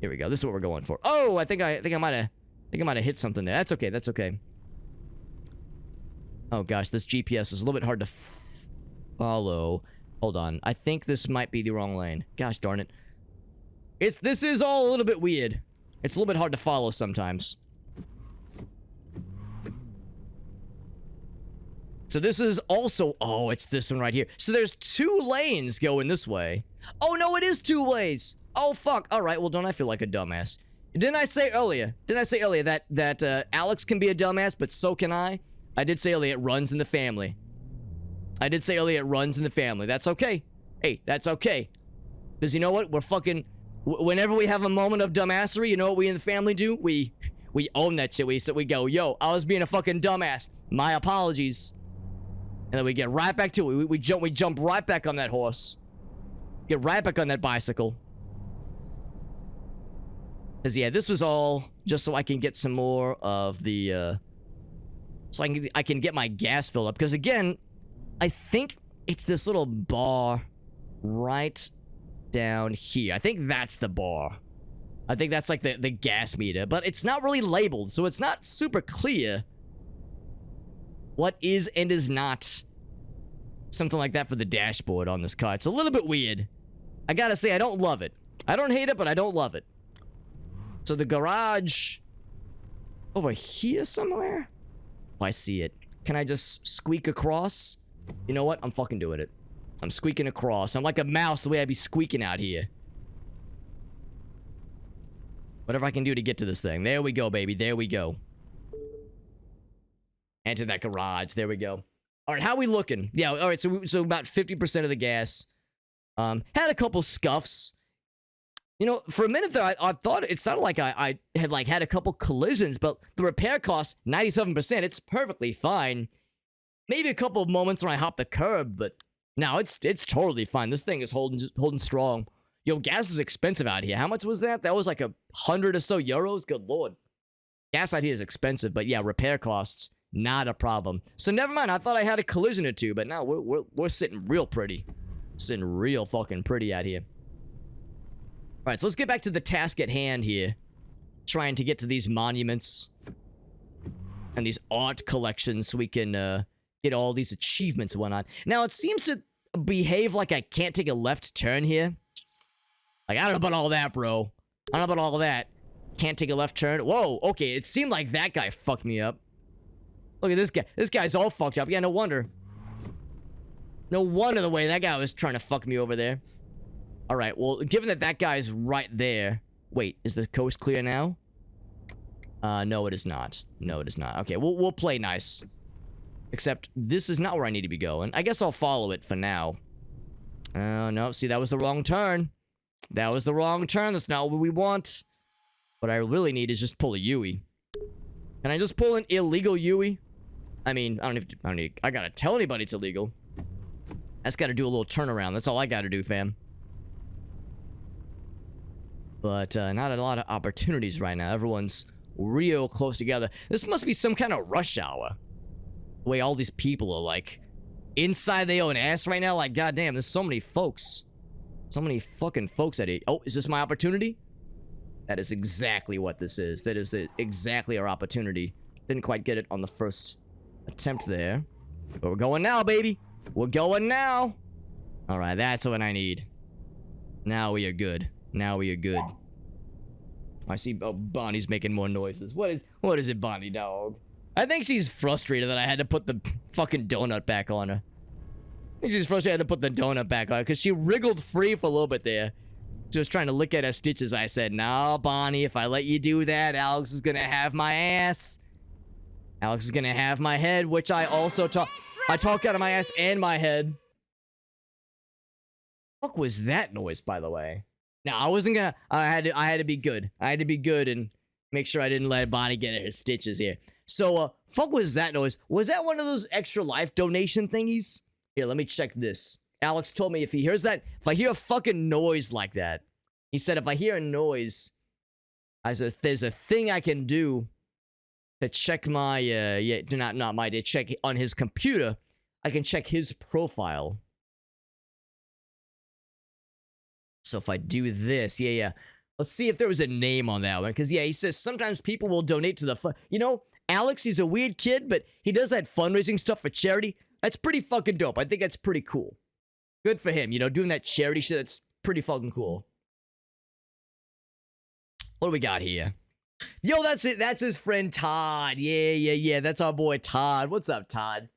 Here we go. This is what we're going for. Oh, I think I might have think I might have hit something there. That's okay. That's okay. Oh, gosh. This GPS is a little bit hard to follow. Hold on. I think this might be the wrong lane. Gosh darn it. This is all a little bit weird. It's a little bit hard to follow sometimes. So this is also... Oh, it's this one right here. So there's 2 lanes going this way. Oh, no, it is 2 ways. Oh, fuck. All right, well, don't I feel like a dumbass? Didn't I say earlier that Alex can be a dumbass, but so can I? I did say earlier it runs in the family. I did say earlier it runs in the family. That's okay. Hey, that's okay. Because you know what? We're fucking... Whenever we have a moment of dumbassery, you know what we in the family do? We own that shit. We go, yo, I was being a fucking dumbass. My apologies. And then we get right back to it. We jump right back on that horse. Get right back on that bicycle. Because, yeah, this was all just so I can get some more of the, so I can get my gas filled up. Because, again, I think it's this little bar right down here. I think that's the bar. I think that's like the gas meter. But it's not really labeled, so it's not super clear what is and is not something like that for the dashboard on this car. It's a little bit weird. I gotta say, I don't love it. I don't hate it, but I don't love it. So the garage over here somewhere? Oh, I see it. Can I just squeak across? You know what? I'm fucking doing it. I'm squeaking across. I'm like a mouse the way I be squeaking out here. Whatever I can do to get to this thing. There we go, baby. There we go. Enter that garage. There we go. All right, how we looking? Yeah, all right, so about 50% of the gas. Had a couple scuffs. You know, for a minute there, I thought it sounded like I had a couple collisions, but the repair cost, 97%. It's perfectly fine. Maybe a couple of moments when I hopped the curb, but no, it's totally fine. This thing is holding strong. Yo, gas is expensive out here. How much was that? That was like 100 or so euros. Good lord. Gas out here is expensive, but yeah, repair costs, not a problem. So never mind. I thought I had a collision or two, but now we're sitting real pretty. Sitting real fucking pretty out here. All right, so let's get back to the task at hand here. Trying to get to these monuments and these art collections so we can get all these achievements and whatnot. Now, it seems to behave like I can't take a left turn here. Like, I don't know about all that, bro. I don't know about all that. Can't take a left turn. Whoa, okay, it seemed like that guy fucked me up. Look at this guy. This guy's all fucked up. Yeah, no wonder. No wonder the way that guy was trying to fuck me over there. All right, well, given that that guy's right there... Wait, is the coast clear now? No, it is not. No, it is not. Okay, we'll play nice. Except, this is not where I need to be going. I guess I'll follow it for now. Oh, no. See, that was the wrong turn. That was the wrong turn. That's not what we want. What I really need is just pull a Yui. Can I just pull an illegal Yui? I mean, I gotta tell anybody it's illegal. I just gotta do a little turnaround. That's all I gotta do, fam. But, not a lot of opportunities right now. Everyone's real close together. This must be some kind of rush hour. The way all these people are, like, inside their own ass right now. Like, goddamn, there's so many folks. So many fucking folks at it. Oh, is this my opportunity? That is exactly what this is. That is exactly our opportunity. Didn't quite get it on the first attempt there. But we're going now, baby. We're going now. All right, that's what I need. Now we are good. Now we are good. I see Bonnie's making more noises. What is it, Bonnie dog? I think she's frustrated that I had to put the fucking donut back on her. I think she's frustrated I had to put the donut back on her because she wriggled free for a little bit there. She was trying to lick at her stitches. I said, "No, Bonnie, if I let you do that, Alex is gonna have my ass. Alex is gonna have my head," which I also talk. I talk out of my ass and my head. What was that noise, by the way? No, I wasn't gonna. I had to be good. I had to be good and make sure I didn't let Bonnie get at her stitches here. So, fuck was that noise? Was that one of those extra life donation thingies? Here, let me check this. Alex told me if he hears that, if I hear a fucking noise like that, he said if I hear a noise, I said there's a thing I can do to check my, to check on his computer. I can check his profile. So if I do this, yeah. Let's see if there was a name on that one. Because, yeah, he says sometimes people will donate to the fun. You know, Alex, he's a weird kid, but he does that fundraising stuff for charity. That's pretty fucking dope. I think that's pretty cool. Good for him, you know, doing that charity shit. That's pretty fucking cool. What do we got here? Yo, that's it. That's his friend Todd. Yeah. That's our boy Todd. What's up, Todd?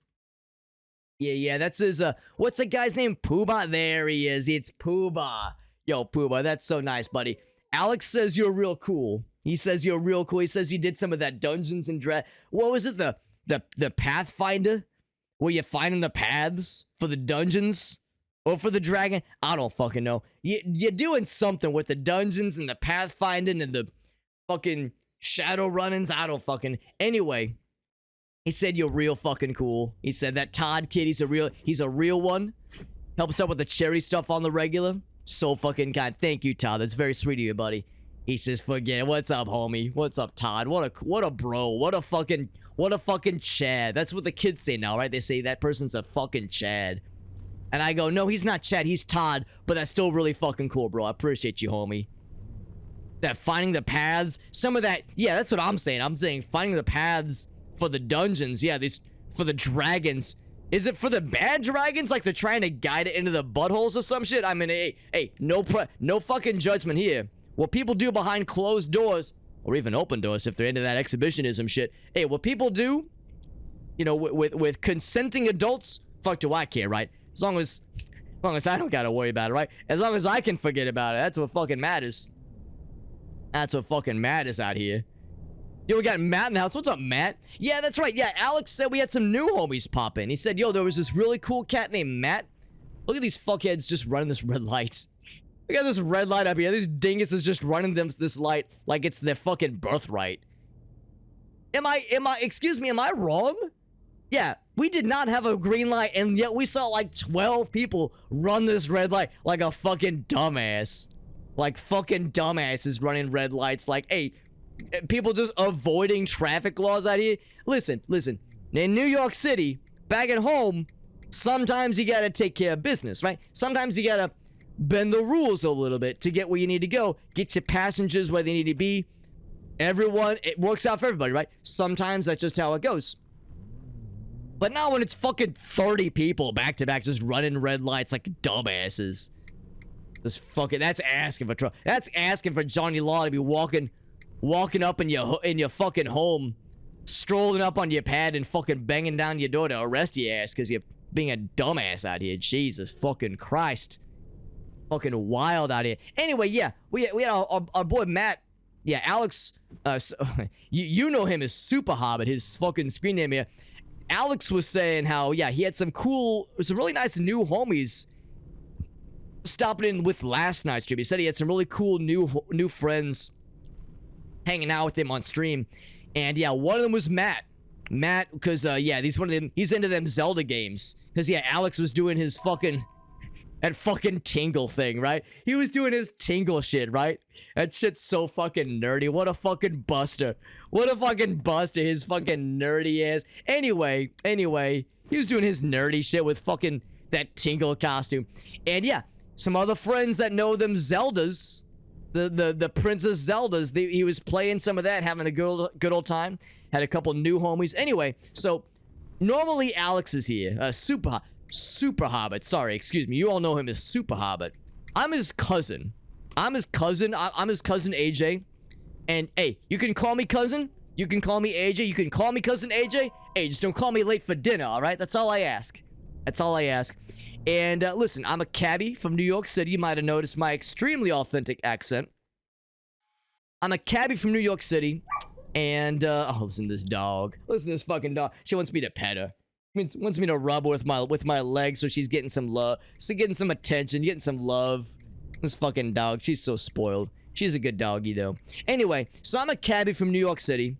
Yeah. That's his, what's the guy's name? Poobah. There he is. It's Poobah. Yo, Poobah, that's so nice, buddy. Alex says you're real cool. He says you're real cool. He says you did some of that Dungeons and what was it? The Pathfinder? Where you're finding the paths for the dungeons? Or for the dragon? I don't fucking know. You're doing something with the dungeons and the pathfinding and the fucking shadow runnings. I don't fucking... Anyway, he said you're real fucking cool. He said that Todd kid, he's a real one. Helps out with the cherry stuff on the regular. So fucking kind. Thank you, Todd. That's very sweet of you, buddy. He says, forget it. What's up, homie? What's up, Todd? What a bro. What a fucking Chad. That's what the kids say now, right? They say that person's a fucking Chad. And I go, no, he's not Chad. He's Todd. But that's still really fucking cool, bro. I appreciate you, homie. That finding the paths. Some of that. Yeah, that's what I'm saying. I'm saying finding the paths for the dungeons. Yeah, for the dragons. Is it for the bad dragons? Like they're trying to guide it into the buttholes or some shit? I mean, hey, no fucking judgment here. What people do behind closed doors, or even open doors if they're into that exhibitionism shit. Hey, what people do, you know, with consenting adults, fuck do I care, right? As long as I don't gotta worry about it, right? As long as I can forget about it, that's what fucking matters. That's what fucking matters out here. Yo, we got Matt in the house. What's up, Matt? Yeah, that's right. Yeah, Alex said we had some new homies pop in. He said, yo, there was this really cool cat named Matt. Look at these fuckheads just running this red light. Look at this red light up here. These dinguses just running this light like it's their fucking birthright. Excuse me, am I wrong? Yeah, we did not have a green light, and yet we saw like 12 people run this red light like a fucking dumbass. Like fucking dumbasses running red lights like, hey, people just avoiding traffic laws out here. Listen. In New York City, back at home, sometimes you gotta take care of business, right? Sometimes you gotta bend the rules a little bit to get where you need to go. Get your passengers where they need to be. Everyone, it works out for everybody, right? Sometimes that's just how it goes. But now when it's fucking 30 people back to back just running red lights like dumbasses. Just fucking, that's asking for trouble. That's asking for Johnny Law to be walking up in your fucking home, strolling up on your pad and fucking banging down your door to arrest your ass because you're being a dumbass out here. Jesus fucking Christ. Fucking wild out here. Anyway, yeah, we had our boy Matt. Yeah, Alex, you know him as Super Hobbit, his fucking screen name here. Alex was saying how, yeah, he had some really nice new homies stopping in with last night's stream. He said he had some really cool new friends hanging out with him on stream. And yeah, one of them was Matt, because yeah, he's into them Zelda games. Because yeah, Alex was doing his that fucking tingle thing, right? He was doing his tingle shit, right? That shit's so fucking nerdy. What a fucking buster. His fucking nerdy ass. Anyway, he was doing his nerdy shit with fucking that tingle costume. And yeah, some other friends that know them Zeldas, the Princess Zeldas, he was playing some of that, having a good old time. Had a couple new homies. Anyway, so normally Alex is here. Super Hobbit. Sorry, excuse me. You all know him as Super Hobbit. I'm his cousin. I'm his cousin AJ. And hey, you can call me cousin. You can call me AJ. You can call me cousin AJ. Hey, just don't call me late for dinner, all right? That's all I ask. And listen, I'm a cabbie from New York City. You might have noticed my extremely authentic accent. I'm a cabbie from New York City. And, oh, listen to this dog. Listen to this fucking dog. She wants me to pet her. Wants me to rub her with my legs so she's getting some love. She's getting some attention, getting some love. This fucking dog, she's so spoiled. She's a good doggy, though. Anyway, so I'm a cabbie from New York City.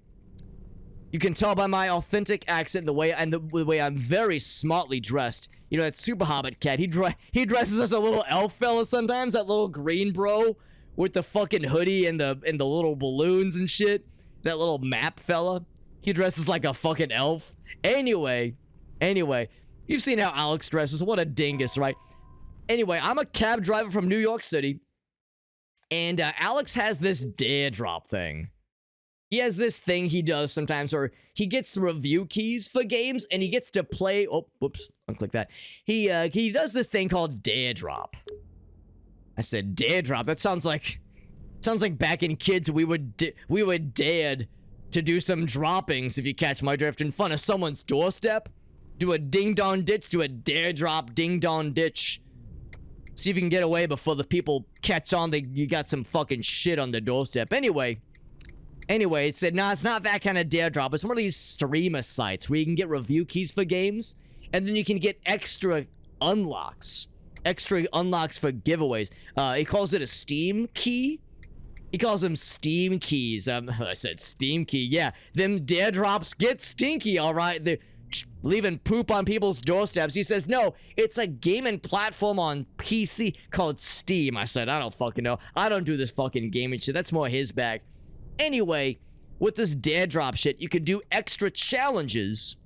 You can tell by my authentic accent, the way I'm very smartly dressed. You know, that Super Hobbit cat, he dresses as a little elf fella sometimes, that little green bro with the fucking hoodie and the little balloons and shit. That little map fella. He dresses like a fucking elf. Anyway, you've seen how Alex dresses. What a dingus, right? Anyway, I'm a cab driver from New York City. And Alex has this dare drop thing. He has this thing he does sometimes where he gets review keys for games and he gets to play. Oh, whoops. Unclick that. He does this thing called dare drop. I said dare drop. That sounds like back in kids we would dared to do some droppings, if you catch my drift, in front of someone's doorstep. Do a ding dong ditch, do a dare drop ding dong ditch. See if you can get away before the people catch on that you got some fucking shit on the doorstep. Anyway, it said, nah, it's not that kind of dare drop. It's one of these streamer sites where you can get review keys for games, and then you can get extra unlocks for giveaways. He calls it a Steam key. He calls them Steam keys. I said Steam key. Yeah, them dare drops get stinky, all right? They're leaving poop on people's doorsteps. He says, no, it's a gaming platform on PC called Steam. I said, I don't fucking know. I don't do this fucking gaming shit. That's more his bag. Anyway, with this dare drop shit, you could do extra challenges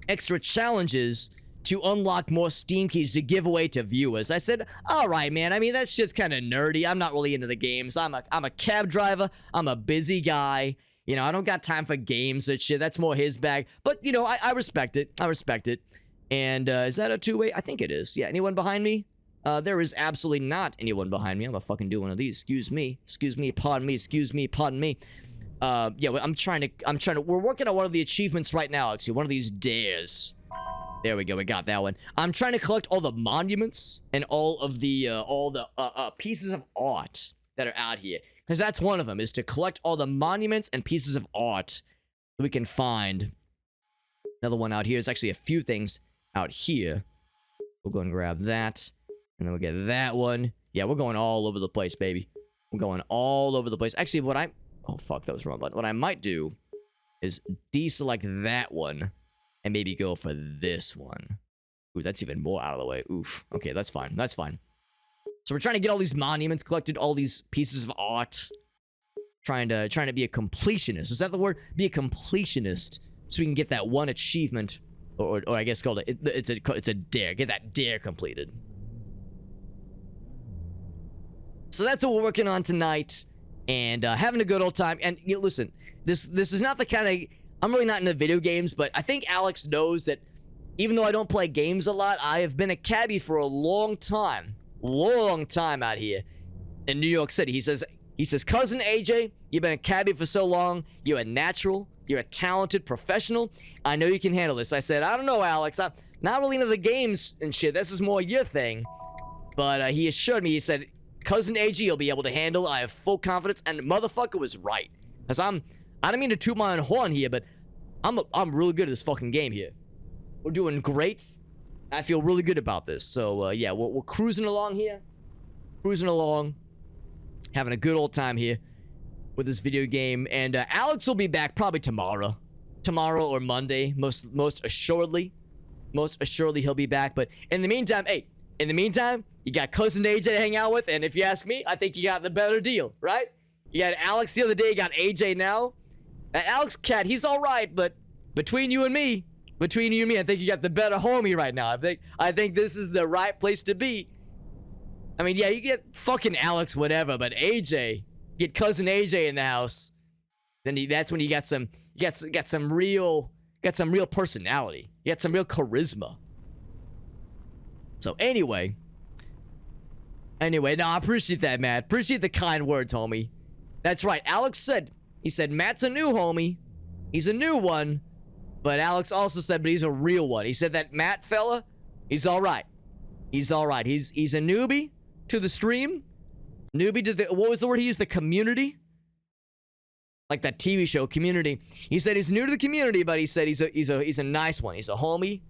to unlock more Steam keys to give away to viewers. I said, all right, man. I mean, that's just kind of nerdy. I'm not really into the games. I'm a cab driver. I'm a busy guy. You know, I don't got time for games and shit. That's more his bag. But, you know, I respect it. I respect it. And is that a two-way? I think it is. Yeah, anyone behind me? There is absolutely not anyone behind me. I'm gonna fucking do one of these. Excuse me, pardon me, excuse me, pardon me. Yeah, I'm trying to, we're working on one of the achievements right now, actually, one of these dares. There we go, we got that one. I'm trying to collect all the monuments and all the pieces of art that are out here. Because that's one of them, is to collect all the monuments and pieces of art that we can find. Another one out here is actually a few things out here. We'll go and grab that. And then we'll get that one. Yeah, we're going all over the place, baby. We're going all over the place. Actually, oh, fuck, that was the wrong button. What I might do is deselect that one and maybe go for this one. Ooh, that's even more out of the way. Oof. Okay, that's fine. That's fine. So we're trying to get all these monuments collected, all these pieces of art. Trying to be a completionist. Is that the word? Be a completionist, so we can get that one achievement, or I guess called it's a dare. Get that dare completed. So that's what we're working on tonight, and having a good old time. And you know, listen, this is not the kind of, I'm really not into video games, but I think Alex knows that even though I don't play games a lot, I have been a cabbie for a long time out here in New York City. He says, cousin AJ, you've been a cabbie for so long. You're a natural. You're a talented professional. I know you can handle this. I said, I don't know, Alex. I'm not really into the games and shit. This is more your thing. But he assured me, he said, cousin AJ will be able to handle. I have full confidence. And the motherfucker was right. Because I don't mean to toot my own horn here, but I'm really good at this fucking game here. We're doing great. I feel really good about this. So, yeah, we're cruising along here. Cruising along. Having a good old time here with this video game. And Alex will be back probably tomorrow. Tomorrow or Monday, most assuredly. Most assuredly he'll be back. But in the meantime, you got cousin AJ to hang out with. And if you ask me, I think you got the better deal, right? You had Alex the other day, you got AJ now. That Alex cat, he's all right, but between you and me, I think you got the better homie right now. I think this is the right place to be. I mean, yeah, you get fucking Alex, whatever, but AJ, get cousin AJ in the house, then that's when you got some real personality. You got some real charisma. So anyway, no, I appreciate that, Matt. Appreciate the kind words, homie. That's right. Alex said, Matt's a new homie. He's a new one. But Alex also said, but he's a real one. He said that Matt fella, he's all right. He's all right. He's a newbie to the stream. Newbie to the, what was the word he used? The community? Like that TV show, Community. He said he's new to the community, but he said he's a nice one. He's a homie.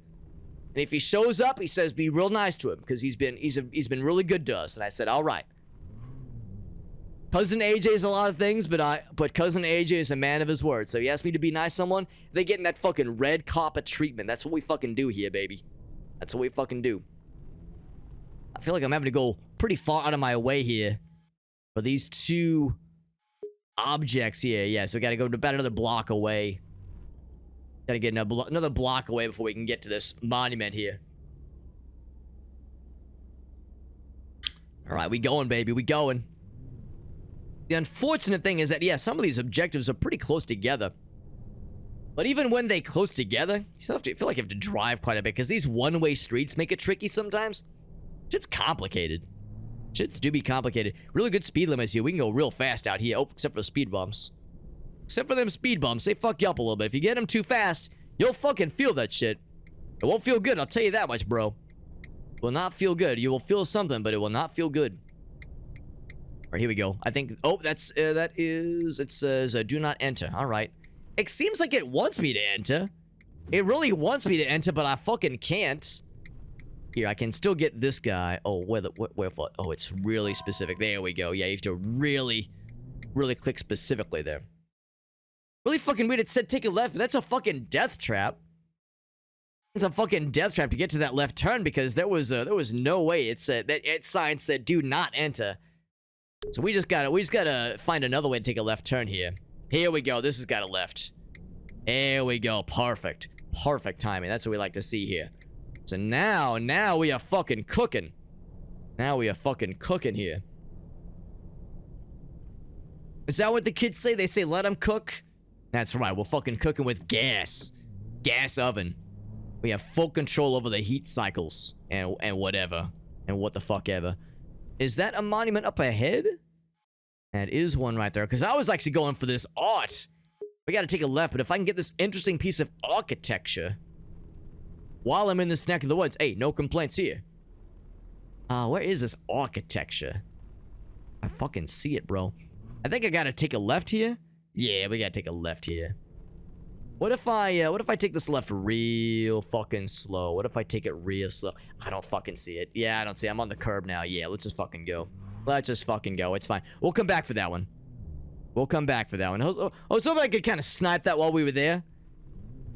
And if he shows up, he says be real nice to him because he's been really good to us. And I said, all right. Cousin AJ is a lot of things, but cousin AJ is a man of his word. So he asked me to be nice to someone. They getting that fucking red carpet treatment. That's what we fucking do here, baby. That's what we fucking do. I feel like I'm having to go pretty far out of my way here for these two objects here. Yeah, so we gotta go about another block away. Gotta get another block away before we can get to this monument here. All right, we going, baby. We going. The unfortunate thing is that, yeah, some of these objectives are pretty close together. But even when they close together, you still have to feel like you have to drive quite a bit because these one-way streets make it tricky sometimes. Shit's complicated. Shit's do be complicated. Really good speed limits here. We can go real fast out here. Oh, except for speed bumps. Except for them speed bumps. They fuck you up a little bit. If you get them too fast, you'll fucking feel that shit. It won't feel good, I'll tell you that much, bro. It will not feel good. You will feel something, but it will not feel good. All right, here we go. I think, oh, it says, do not enter. All right. It seems like it wants me to enter. It really wants me to enter, but I fucking can't. Here, I can still get this guy. Oh, where for? Oh, it's really specific. There we go. Yeah, you have to really click specifically there. Really fucking weird. It said take a left. That's a fucking death trap. It's a fucking death trap to get to that left turn because there was no way. It said that sign said do not enter. So we just gotta find another way to take a left turn here. Here we go. This has got a left. There we go. Perfect. Perfect timing. That's what we like to see here. So now we are fucking cooking. Now we are fucking cooking here. Is that what the kids say? They say let them cook? That's right. We're fucking cooking with gas. Gas oven. We have full control over the heat cycles and whatever. And what the fuck ever. Is that a monument up ahead? That is one right there. Because I was actually going for this art. We gotta take a left, but if I can get this interesting piece of architecture while I'm in this neck of the woods. Hey, no complaints here. Where is this architecture? I fucking see it, bro. I think I gotta take a left here. Yeah, we gotta take a left here. What if I take this left real fucking slow? What if I take it real slow? I don't fucking see it. Yeah, I don't see it. I'm on the curb now. Yeah, let's just fucking go. Let's just fucking go. It's fine. We'll come back for that one. We'll come back for that one. Oh, somebody could kind of snipe that while we were there.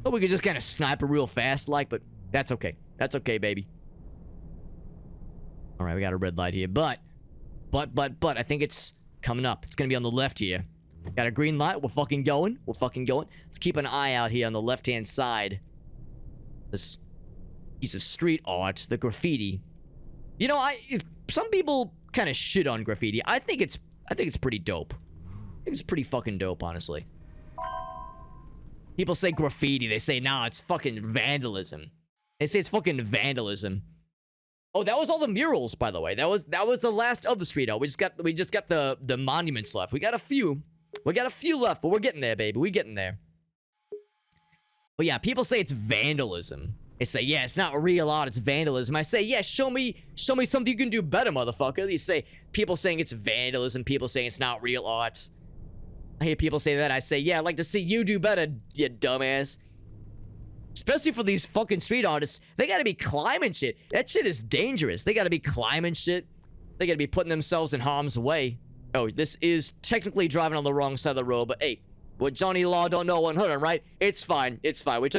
Oh, we could just kind of snipe it real fast, like, but that's okay. That's okay, baby. All right, we got a red light here, but, I think it's coming up. It's gonna be on the left here. Got a green light. We're fucking going. We're fucking going. Let's keep an eye out here on the left-hand side. This piece of street art, the graffiti. You know, some people kind of shit on graffiti. I think it's pretty dope. I think it's pretty fucking dope, honestly. People say graffiti. They say, nah, it's fucking vandalism. They say it's fucking vandalism. Oh, that was all the murals, by the way. That was the last of the street art. We just got the monuments left. We got a few. We got a few left, but we're getting there, baby. We're getting there. But yeah, people say it's vandalism. They say, yeah, it's not real art, it's vandalism. I say, yeah, show me something you can do better, motherfucker. You say, people saying it's vandalism, people saying it's not real art. I hear people say that. I say, yeah, I'd like to see you do better, you dumbass. Especially for these fucking street artists. They gotta be climbing shit. That shit is dangerous. They gotta be climbing shit. They gotta be putting themselves in harm's way. Oh, this is technically driving on the wrong side of the road, but hey, what Johnny Law don't know 100, right? It's fine. It's fine. We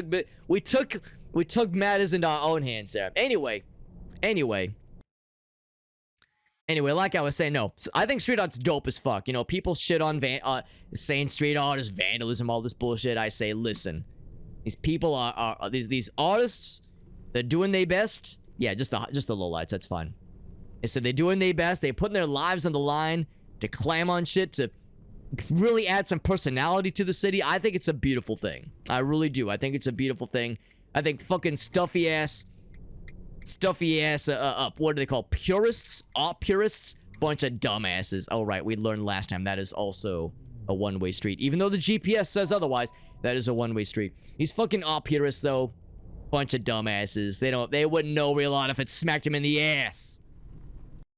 took matters into our own hands there. Anyway, like I was saying, no, I think street art's dope as fuck. You know, people shit on saying street art is vandalism, all this bullshit. I say, listen, these people are these artists. They're doing their best. Yeah, just the lowlights. That's fine. They said they're doing their best. They're putting their lives on the line to clam on shit, to really add some personality to the city. I think it's a beautiful thing. I really do. I think it's a beautiful thing. I think fucking stuffy ass, what do they call purists? Art purists? Bunch of dumbasses. Oh, right, we learned last time that is also a one-way street. Even though the GPS says otherwise, that is a one-way street. These fucking art purists, though, bunch of dumbasses. They wouldn't know real art if it smacked him in the ass.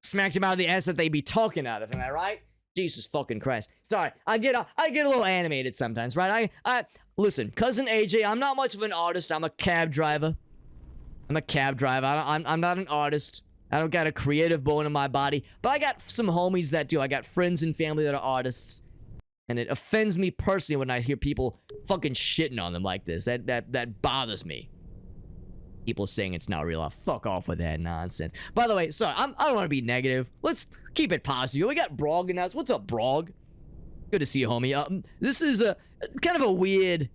Smacked him out of the ass that they be talking out of, am I right? Jesus fucking Christ. Sorry, I get a little animated sometimes, right? Listen, cousin AJ, I'm not much of an artist. I'm a cab driver. I'm not an artist. I don't got a creative bone in my body, but I got some homies that do. I got friends and family that are artists, and it offends me personally when I hear people fucking shitting on them like this. That bothers me. People saying it's not real. Fuck off with that nonsense. By the way, sorry, I don't want to be negative. Let's keep it positive. We got Brog in the house. What's up, Brog? Good to see you, homie. This is a kind of a weird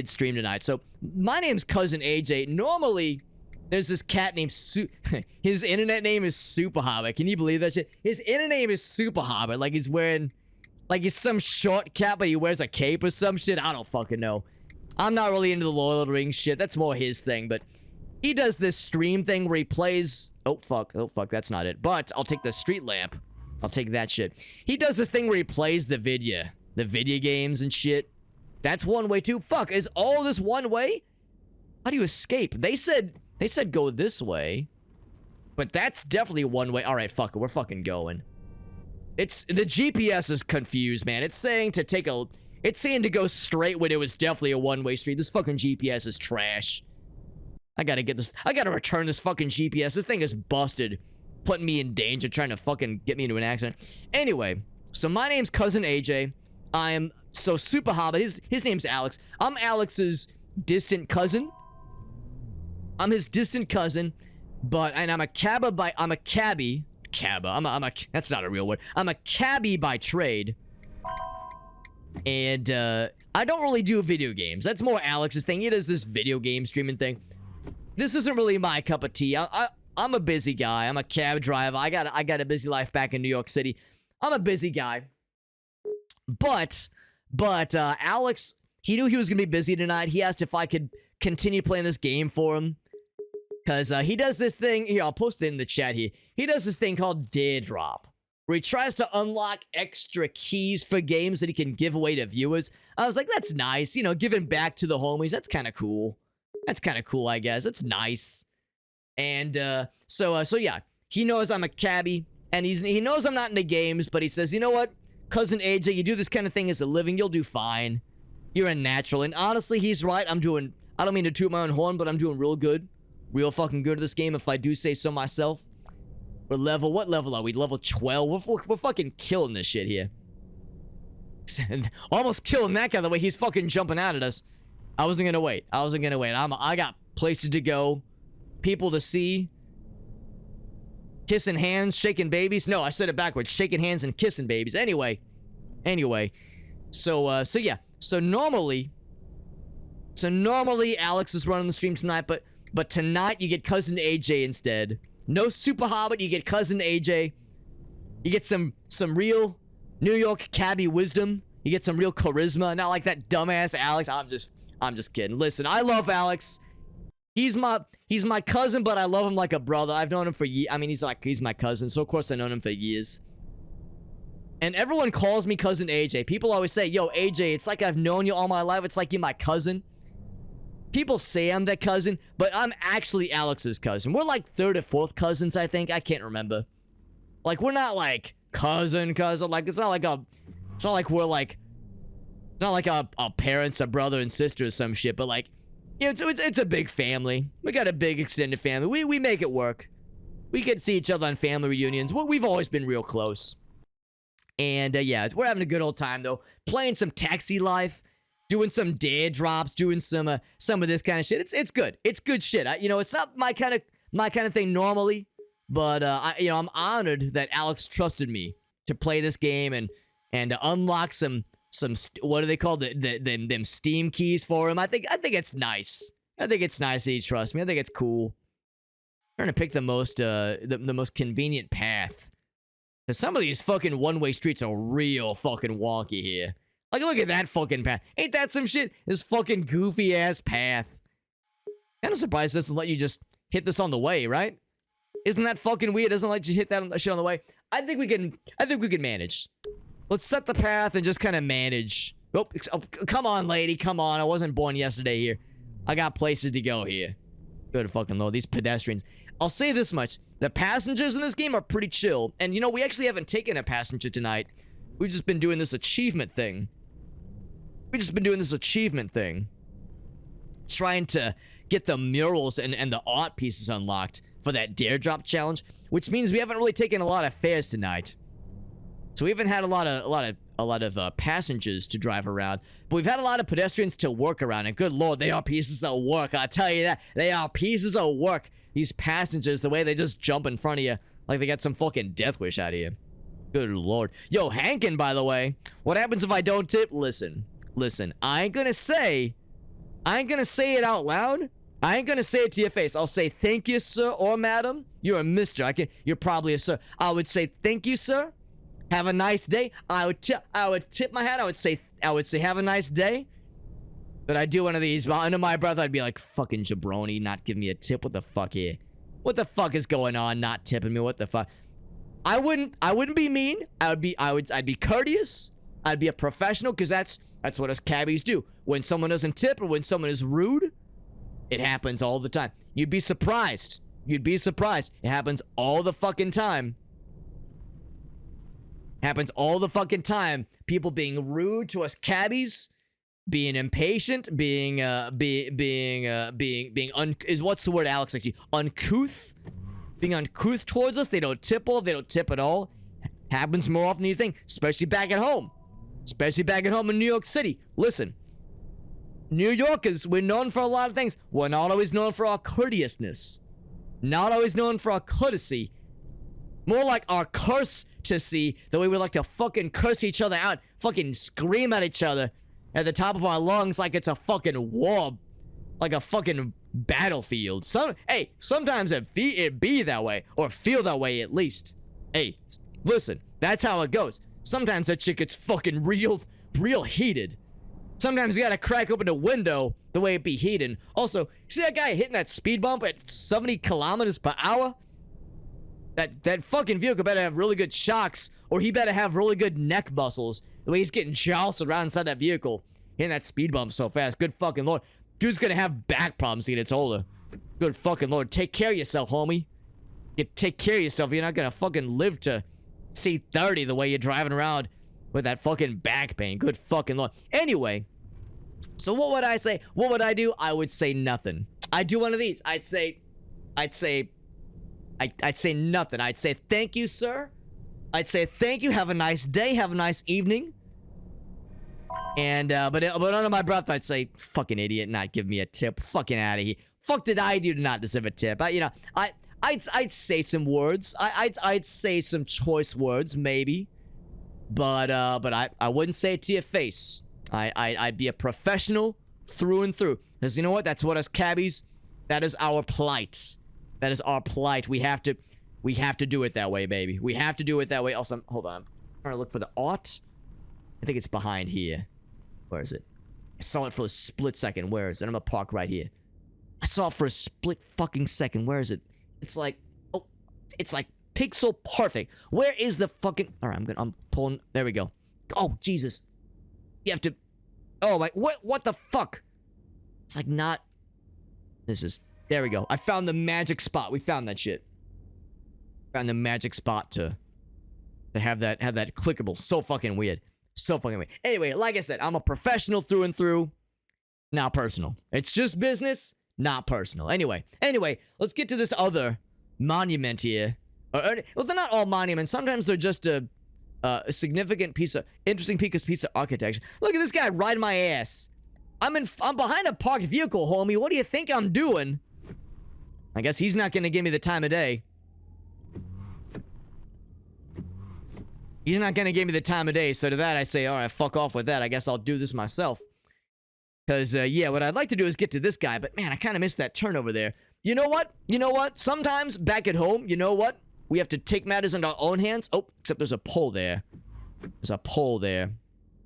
stream tonight. So my name's Cousin AJ. Normally, there's this cat named his internet name is Super Hobbit. Can you believe that shit? His internet name is Super Hobbit. Like he's wearing Like he's some short cat, but he wears a cape or some shit. I don't fucking know. I'm not really into the Lord of the Rings shit. That's more his thing, but he does this stream thing where he plays... Oh, fuck. Oh, fuck. That's not it. But I'll take the street lamp. I'll take that shit. He does this thing where he plays the video games and shit. That's one way too. Fuck, is all this one way? How do you escape? They said go this way. But that's definitely one way. All right, fuck it. We're fucking going. It's... The GPS is confused, man. It's saying to take a... It's saying to go straight when it was definitely a one-way street. This fucking GPS is trash. I gotta get this... I gotta return this fucking GPS. This thing is busted. Putting me in danger, trying to fucking get me into an accident. Anyway, so my name's Cousin AJ. I'm so super hobbit. His name's Alex. I'm Alex's distant cousin. I'm his distant cousin, and I'm a cabbie. That's not a real word. I'm a cabbie by trade. And I don't really do video games. That's more Alex's thing. He does this video game streaming thing. This isn't really my cup of tea. I'm a busy guy. I'm a cab driver. I got a busy life back in New York City. I'm a busy guy. But Alex, he knew he was gonna be busy tonight. He asked if I could continue playing this game for him. Cause he does this thing. Here, I'll post it in the chat here. He does this thing called Dare Drop, where he tries to unlock extra keys for games that he can give away to viewers. I was like, that's nice. You know, giving back to the homies. That's kind of cool. That's kind of cool, I guess. That's nice. And so yeah, he knows I'm a cabbie, and he knows I'm not into games, but he says, you know what, Cousin AJ, you do this kind of thing as a living, you'll do fine. You're a natural. And honestly, he's right. I don't mean to toot my own horn, but I'm doing real good. Real fucking good at this game, if I do say so myself. What level are we? Level 12? We're fucking killing this shit here. Almost killing that guy the way he's fucking jumping out at us. I wasn't gonna wait. I got places to go. People to see. Kissing hands, shaking babies. No, I said it backwards. Shaking hands and kissing babies. Anyway. So yeah. So normally Alex is running the stream tonight, but tonight you get Cousin AJ instead. No Super Hobbit, you get Cousin AJ. You get some real New York cabbie wisdom. You get some real charisma, not like that dumbass Alex. I'm just kidding. Listen, I love Alex. He's my cousin, but I love him like a brother. I've known him for years. I mean, he's my cousin, so of course I've known him for years. And everyone calls me Cousin AJ. People always say, yo, AJ, it's like I've known you all my life. It's like you're my cousin. People say I'm that cousin, but I'm actually Alex's cousin. We're like third or fourth cousins, I think. I can't remember. Like, we're not like cousin. Like, it's not like our parents, a brother and sister or some shit, but like, you know, it's a big family. We got a big extended family. We make it work. We get to see each other on family reunions. We've always been real close. And yeah, we're having a good old time though. Playing some Taxi Life, doing some dare drops, doing some of this kind of shit. It's good. It's good shit. You know, it's not my kind of thing normally, but I'm honored that Alex trusted me to play this game and unlock some what do they call them Steam keys for him. I think it's nice. I think it's nice that he trusts me. I think it's cool. I'm trying to pick the most convenient path. Cause some of these fucking one-way streets are real fucking wonky here. Like, look at that fucking path. Ain't that some shit? This fucking goofy-ass path. Kinda surprised it doesn't let you just hit this on the way, right? Isn't that fucking weird? It doesn't let you hit that shit on the way. I think we can manage. Let's set the path and just kind of manage. Oh, come on, lady. Come on. I wasn't born yesterday here. I got places to go here. Good fucking lord. These pedestrians. I'll say this much. The passengers in this game are pretty chill. And, you know, we actually haven't taken a passenger tonight. We've just been doing this achievement thing. Trying to get the murals and the art pieces unlocked for that dare drop challenge. Which means we haven't really taken a lot of fares tonight. So we haven't had a lot of passengers to drive around. But we've had a lot of pedestrians to work around. And good lord, they are pieces of work. I'll tell you that. They are pieces of work. These passengers, the way they just jump in front of you like they got some fucking death wish out of you. Good lord. Yo, Hankin, by the way. What happens if I don't tip? Listen. I ain't gonna say it out loud. I ain't gonna say it to your face. I'll say thank you, sir or madam. You're a mister. You're probably a sir. I would say thank you, sir. Have a nice day. I would tip my hat. I would say have a nice day. But I do one of these, but under my breath, I'd be like, fucking jabroni, not give me a tip. What the fuck here? What the fuck is going on? Not tipping me. What the fuck? I wouldn't be mean. I'd be courteous. I'd be a professional, because that's what us cabbies do. When someone doesn't tip or when someone is rude, it happens all the time. You'd be surprised. You'd be surprised. It happens all the fucking time. Happens all the fucking time. People being rude to us cabbies, being impatient, what's the word Alex likes to use? Uncouth. Being uncouth towards us. They don't tip all. They don't tip at all. Happens more often than you think, especially back at home. Especially back at home in New York City. Listen, New Yorkers, we're known for a lot of things. We're not always known for our courteousness. Not always known for our courtesy. More like our curse-to-see, the way we like to fucking curse each other out, fucking scream at each other at the top of our lungs like it's a fucking war, like a fucking battlefield. Sometimes it be that way, or feel that way at least. Hey, listen, that's how it goes. Sometimes that shit gets fucking real heated. Sometimes you gotta crack open the window the way it be heated. Also, see that guy hitting that speed bump at 70 kilometers per hour? That fucking vehicle better have really good shocks, or he better have really good neck muscles. The way he's getting jostled around inside that vehicle, hitting that speed bump so fast. Good fucking lord. Dude's gonna have back problems when he gets older. Good fucking lord. Take care of yourself, homie. Take care of yourself. You're not gonna fucking live to see 30 the way you're driving around with that fucking back pain. Good fucking lord. Anyway, so what would I say? What would I do? I would say nothing. I'd do one of these. I'd say nothing. I'd say thank you, sir. I'd say thank you. Have a nice day. Have a nice evening. And but under my breath, I'd say fucking idiot, not give me a tip. Fucking out of here. Fuck did I do to not deserve a tip? I'd say some words. I'd say some choice words maybe, but I wouldn't say it to your face. I'd be a professional through and through. Because you know what? That's what us cabbies. That is our plight. That is our plight. We have to do it that way, baby. We have to do it that way. Also, hold on. I'm trying to look for the ought. I think it's behind here. Where is it? I saw it for a split second. Where is it? I'm gonna park right here. I saw it for a split fucking second. Where is it? It's like, oh, it's like pixel perfect. Where is the fucking? All right, I'm pulling. There we go. Oh Jesus! You have to. Oh my! What the fuck? It's like not. This is. There we go. I found the magic spot. We found that shit. Found the magic spot to have that clickable. So fucking weird. So fucking weird. Anyway, like I said, I'm a professional through and through. Not personal. It's just business, not personal. Anyway, let's get to this other monument here. Well, they're not all monuments. Sometimes they're just a significant interesting piece of architecture. Look at this guy riding my ass. I'm behind a parked vehicle, homie. What do you think I'm doing? I guess he's not gonna give me the time of day. He's not gonna give me the time of day, so to that I say, alright, fuck off with that. I guess I'll do this myself. Because, yeah, what I'd like to do is get to this guy, but man, I kind of missed that turn over there. You know what? Sometimes, back at home, you know what? We have to take matters into our own hands. Oh, except there's a pole there. There's a pole there.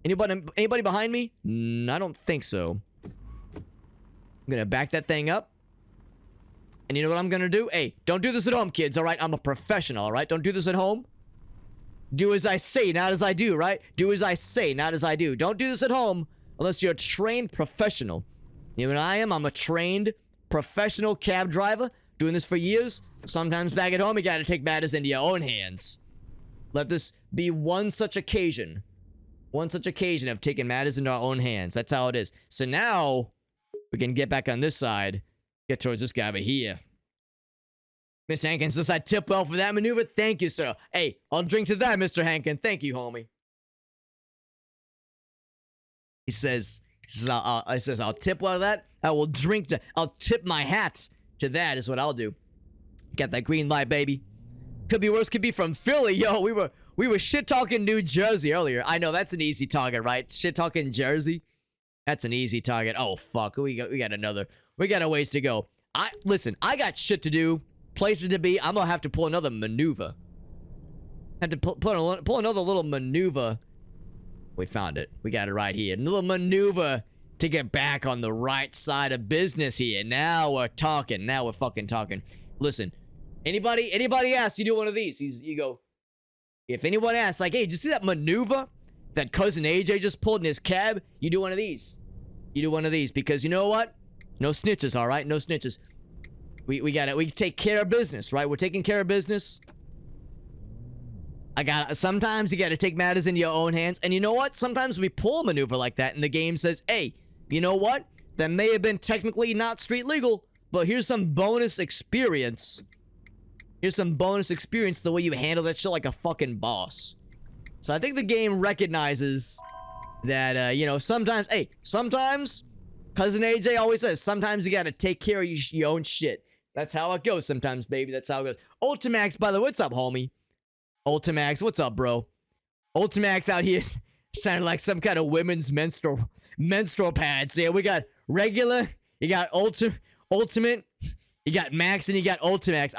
Anybody behind me? I don't think so. I'm gonna back that thing up. And you know what I'm gonna do? Hey, don't do this at home, kids, alright? I'm a professional, alright? Don't do this at home. Do as I say, not as I do, right? Do as I say, not as I do. Don't do this at home unless you're a trained professional. You know what I am? I'm a trained professional cab driver, doing this for years. Sometimes back at home, you gotta take matters into your own hands. Let this be one such occasion. One such occasion of taking matters into our own hands. That's how it is. So now, we can get back on this side. Get towards this guy over here. Miss Hankins, does I tip well for that maneuver? Thank you, sir. Hey, I'll drink to that, Mr. Hankin. Thank you, homie. He says, I'll tip well to that. I'll tip my hat to that is what I'll do. Got that green light, baby. Could be worse, could be from Philly. Yo, we were shit-talking New Jersey earlier. I know, that's an easy target, right? Shit-talking Jersey? That's an easy target. Oh, fuck. We got a ways to go. Listen, I got shit to do. Places to be. I'm gonna have to pull another maneuver. Had to pull another little maneuver. We found it. We got it right here. A little maneuver to get back on the right side of business here. Now we're talking. Now we're fucking talking. Listen, anybody asks, you do one of these. You go, if anyone asks, like, hey, did you see that maneuver that cousin AJ just pulled in his cab? You do one of these. You do one of these because you know what? No snitches, all right? No snitches. We take care of business, right? We're taking care of business. Sometimes you gotta take matters into your own hands. And you know what? Sometimes we pull a maneuver like that and the game says, hey, you know what? That may have been technically not street legal, but here's some bonus experience. Here's some bonus experience the way you handle that shit like a fucking boss. So I think the game recognizes that, you know, sometimes, hey, sometimes, cousin AJ always says, sometimes you gotta take care of your own shit. That's how it goes sometimes, baby. That's how it goes. Ultimax, by the way, what's up, homie? Ultimax, what's up, bro? Ultimax out here sounded like some kind of women's menstrual pads. Yeah, we got regular, you got ultimate, you got max, and you got Ultimax.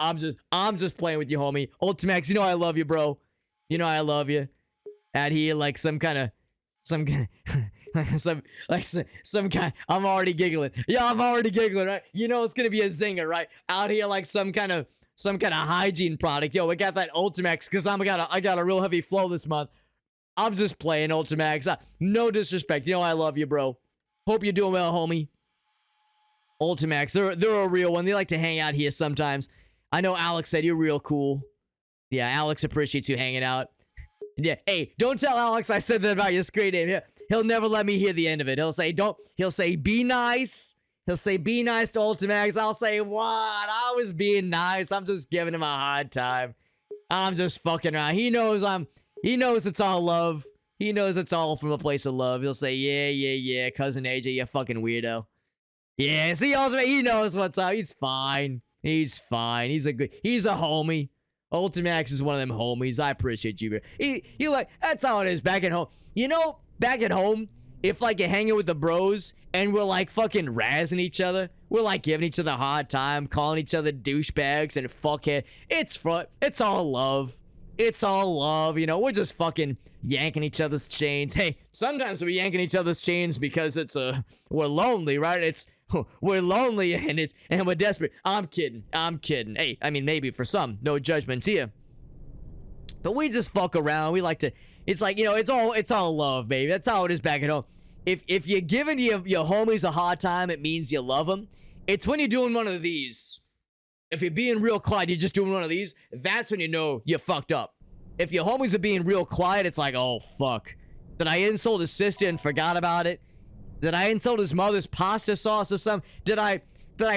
I'm just playing with you, homie. Ultimax, you know I love you, bro. You know I love you. Out here like some kind. I'm already giggling. Yeah, I'm already giggling, right? You know it's gonna be a zinger, right? Out here like some kind of hygiene product. Yo, we got that Ultimax because I got a real heavy flow this month. I'm just playing Ultimax. No disrespect. You know I love you, bro. Hope you're doing well, homie. Ultimax, they're a real one. They like to hang out here sometimes. I know Alex said you're real cool. Yeah, Alex appreciates you hanging out. Yeah, hey, don't tell Alex I said that about your screen name. He'll never let me hear the end of it. He'll say be nice. He'll say, be nice to Ultimax. I'll say, what? I was being nice. I'm just giving him a hard time. I'm just fucking around. He knows it's all love. He knows it's all from a place of love. He'll say, yeah, cousin AJ, you fucking weirdo. Yeah, see, Ultimax, he knows what's up. He's fine. He's fine. He's a homie. Ultimax is one of them homies. I appreciate you. He like, that's how it is back at home. You know, back at home, if like you're hanging with the bros and we're like fucking razzing each other, we're like giving each other a hard time, calling each other douchebags and fuckhead. It's all love. It's all love, you know. We're just fucking yanking each other's chains. Hey, sometimes we're yanking each other's chains because we're lonely, right? We're lonely and we're desperate. I'm kidding. Hey, I mean maybe for some, no judgments here. But we just fuck around. We like to. It's like, you know, it's all love, baby. That's how it is back at home. If you're giving your homies a hard time, it means you love them. It's when you're doing one of these. If you're being real quiet, you're just doing one of these, that's when you know you're fucked up. If your homies are being real quiet, it's like, oh, fuck. Did I insult his sister and forgot about it? Did I insult his mother's pasta sauce or something? Did I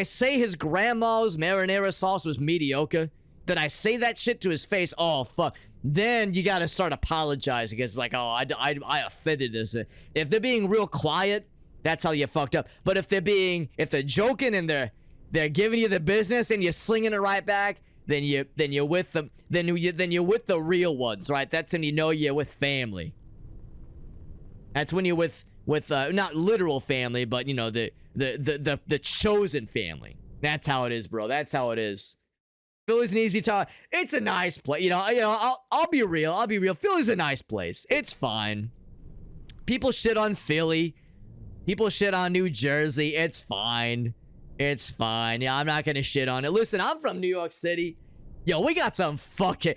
say his grandma's marinara sauce was mediocre? Did I say that shit to his face? Oh, fuck. Then you gotta start apologizing because it's like, oh, I offended this. If they're being real quiet, that's how you fucked up. But if they're joking and they're giving you the business and you're slinging it right back, then you're with them. Then you're with the real ones, right? That's when you know you're with family. That's when you're with not literal family, but you know the chosen family. That's how it is, bro. That's how it is. Philly's an easy talk. It's a nice place. You know. I'll be real. Philly's a nice place. It's fine. People shit on Philly. People shit on New Jersey. It's fine. It's fine. Yeah, I'm not gonna shit on it. Listen, I'm from New York City. Yo, we got some fucking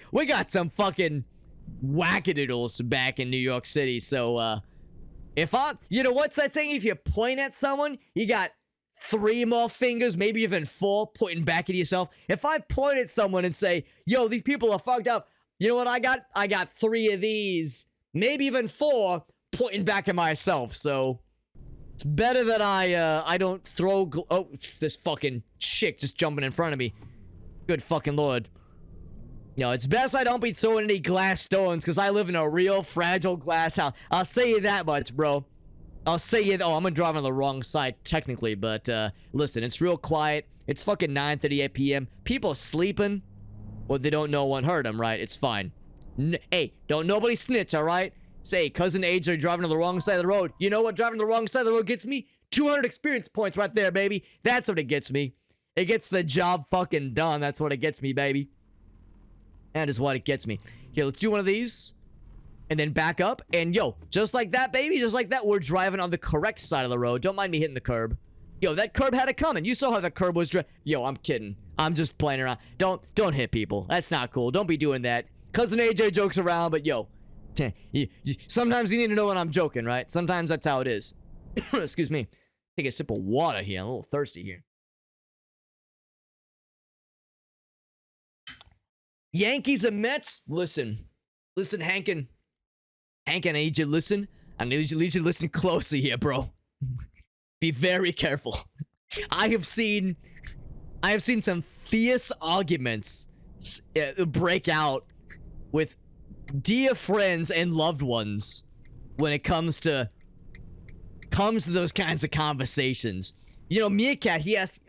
wackadoodles back in New York City. So, you know what's that saying? If you point at someone, you got 3 more fingers, maybe even 4, pointing back at yourself. If I point at someone and say, yo, these people are fucked up, you know what I got? I got 3 of these, maybe even 4, pointing back at myself. So it's better that I don't throw. Oh, this fucking chick just jumping in front of me. Good fucking lord. You know, it's best I don't be throwing any glass stones because I live in a real fragile glass house. I'll say you that much, bro. I'll say you. Oh, I'm gonna drive on the wrong side technically, but listen, it's real quiet. It's fucking 9:38 p.m. People sleeping, or they don't know one heard them. Right? It's fine. Hey, don't nobody snitch. All right? Say, cousin AJ driving on the wrong side of the road. You know what? Driving on the wrong side of the road gets me 200 experience points right there, baby. That's what it gets me. It gets the job fucking done. That's what it gets me, baby. That is what it gets me. Here, let's do one of these. And then back up. And yo, just like that, baby. Just like that, we're driving on the correct side of the road. Don't mind me hitting the curb. Yo, that curb had it coming. You saw how the curb was Yo, I'm kidding. I'm just playing around. Don't hit people. That's not cool. Don't be doing that. Cousin AJ jokes around, but yo. Sometimes you need to know when I'm joking, right? Sometimes that's how it is. Excuse me. Take a sip of water here. I'm a little thirsty here. Yankees and Mets? Listen. Listen, Hankin. Hankin, I need you to listen. I need you to listen closely here, bro. Be very careful. I have seen some fierce arguments break out with dear friends and loved ones when it comes to those kinds of conversations. You know, Meerkat, he asked,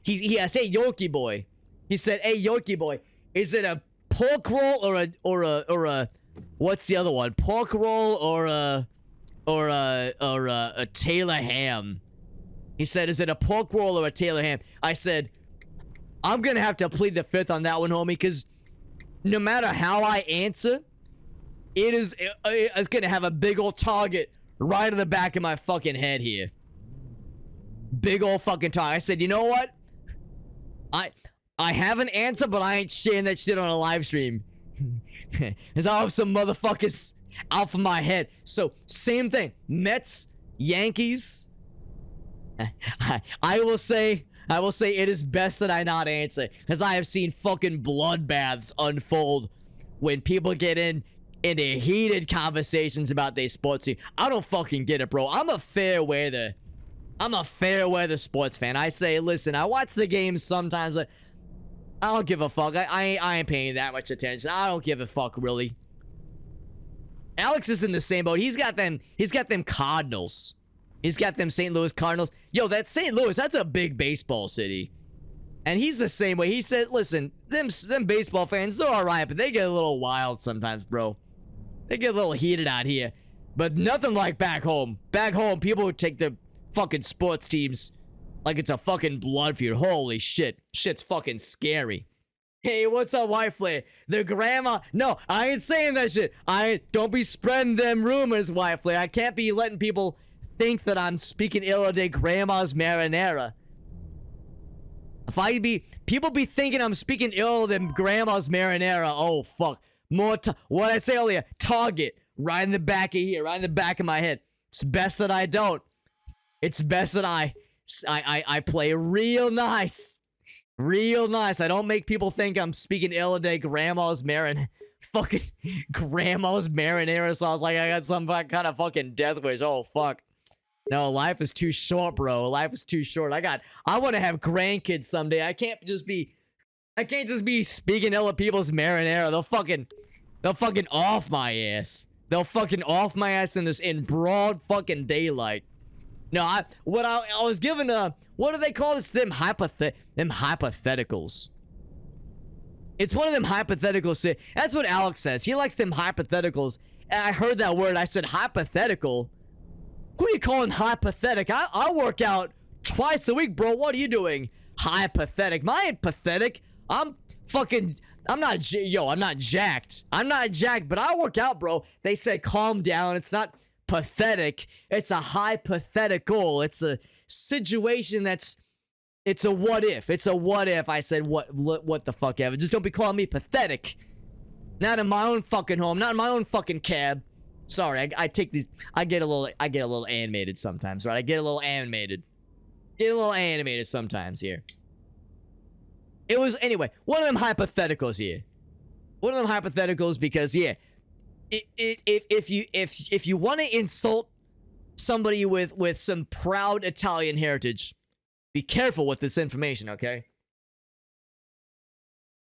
he asked, hey, Yorkie boy. He said, hey, Yorkie boy, is it a pork roll or a what's the other one? Pork roll or a Taylor ham? He said, is it a pork roll or a Taylor ham? I said, I'm gonna have to plead the fifth on that one, homie, because no matter how I answer, it's gonna have a big old target right in the back of my fucking head here. Big old fucking target. I said, you know what? I have an answer, but I ain't sharing that shit on a live stream. Because I'll have some motherfuckers out from my head. So, same thing. Mets, Yankees. I will say it is best that I not answer. Because I have seen fucking bloodbaths unfold when people get into heated conversations about their sports team. I don't fucking get it, bro. I'm a fair weather sports fan. I say, listen, I watch the games sometimes. I don't give a fuck. I ain't paying that much attention. I don't give a fuck, really. Alex is in the same boat. He's got them Cardinals. He's got them St. Louis Cardinals. Yo, that St. Louis, that's a big baseball city. And he's the same way. He said, listen, them baseball fans, they're alright, but they get a little wild sometimes, bro. They get a little heated out here. But nothing like back home. Back home, people would take the fucking sports teams like it's a fucking blood feud. Holy shit. Shit's fucking scary. Hey, what's up, White Flare? The grandma... No, I ain't saying that shit. Don't be spreading them rumors, White Flare. I can't be letting people think that I'm speaking ill of their grandma's marinara. People be thinking I'm speaking ill of them grandma's marinara. Oh, fuck. What I say earlier, target. Right in the back of here, right in the back of my head. It's best that I don't. It's best that I play real nice. Real nice. I don't make people think I'm speaking ill of their grandma's fucking grandma's marinara sauce like I got some kind of fucking death wish. Oh, fuck. No, life is too short, bro. Life is too short. I want to have grandkids someday. I can't just be speaking ill of people's marinara. They'll fucking off my ass. They'll fucking off my ass in broad fucking daylight. No, I was given what do they call this? Them hypotheticals. It's one of them hypotheticals. That's what Alex says. He likes them hypotheticals. And I heard that word. I said hypothetical. Who are you calling hypothetical? I work out twice a week, bro. What are you doing? Hypothetical. I ain't pathetic. I'm not jacked. I'm not jacked, but I work out, bro. They said calm down. It's not pathetic. It's a hypothetical. It's a situation it's a what if. It's a what if. I said what the fuck ever. Just don't be calling me pathetic. Not in my own fucking home. Not in my own fucking cab. Sorry, I take these. I get a little animated sometimes, right? I get a little animated. Sometimes here. It was anyway. One of them hypotheticals here. One of them hypotheticals because yeah, if you want to insult somebody with some proud Italian heritage, be careful with this information, okay?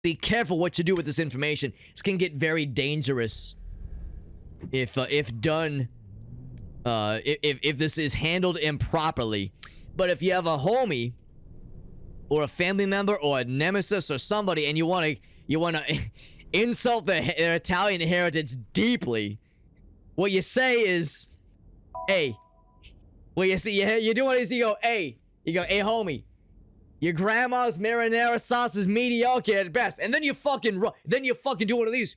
Be careful what you do with this information. This can get very dangerous. If this is handled improperly. But if you have a homie or a family member or a nemesis or somebody and you want to insult their Italian heritage deeply, what you say is, hey, what you do is you go, hey homie, Your grandma's marinara sauce is mediocre at best. And then you fucking do one of these.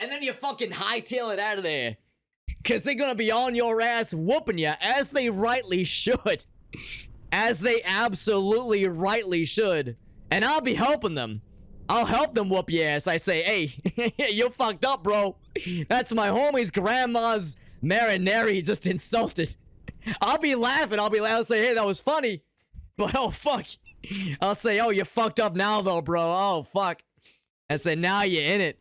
And then you fucking hightail it out of there. Because they're gonna be on your ass whooping you, as they rightly should. As they absolutely rightly should. And I'll be helping them. I'll help them whoop your ass. I say, hey, you fucked up, bro. That's my homie's grandma's marinara he just insulted. I'll be laughing. I'll say, hey, that was funny. But, oh, fuck. I'll say, oh, you fucked up now, though, bro. Oh, fuck. I say, now you're in it.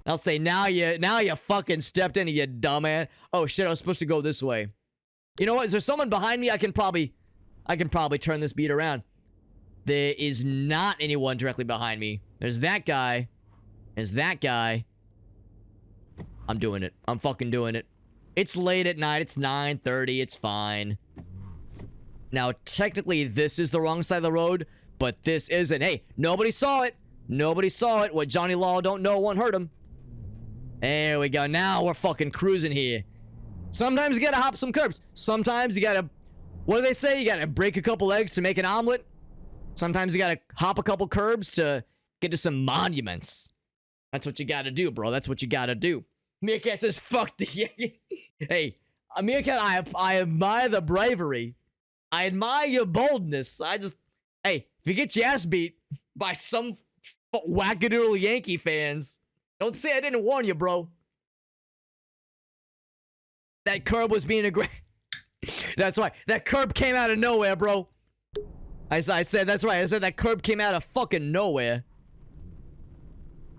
I'll say, now you fucking stepped in it, you dumbass. Oh, shit, I was supposed to go this way. You know what? Is there someone behind me? I can probably turn this beat around. There is not anyone directly behind me. There's that guy. There's that guy. I'm doing it. I'm fucking doing it. It's late at night. It's 9:30. It's fine. Now, technically, this is the wrong side of the road, but this isn't. Hey, nobody saw it. Nobody saw it. What Johnny Law don't know won't hurt him. There we go. Now we're fucking cruising here. Sometimes you gotta hop some curbs. Sometimes you gotta... What do they say? You gotta break a couple eggs to make an omelet. Sometimes you gotta hop a couple curbs to get to some monuments. That's what you gotta do, bro. That's what you gotta do. Meerkat says, fuck the... Hey, Meerkat, I admire the bravery. I admire your boldness. Hey, if you get your ass beat by some wackadoodle Yankee fans, don't say I didn't warn you, bro. That curb was being aggressive. That's right. That curb came out of nowhere, bro. I said, that's right. I said that curb came out of fucking nowhere.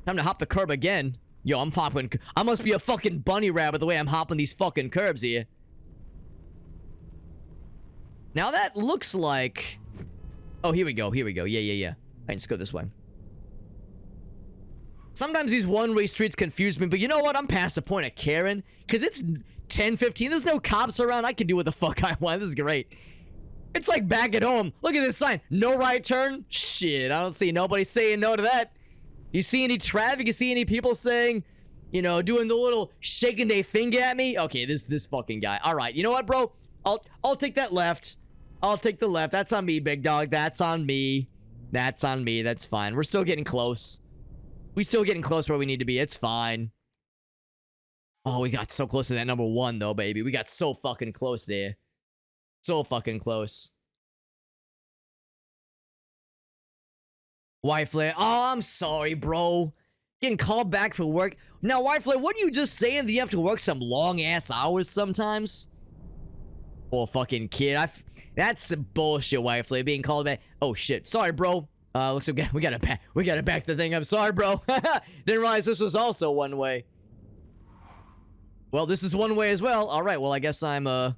Time to hop the curb again. Yo, I'm hopping. I must be a fucking bunny rabbit the way I'm hopping these fucking curbs here. Now that looks like... Oh, here we go. Here we go. Yeah. Alright, let's go this way. Sometimes these one-way streets confuse me, but you know what? I'm past the point of caring. Because it's 10:15. There's no cops around. I can do what the fuck I want. This is great. It's like back at home. Look at this sign. No right turn? Shit, I don't see nobody saying no to that. You see any traffic? You see any people saying, you know, doing the little shaking their finger at me? Okay, this fucking guy. Alright, you know what, bro? I'll take that left. I'll take the left. That's on me, big dog. That's on me. That's on me. That's fine. We're still getting close. We still getting close where we need to be. It's fine. Oh, we got so close to that number 1, though, baby. We got so fucking close there. So fucking close. White Flare. Oh, I'm sorry, bro. Getting called back for work. Now, White Flare, what are you just saying that you have to work some long-ass hours sometimes? Oh, fucking kid. That's some bullshit, White Flare. Being called back. Oh, shit. Sorry, bro. Looks like we gotta back the thing up. Sorry, bro. Didn't realize this was also one way. Well, this is one way as well. All right, well, I guess I'm,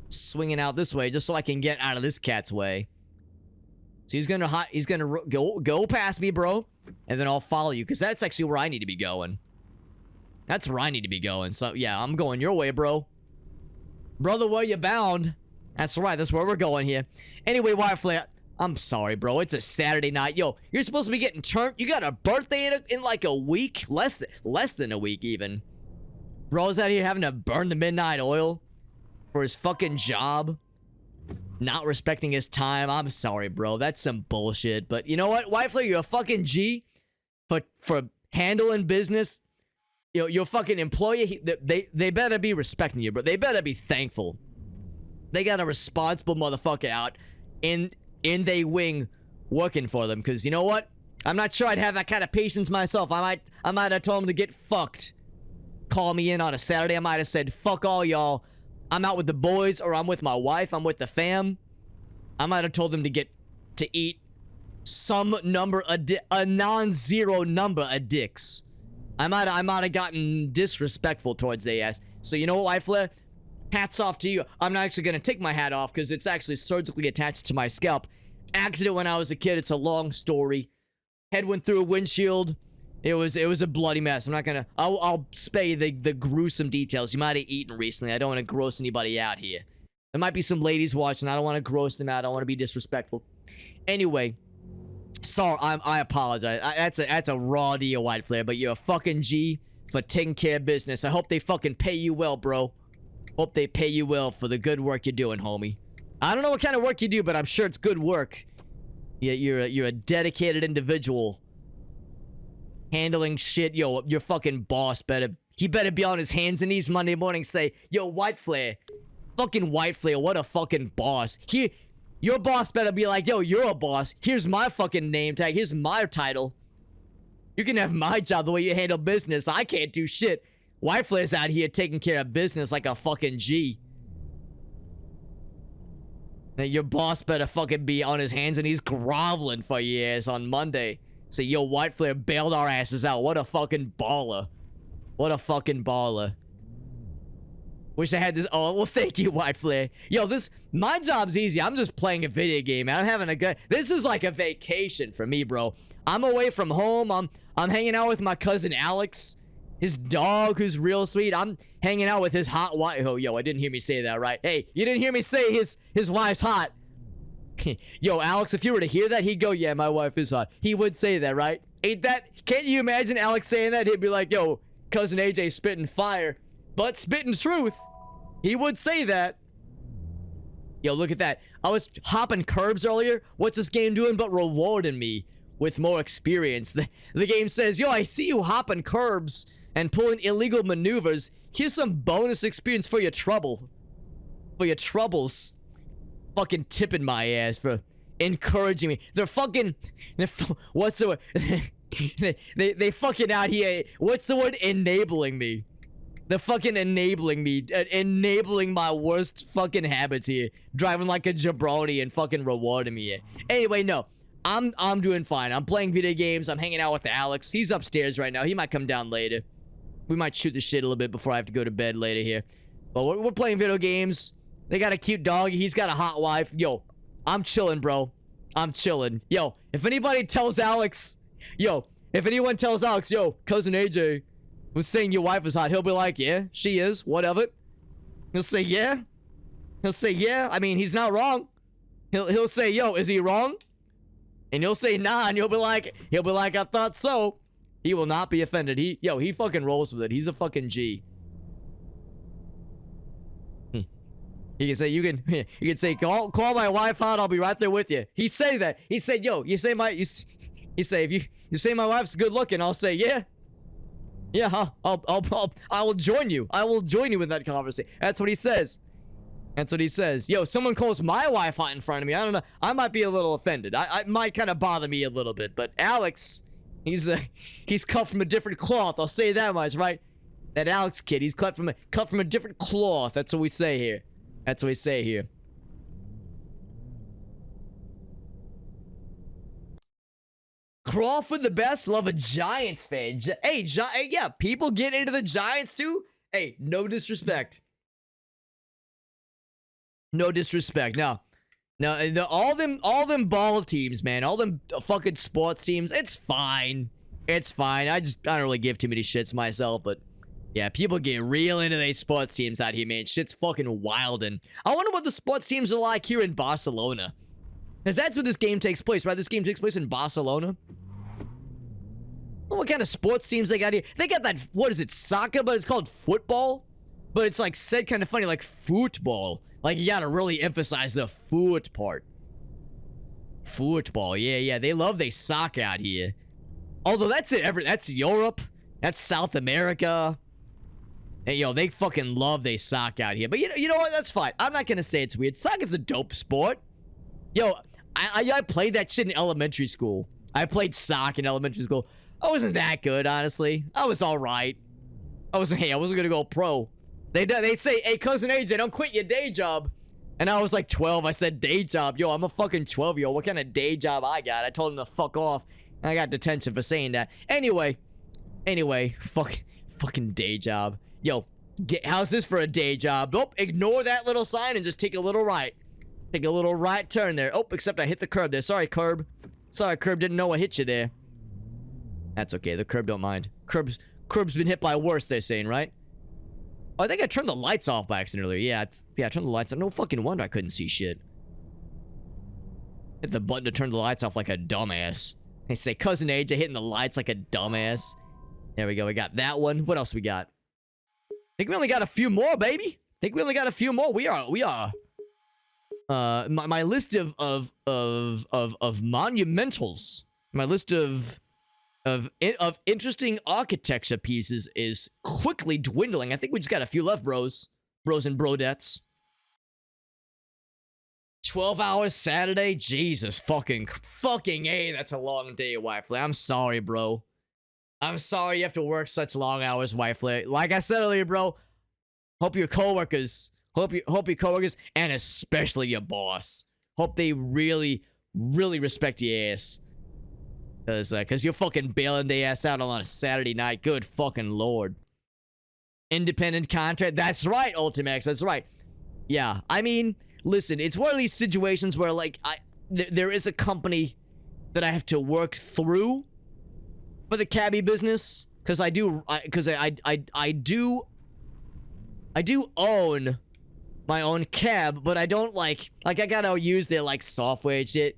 swinging out this way just so I can get out of this cat's way. So he's gonna go past me, bro, and then I'll follow you, because that's actually where I need to be going. That's where I need to be going. So, yeah, I'm going your way, bro. Brother, where you bound? That's right, that's where we're going here. Anyway, Wireflare, I'm sorry, bro. It's a Saturday night. Yo, you're supposed to be getting turned. You got a birthday in like a week? Less than a week, even. Bro's out here having to burn the midnight oil for his fucking job. Not respecting his time. I'm sorry, bro. That's some bullshit. But you know what, Wireflare, you're a fucking G for handling business. You know, your fucking employee, they better be respecting you, bro. They better be thankful. They got a responsible motherfucker out in they wing working for them. Because you know what? I'm not sure I'd have that kind of patience myself. I might have told him to get fucked. Call me in on a Saturday. I might have said, fuck all y'all. I'm out with the boys, or I'm with my wife. I'm with the fam. I might have told them to eat some number, a non-zero number of dicks. I might have gotten disrespectful towards they ass. So you know what, Wireflare? Hats off to you. I'm not actually gonna take my hat off because it's actually surgically attached to my scalp. Accident when I was a kid. It's a long story. Head went through a windshield. It was a bloody mess. I'm not gonna. I'll spare the gruesome details. You might have eaten recently. I don't want to gross anybody out here. There might be some ladies watching. I don't want to gross them out. I don't want to be disrespectful. Anyway. Sorry, I apologize. That's a raw deal, Wireflare, but you're a fucking G for taking care of business. I hope they fucking pay you well, bro. Hope they pay you well for the good work you're doing, homie. I don't know what kind of work you do, but I'm sure it's good work. Yeah, you're a dedicated individual. Handling shit. Yo, your fucking boss he better be on his hands and knees Monday morning say, yo, White Flare. Fucking White Flare, what a fucking boss. Your boss better be like, yo, you're a boss. Here's my fucking name tag. Here's my title. You can have my job the way you handle business. I can't do shit. White Flare's out here taking care of business like a fucking G. Now, your boss better fucking be on his hands and knees groveling for your ass on Monday. Say, yo, White Flare bailed our asses out. What a fucking baller. What a fucking baller. Wish I had this. Oh, well, thank you, White Flare. Yo, my job's easy. I'm just playing a video game, man. I'm having a good, this is like a vacation for me, bro. I'm away from home. I'm hanging out with my cousin Alex, his dog, who's real sweet. I'm hanging out with his hot wife. Oh, yo, I didn't hear me say that, right? Hey, you didn't hear me say his wife's hot. Yo, Alex, if you were to hear that, he'd go, yeah, my wife is hot. He would say that, right? Ain't that, can't you imagine Alex saying that? He'd be like, yo, cousin AJ spitting fire. But spitting truth, he would say that. Yo, look at that. I was hopping curbs earlier. What's this game doing but rewarding me with more experience? The game says, yo, I see you hopping curbs and pulling illegal maneuvers. Here's some bonus experience for your trouble. For your troubles. Fucking tipping my ass for encouraging me. What's the word? they fucking out here. What's the word? Enabling me. They're fucking enabling me. Enabling my worst fucking habits here. Driving like a jabroni and fucking rewarding me here. Anyway, no. I'm doing fine. I'm playing video games. I'm hanging out with Alex. He's upstairs right now. He might come down later. We might shoot the shit a little bit before I have to go to bed later here. But we're playing video games. They got a cute dog. He's got a hot wife. Yo, I'm chilling, bro. I'm chilling. Yo, if anybody tells Alex... Yo, if anyone tells Alex, yo, cousin AJ was saying your wife is hot, he'll be like, yeah, she is. What of it? He'll say, yeah. He'll say, yeah. I mean, he's not wrong. He'll say, yo, is he wrong? And you'll say, nah, and he'll be like, I thought so. He will not be offended. He fucking rolls with it. He's a fucking G. He can say, you can say, call my wife hot, I'll be right there with you. He say that. He said, yo, he say, if you say my wife's good looking, I'll say, yeah. Yeah, I will join you. I will join you in that conversation. That's what he says. That's what he says. Yo, someone calls my wife hot in front of me. I don't know. I might be a little offended. I might kind of bother me a little bit. But Alex, he's cut from a different cloth. I'll say that much, right? That Alex kid, he's cut from a different cloth. That's what we say here. That's what we say here. Crawford the best. Love a Giants fan. Hey, yeah, people get into the Giants too. Hey, no disrespect. No disrespect. No, all them ball teams, man. All them fucking sports teams. It's fine. It's fine. I don't really give too many shits myself, but yeah, people get real into these sports teams out here, man. Shit's fucking wild, and I wonder what the sports teams are like here in Barcelona. Because that's where this game takes place, right? This game takes place in Barcelona. What kind of sports teams they got here? They got that, what is it, soccer, but it's called football? But it's like said kind of funny, like football. Like you gotta really emphasize the foot part. Football, yeah. They love they soccer out here. Although that's Europe. That's South America. Hey, yo, they fucking love they soccer out here. But you know what? That's fine. I'm not gonna say it's weird. Soccer's a dope sport. Yo, I played that shit in elementary school. I played soccer in elementary school. I wasn't that good, honestly. I was all right. I wasn't gonna go pro. They say, hey, cousin AJ, don't quit your day job. And I was like 12. I said day job. Yo, I'm a fucking 12-year-old. What kind of day job I got? I told him to fuck off. And I got detention for saying that. Anyway, fucking day job. Yo, how's this for a day job? Nope, ignore that little sign and just take a little right. Take a little right turn there. Oh, except I hit the curb there. Sorry, curb. Sorry, curb. Didn't know what hit you there. That's okay. The curb don't mind. Curb's been hit by worse, they're saying, right? Oh, I think I turned the lights off by accident earlier. Yeah, I turned the lights off. No fucking wonder I couldn't see shit. Hit the button to turn the lights off like a dumbass. They say, cousin AJ hitting the lights like a dumbass. There we go. We got that one. What else we got? Think we only got a few more, baby. Think we only got a few more. We are my list of monumentals, my list of interesting architecture pieces is quickly dwindling. I think we just got a few left, bros and brodettes. 12 hours Saturday? Jesus fucking A, that's a long day, Wifely. I'm sorry, bro. I'm sorry you have to work such long hours, Wifely. Like I said earlier, bro, hope your coworkers, and especially your boss, hope they really, really respect your ass. Cause you're fucking bailing their ass out on a Saturday night. Good fucking lord. Independent contract. That's right, Ultimax. That's right. Yeah, I mean, listen, it's one of these situations where, like, there is a company that I have to work through for the cabbie business, because I do own my own cab, but I don't like I gotta use their like software and shit.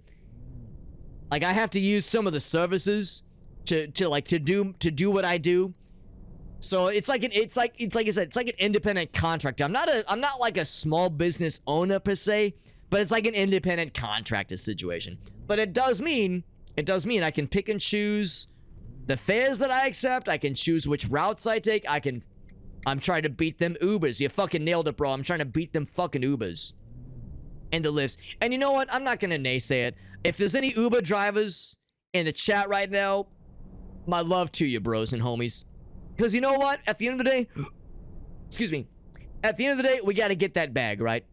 Like, I have to use some of the services to do what I do. So it's like I said, it's like an independent contractor. I'm not like a small business owner per se, but it's like an independent contractor situation. But it does mean I can pick and choose the fares that I accept. I can choose which routes I take. I'm trying to beat them Ubers. You fucking nailed it, bro. I'm trying to beat them fucking Ubers and the Lyfts. And you know what? I'm not gonna naysay it. If there's any Uber drivers in the chat right now, my love to you, bros and homies. Because you know what? At the end of the day, excuse me. At the end of the day, we gotta get that bag, right?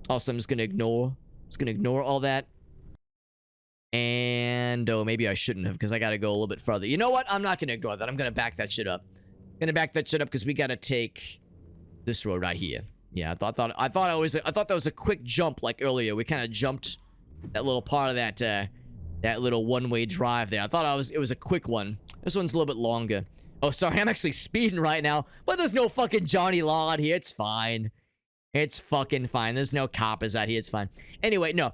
Also, I'm just gonna ignore all that. And, oh, maybe I shouldn't have, because I gotta go a little bit further. You know what? I'm not gonna ignore that. I'm gonna back that shit up. Because we gotta take this road right here. Yeah, I thought that was a quick jump like earlier. We kind of jumped that little part of that little one-way drive there. I thought it was a quick one. This one's a little bit longer. Oh, sorry, I'm actually speeding right now, but there's no fucking Johnny Law out here. It's fine. It's fucking fine. There's no coppers out here. It's fine. Anyway, no.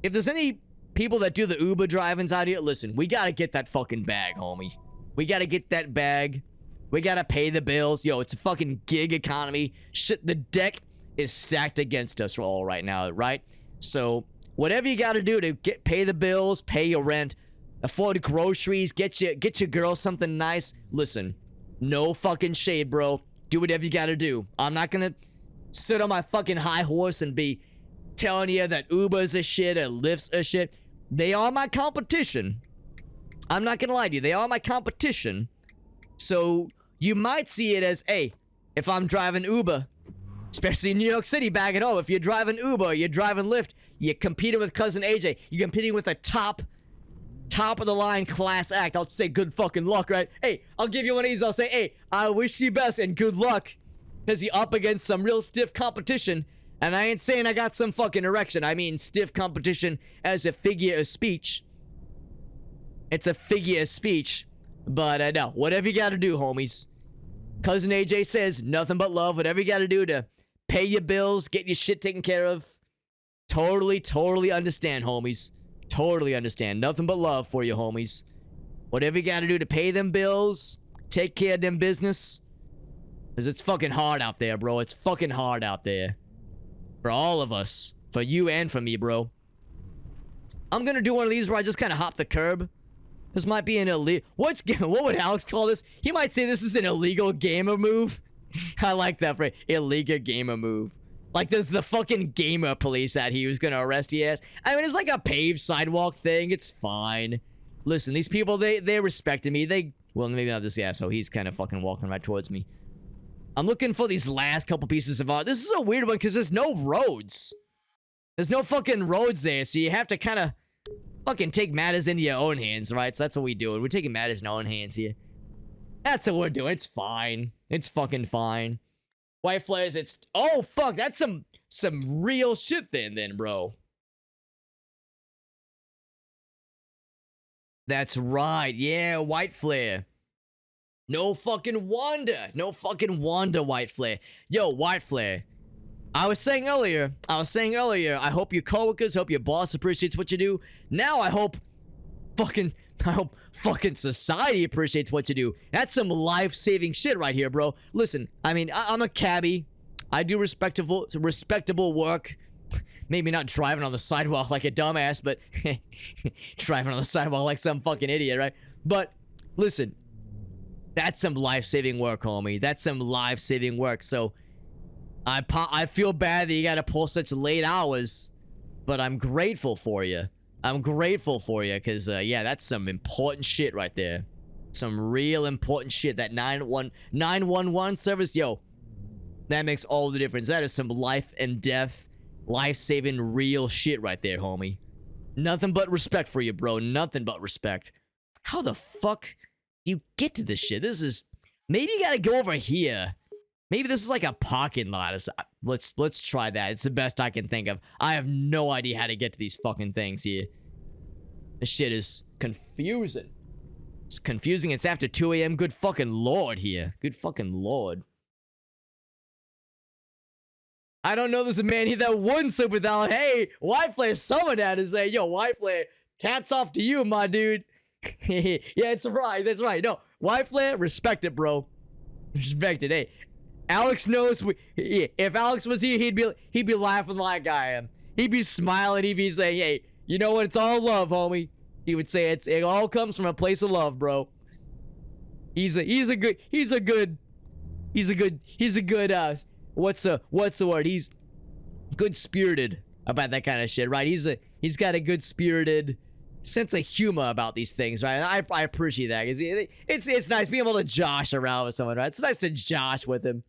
If there's any people that do the Uber drivings out here, listen, we gotta get that fucking bag, homie. We gotta get that bag. We gotta pay the bills. Yo, it's a fucking gig economy. Shit, the deck is stacked against us all right now, right? So, whatever you gotta do to pay the bills, pay your rent, afford groceries, get your girl something nice. Listen, no fucking shade, bro. Do whatever you gotta do. I'm not gonna sit on my fucking high horse and be telling you that Uber's a shit and Lyft's a shit. They are my competition. I'm not gonna lie to you. They are my competition. So, you might see it as, hey, if I'm driving Uber, especially in New York City back at home, if you're driving Uber, you're driving Lyft, you're competing with Cousin AJ, you're competing with a top of the line class act, I'll say good fucking luck, right? Hey, I'll give you one of these, I'll say, hey, I wish you best and good luck, because you're up against some real stiff competition, and I ain't saying I got some fucking erection, I mean stiff competition as a figure of speech. It's a figure of speech, but no, whatever you gotta do, homies. Cousin AJ says, nothing but love, whatever you gotta do to pay your bills, get your shit taken care of. Totally understand, homies. Totally understand. Nothing but love for you, homies. Whatever you gotta do to pay them bills, take care of them business. Because it's fucking hard out there, bro. It's fucking hard out there. For all of us. For you and for me, bro. I'm gonna do one of these where I just kind of hop the curb. This might be an illegal... What would Alex call this? He might say this is an illegal gamer move. I like that phrase. Illegal gamer move. Like, there's the fucking gamer police out here who's gonna arrest your ass. I mean, it's like a paved sidewalk thing. It's fine. Listen, these people, they respected me. Well, maybe not this asshole. He's kind of fucking walking right towards me. I'm looking for these last couple pieces of art. This is a weird one because there's no roads. There's no fucking roads there, so you have to kind of fucking take matters into your own hands, right? So that's what we do. We're taking matters in our own hands here. That's what we're doing. It's fine. It's fucking fine. White flares, it's... Oh, fuck. That's some real shit then, bro. That's right. Yeah, white flare. No fucking wonder. No fucking wonder, white flare. Yo, white flare. I was saying earlier, I hope your coworkers, hope your boss appreciates what you do. Now I hope fucking society appreciates what you do. That's some life-saving shit right here, bro. Listen, I mean, I'm a cabbie. I do respectable work. Maybe not driving on the sidewalk like a dumbass, but driving on the sidewalk like some fucking idiot, right? But listen, that's some life-saving work, homie. That's some life-saving work. So I feel bad that you gotta pull such late hours, but I'm grateful for you. I'm grateful for you, because, yeah, that's some important shit right there. Some real important shit. That 911 service, yo, that makes all the difference. That is some life and death, life-saving real shit right there, homie. Nothing but respect for you, bro. Nothing but respect. How the fuck do you get to this shit? This is... Maybe you gotta go over here. Maybe this is like a parking lot. Let's try that. It's the best I can think of. I have no idea how to get to these fucking things here. This shit is confusing. It's confusing. It's after 2 a.m. Good fucking lord here. Good fucking lord. I don't know there's a man here that wouldn't sleep without. Hey, White Flare, someone had to say, yo, White Flare, hats off to you, my dude. Yeah, it's right. That's right. No, White Flare, respect it, bro. Respect it. Hey, Alex knows. If Alex was here, he'd be laughing like I am. He'd be smiling. He'd be saying, "Hey, you know what? It's all love, homie." He would say it all comes from a place of love, bro. He's a good. What's the word? He's good spirited about that kind of shit, right? He's got a good spirited sense of humor about these things, right? I appreciate that, because it's nice being able to josh around with someone, right? It's nice to josh with him.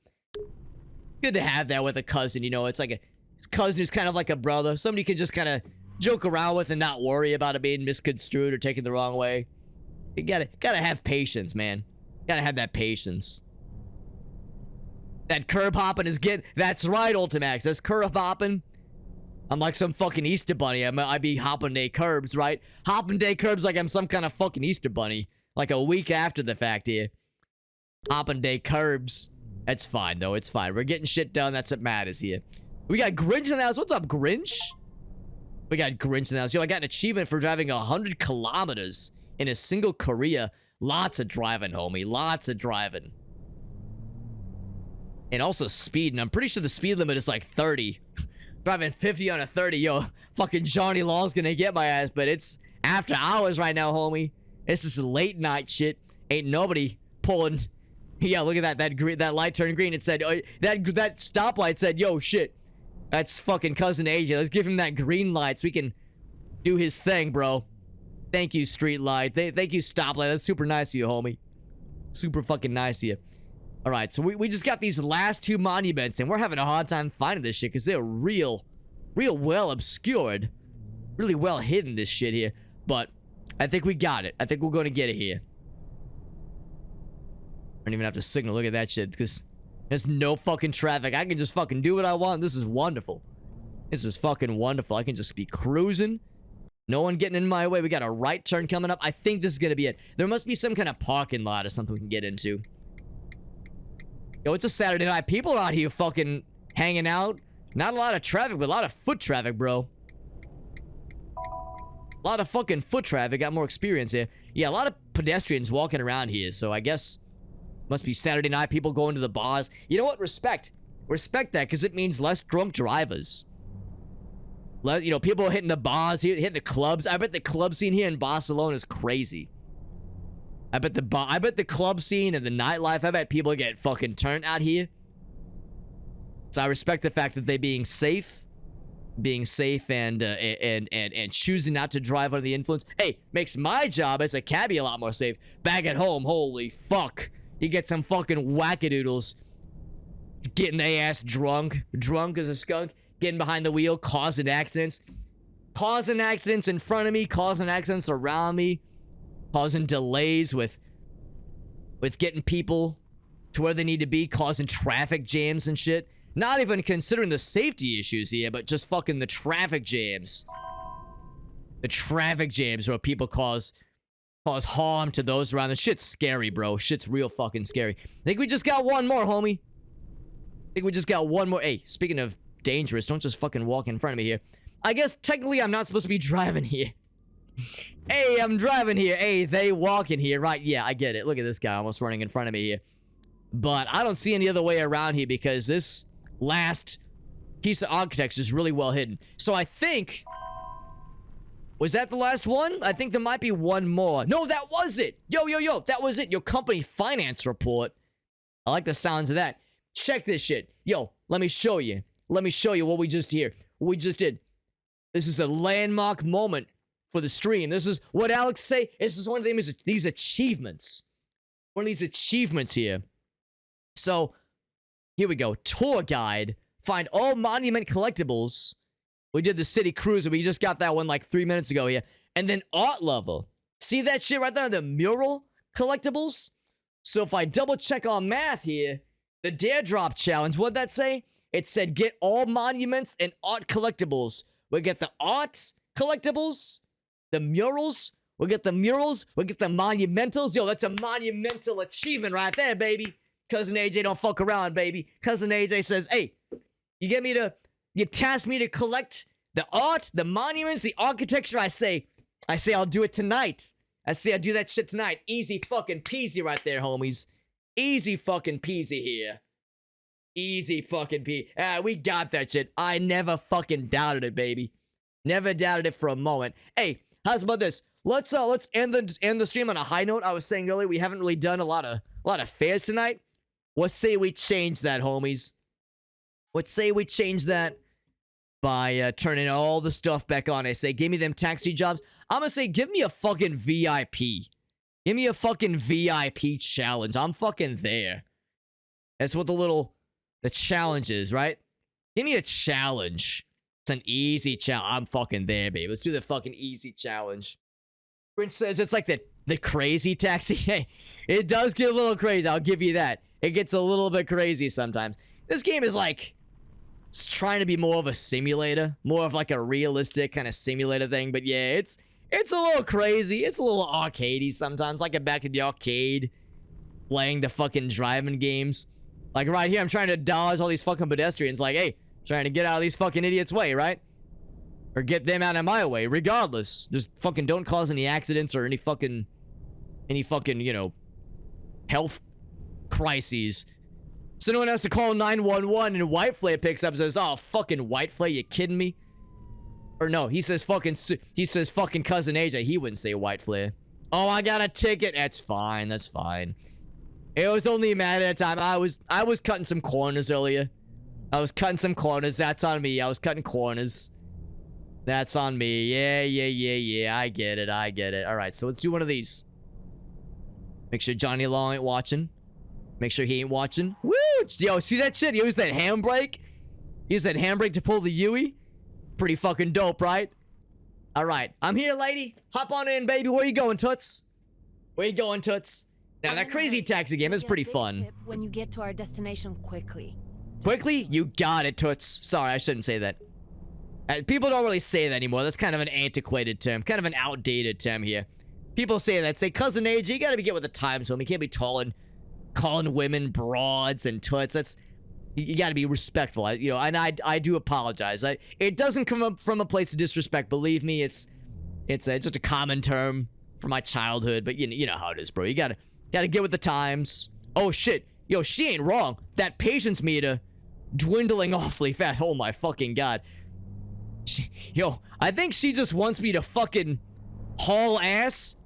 Good to have that with a cousin, you know. It's like his cousin who's kind of like a brother, somebody you can just kind of joke around with and not worry about it being misconstrued or taken the wrong way. You gotta have patience, man. Gotta have that patience. That curb hopping is that's right, Ultimax. That's curb hopping. I'm like some fucking Easter bunny. I be hopping day curbs, right? Hopping day curbs like I'm some kind of fucking Easter bunny. Like a week after the fact here. Hopping day curbs. It's fine, though. It's fine. We're getting shit done. That's what matters here. We got Grinch in the house. What's up, Grinch? We got Grinch in the house. Yo, I got an achievement for driving 100 kilometers in a single career. Lots of driving, homie. Lots of driving. And also speed. And I'm pretty sure the speed limit is like 30. Driving 50 on a 30. Yo, fucking Johnny Law's gonna get my ass. But it's after hours right now, homie. This is late night shit. Ain't nobody pulling... Yeah, look at that light turned green. It said, that stoplight said, yo, shit. That's fucking cousin AJ. Let's give him that green light so we can do his thing, bro. Thank you, street light. Thank you, stoplight. That's super nice of you, homie. Super fucking nice of you. All right, so we just got these last two monuments, and we're having a hard time finding this shit because they're real well obscured. Really well hidden, this shit here. But I think we got it. I think we're going to get it here. I don't even have to signal. Look at that shit, because there's no fucking traffic. I can just fucking do what I want. This is wonderful. This is fucking wonderful. I can just be cruising. No one getting in my way. We got a right turn coming up. I think this is gonna be it. There must be some kind of parking lot or something we can get into. Yo, it's a Saturday night. People are out here fucking hanging out. Not a lot of traffic, but a lot of foot traffic, bro. A lot of fucking foot traffic. Got more experience here. Yeah, a lot of pedestrians walking around here, so I guess... Must be Saturday night, people going to the bars. You know what? Respect that, because it means less drunk drivers. You know, people hitting the bars, hitting the clubs. I bet the club scene here in Barcelona is crazy. I bet the club scene and the nightlife, I bet people get fucking turned out here. So I respect the fact that they're being safe and choosing not to drive under the influence. Hey, makes my job as a cabbie a lot more safe. Back at home, holy fuck. You get some fucking wackadoodles getting their ass drunk as a skunk, getting behind the wheel, causing accidents in front of me, causing accidents around me, causing delays with getting people to where they need to be, causing traffic jams and shit. Not even considering the safety issues here, but just fucking the traffic jams. The traffic jams where people cause harm to those around. The shit's scary, bro. Shit's real fucking scary. I think we just got one more, homie. I think we just got one more. Hey, speaking of dangerous, don't just fucking walk in front of me here. I guess technically I'm not supposed to be driving here. Hey, I'm driving here. Hey, they walking here. Right, yeah, I get it. Look at this guy almost running in front of me here. But I don't see any other way around here because this last piece of architecture is really well hidden. So I think... Was that the last one? I think there might be one more. No, that was it. Yo. That was it. Your company finance report. I like the sounds of that. Check this shit. Yo, let me show you. Let me show you what we just did. This is a landmark moment for the stream. This is what Alex say. This is one of these achievements. One of these achievements here. So, here we go. Tour guide. Find all monument collectibles. We did the city cruiser. We just got that one like 3 minutes ago here. And then art level. See that shit right there? The mural collectibles? So if I double check on math here, the dare drop challenge, what'd that say? It said get all monuments and art collectibles. We get the art collectibles, the murals. We'll get the murals. We'll get the monumentals. Yo, that's a monumental achievement right there, baby. Cousin AJ don't fuck around, baby. Cousin AJ says, hey, you task me to collect the art, the monuments, the architecture. I say I'll do it tonight. I say I'll do that shit tonight. Easy fucking peasy right there, homies. Easy fucking peasy here. Easy fucking peasy. We got that shit. I never fucking doubted it, baby. Never doubted it for a moment. Hey, how's about this? Let's end the stream on a high note. I was saying earlier we haven't really done a lot of fairs tonight. Let's say we change that, homies. Let's say we change that by turning all the stuff back on. I say, give me them taxi jobs. I'm gonna say, give me a fucking VIP. Give me a fucking VIP challenge. I'm fucking there. That's what the challenge is, right? Give me a challenge. It's an easy challenge. I'm fucking there, baby. Let's do the fucking easy challenge. Prince says it's like the crazy taxi. Hey, it does get a little crazy. I'll give you that. It gets a little bit crazy sometimes. This game is like... It's trying to be more of a simulator. More of like a realistic kind of simulator thing. But yeah, it's a little crazy. It's a little arcadey sometimes. Like I'm back at the arcade. Playing the fucking driving games. Like right here, I'm trying to dodge all these fucking pedestrians. Like, hey, trying to get out of these fucking idiots' way, right? Or get them out of my way. Regardless. Just fucking don't cause any accidents or any fucking, you know, health crises. So no one has to call 911 and White Flare picks up and says, oh, fucking White Flare, you kidding me? Or no, he says fucking Cousin AJ. He wouldn't say White Flare. Oh, I got a ticket. That's fine. That's fine. It was only a matter of time. I was cutting some corners earlier. I was cutting some corners. That's on me. I was cutting corners. That's on me. Yeah. I get it. All right, so let's do one of these. Make sure Johnny Long ain't watching. Make sure he ain't watching. Woo! Yo, see that shit? He used that handbrake. He used that handbrake to pull the Yui. Pretty fucking dope, right? All right, I'm here, lady. Hop on in, baby. Where you going, Toots? Where you going, Toots? Now, that crazy taxi game is pretty fun. When you get to our destination quickly. Quickly? You got it, Toots. Sorry, I shouldn't say that. People don't really say that anymore. That's kind of an antiquated term. Kind of an outdated term here. People say that. Say, Cousin AJ, you gotta get with the times, homie. You can't be calling women broads and toots. That's... You gotta be respectful, you know, and I do apologize. It doesn't come up from a place of disrespect. Believe me, it's just a common term from my childhood. But you know how it is, bro. You gotta get with the times. Oh shit, yo, she ain't wrong. That patience meter dwindling awfully fast. Oh my fucking god. Yo, I think she just wants me to fucking haul ass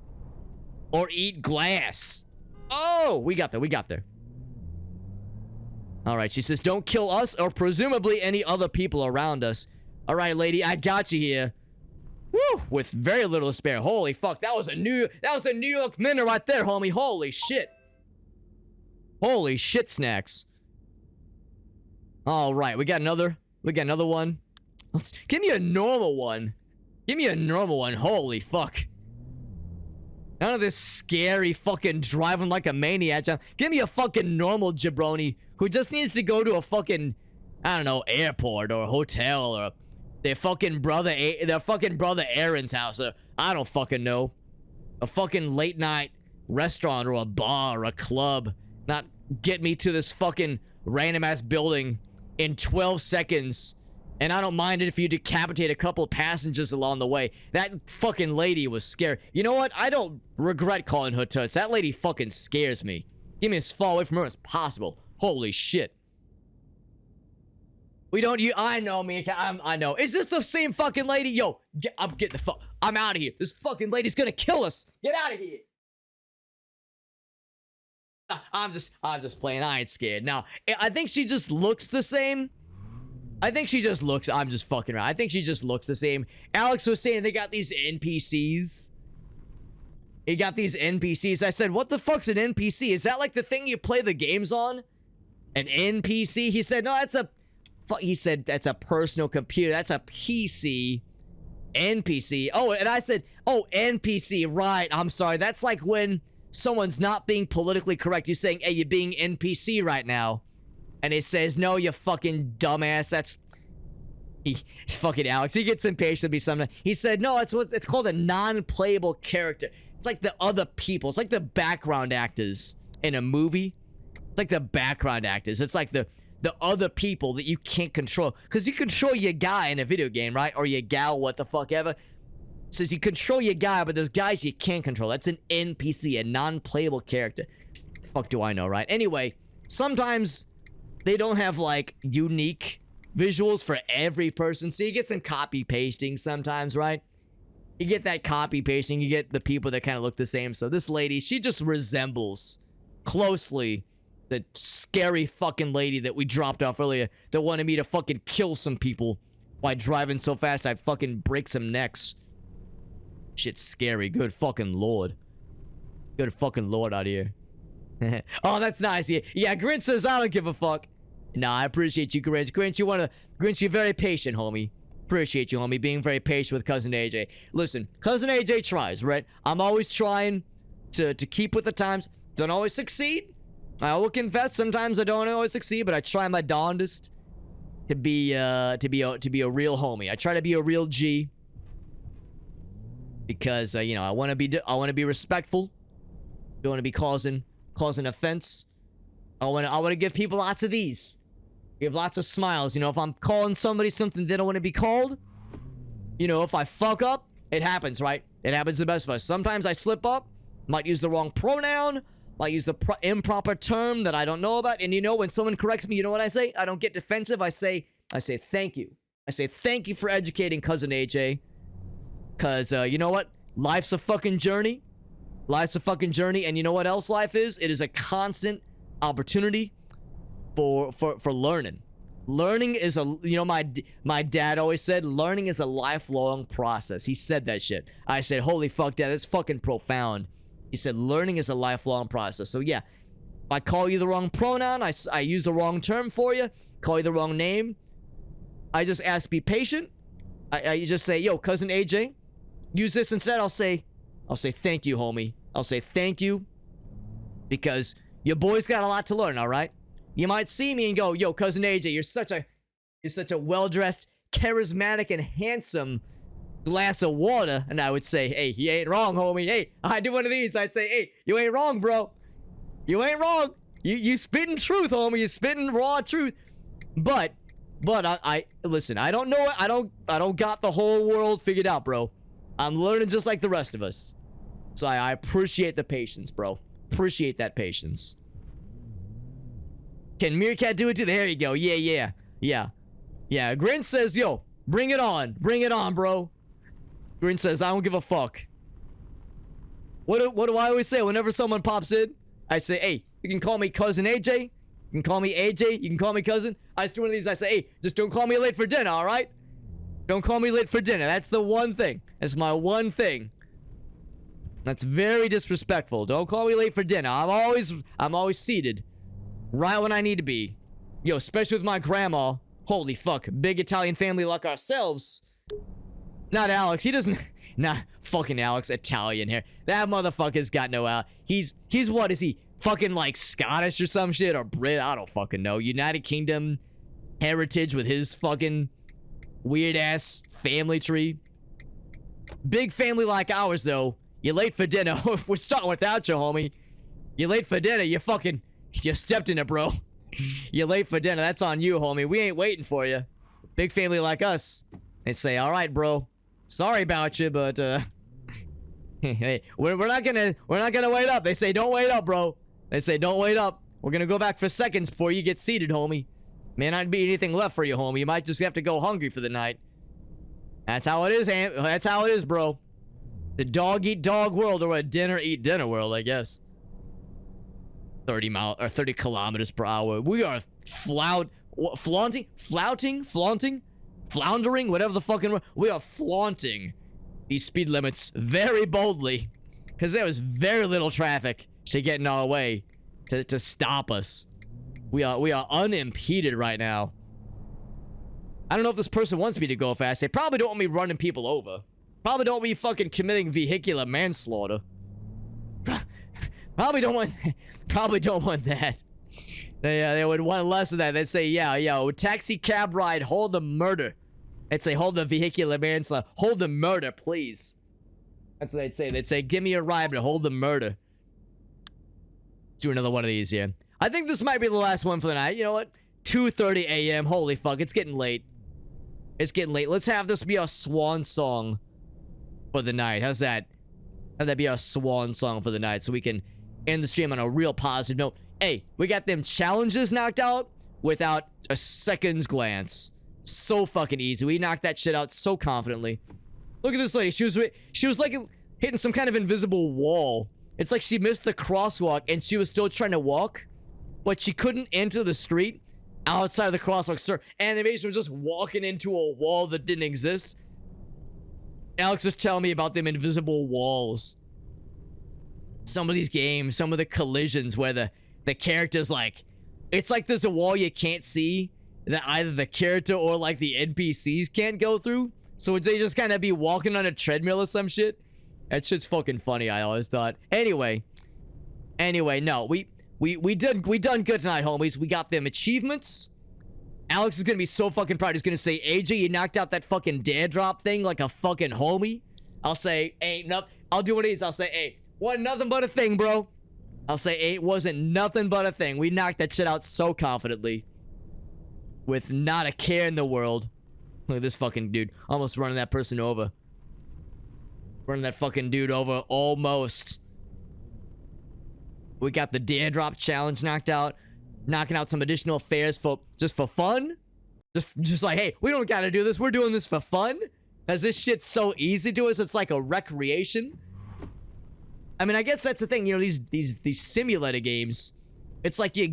or eat glass. Oh, we got there. All right, she says, don't kill us or presumably any other people around us. All right, lady, I got you here. Woo, with very little to spare. Holy fuck, that was a New York minute right there, homie. Holy shit. Holy shit snacks. All right, we got another one. Give me a normal one. Holy fuck. None of this scary fucking driving like a maniac. Give me a fucking normal jabroni who just needs to go to a fucking, I don't know, airport or hotel or their fucking brother Aaron's house or I don't fucking know. A fucking late night restaurant or a bar or a club. Not get me to this fucking random ass building in 12 seconds. And I don't mind it if you decapitate a couple of passengers along the way. That fucking lady was scared. You know what? I don't regret calling her Toots. That lady fucking scares me. Give me as far away from her as possible. Holy shit. We don't use. I know, me. I know. Is this the same fucking lady? Yo, I'm getting the fuck. I'm out of here. This fucking lady's gonna kill us. Get out of here. I'm just playing. I ain't scared. Now, I think she just looks the same. I think she just looks. I'm just fucking around. I think she just looks the same. Alex was saying they got these NPCs. He got these NPCs. I said, what the fuck's an NPC? Is that like the thing you play the games on? An NPC? He said, no, that's a... He said, that's a personal computer. That's a PC. NPC. Oh, and I said, oh, NPC. Right. I'm sorry. That's like when someone's not being politically correct. You're saying, hey, you're being NPC right now. And it says, no, you fucking dumbass. That's... fucking Alex. He gets impatient with me sometimes. He said, no, it's called a non-playable character. It's like the other people. It's like the background actors in a movie. It's like the background actors. It's like the other people that you can't control. Because you control your guy in a video game, right? Or your gal, what the fuck ever. It says you control your guy, but there's guys you can't control. That's an NPC, a non-playable character. Fuck do I know, right? Anyway, sometimes they don't have, like, unique visuals for every person. So you get some copy-pasting sometimes, right? You get that copy-pasting. You get the people that kind of look the same. So this lady, she just resembles closely the scary fucking lady that we dropped off earlier that wanted me to fucking kill some people by driving so fast I fucking break some necks. Shit's scary. Good fucking lord. Good fucking lord out here. Oh, that's nice. Yeah, Grinch says I don't give a fuck. Nah, I appreciate you, Grinch. Grinch, you're very patient, homie. Appreciate you, homie, being very patient with Cousin AJ. Listen, Cousin AJ tries, right? I'm always trying to keep with the times. Don't always succeed. I will confess, sometimes I don't always succeed, but I try my darndest to be a real homie. I try to be a real G because you know I want to be respectful. Don't want to be causing offense. I want to give people lots of these. Give lots of smiles. You know, if I'm calling somebody something they don't want to be called, you know, if I fuck up, it happens, right? It happens to the best of us. Sometimes I slip up, might use the wrong pronoun, might use the improper term that I don't know about. And you know, when someone corrects me, you know what I say? I don't get defensive. I say thank you. I say thank you for educating Cousin AJ. Cause you know what? Life's a fucking journey. Life's a fucking journey. And you know what else life is? It is a constant opportunity for learning. Learning is a, you know, my dad always said learning is a lifelong process. He said that shit. I said, holy fuck, Dad, that's fucking profound. He said learning is a lifelong process. So yeah, if I call you the wrong pronoun, I use the wrong term for you, call you the wrong name, I just ask be patient. I just say, yo, Cousin AJ, use this instead. I'll say thank you, homie. I'll say thank you because your boy's got a lot to learn, all right? You might see me and go, yo, Cousin AJ, you're such a well-dressed, charismatic, and handsome glass of water. And I would say, hey, you ain't wrong, homie. Hey, I do one of these. I'd say, hey, you ain't wrong, bro. You ain't wrong. You spitting truth, homie. You spitting raw truth. But I listen, I don't know. I don't got the whole world figured out, bro. I'm learning just like the rest of us. So I appreciate the patience, bro. Appreciate that patience. Can Meerkat do it too? There you go. Yeah. Grin says, yo, bring it on. Bring it on, bro. Grin says, I don't give a fuck. What do I always say whenever someone pops in? I say, hey, you can call me Cousin AJ. You can call me AJ. You can call me Cousin. I just do one of these. I say, hey, just don't call me late for dinner, all right? Don't call me late for dinner. That's the one thing. That's my one thing. That's very disrespectful. Don't call me late for dinner. I'm always seated right when I need to be. Yo, especially with my grandma. Holy fuck. Big Italian family like ourselves. Not Alex. He doesn't... Nah, fucking Alex. Italian here. That motherfucker's got no out. He's what is he? Fucking like Scottish or some shit? Or Brit? I don't fucking know. United Kingdom heritage with his fucking weird ass family tree. Big family like ours though. You're late for dinner. We're starting without you, homie. You're late for dinner. You stepped in it, bro. You're late for dinner. That's on you, homie. We ain't waiting for you. Big family like us. They say, all right, bro. Sorry about you, but hey, we're not gonna wait up. They say, don't wait up, bro. They say, don't wait up. We're gonna go back for seconds before you get seated, homie. May not be anything left for you, homie. You might just have to go hungry for the night. That's how it is, that's how it is, bro. The dog eat dog world, or a dinner eat dinner world, I guess. 30 kilometers per hour. We are floundering, whatever the fucking word. We are flaunting these speed limits very boldly, because there was very little traffic to get in our way to stop us. We are unimpeded right now. I don't know if this person wants me to go fast. They probably don't want me running people over. Probably don't want me fucking committing vehicular manslaughter. Probably don't want that. They would want less of that. They'd say, yeah, taxi cab ride, hold the murder. They'd say, hold the vehicular manslaughter. Hold the murder, please. That's what they'd say. They'd say, give me a ride, but hold the murder. Let's do another one of these here. I think this might be the last one for the night. You know what? 2:30 a.m. Holy fuck, it's getting late. It's getting late. Let's have this be our swan song for the night. How's that? Have that be our swan song for the night so we can end the stream on a real positive note. Hey, we got them challenges knocked out without a second's glance. So fucking easy. We knocked that shit out so confidently. Look at this lady. She was like hitting some kind of invisible wall. It's like she missed the crosswalk and she was still trying to walk, but she couldn't enter the street outside of the crosswalk. Sir, animation was just walking into a wall that didn't exist. Alex is telling me about them invisible walls. Some of these games, some of the collisions where the character's like, it's like there's a wall you can't see that either the character or like the NPCs can't go through. So would they just kind of be walking on a treadmill or some shit? That shit's fucking funny, I always thought. Anyway, no, we done good tonight, homies. We got them achievements. Alex is gonna be so fucking proud. He's gonna say, AJ, you knocked out that fucking dare drop thing like a fucking homie. I'll say, ain't nothing. I'll do one of these. I'll say, hey, wasn't nothing but a thing, bro. I'll say, it wasn't nothing but a thing. We knocked that shit out so confidently. With not a care in the world. Look at this fucking dude. Almost running that person over. Running that fucking dude over almost. We got the dare drop challenge knocked out. Knocking out some additional fares just for fun. Just like, hey, we don't gotta do this. We're doing this for fun. As this shit's so easy to us, it's like a recreation. I mean, I guess that's the thing, you know, these simulator games. It's like you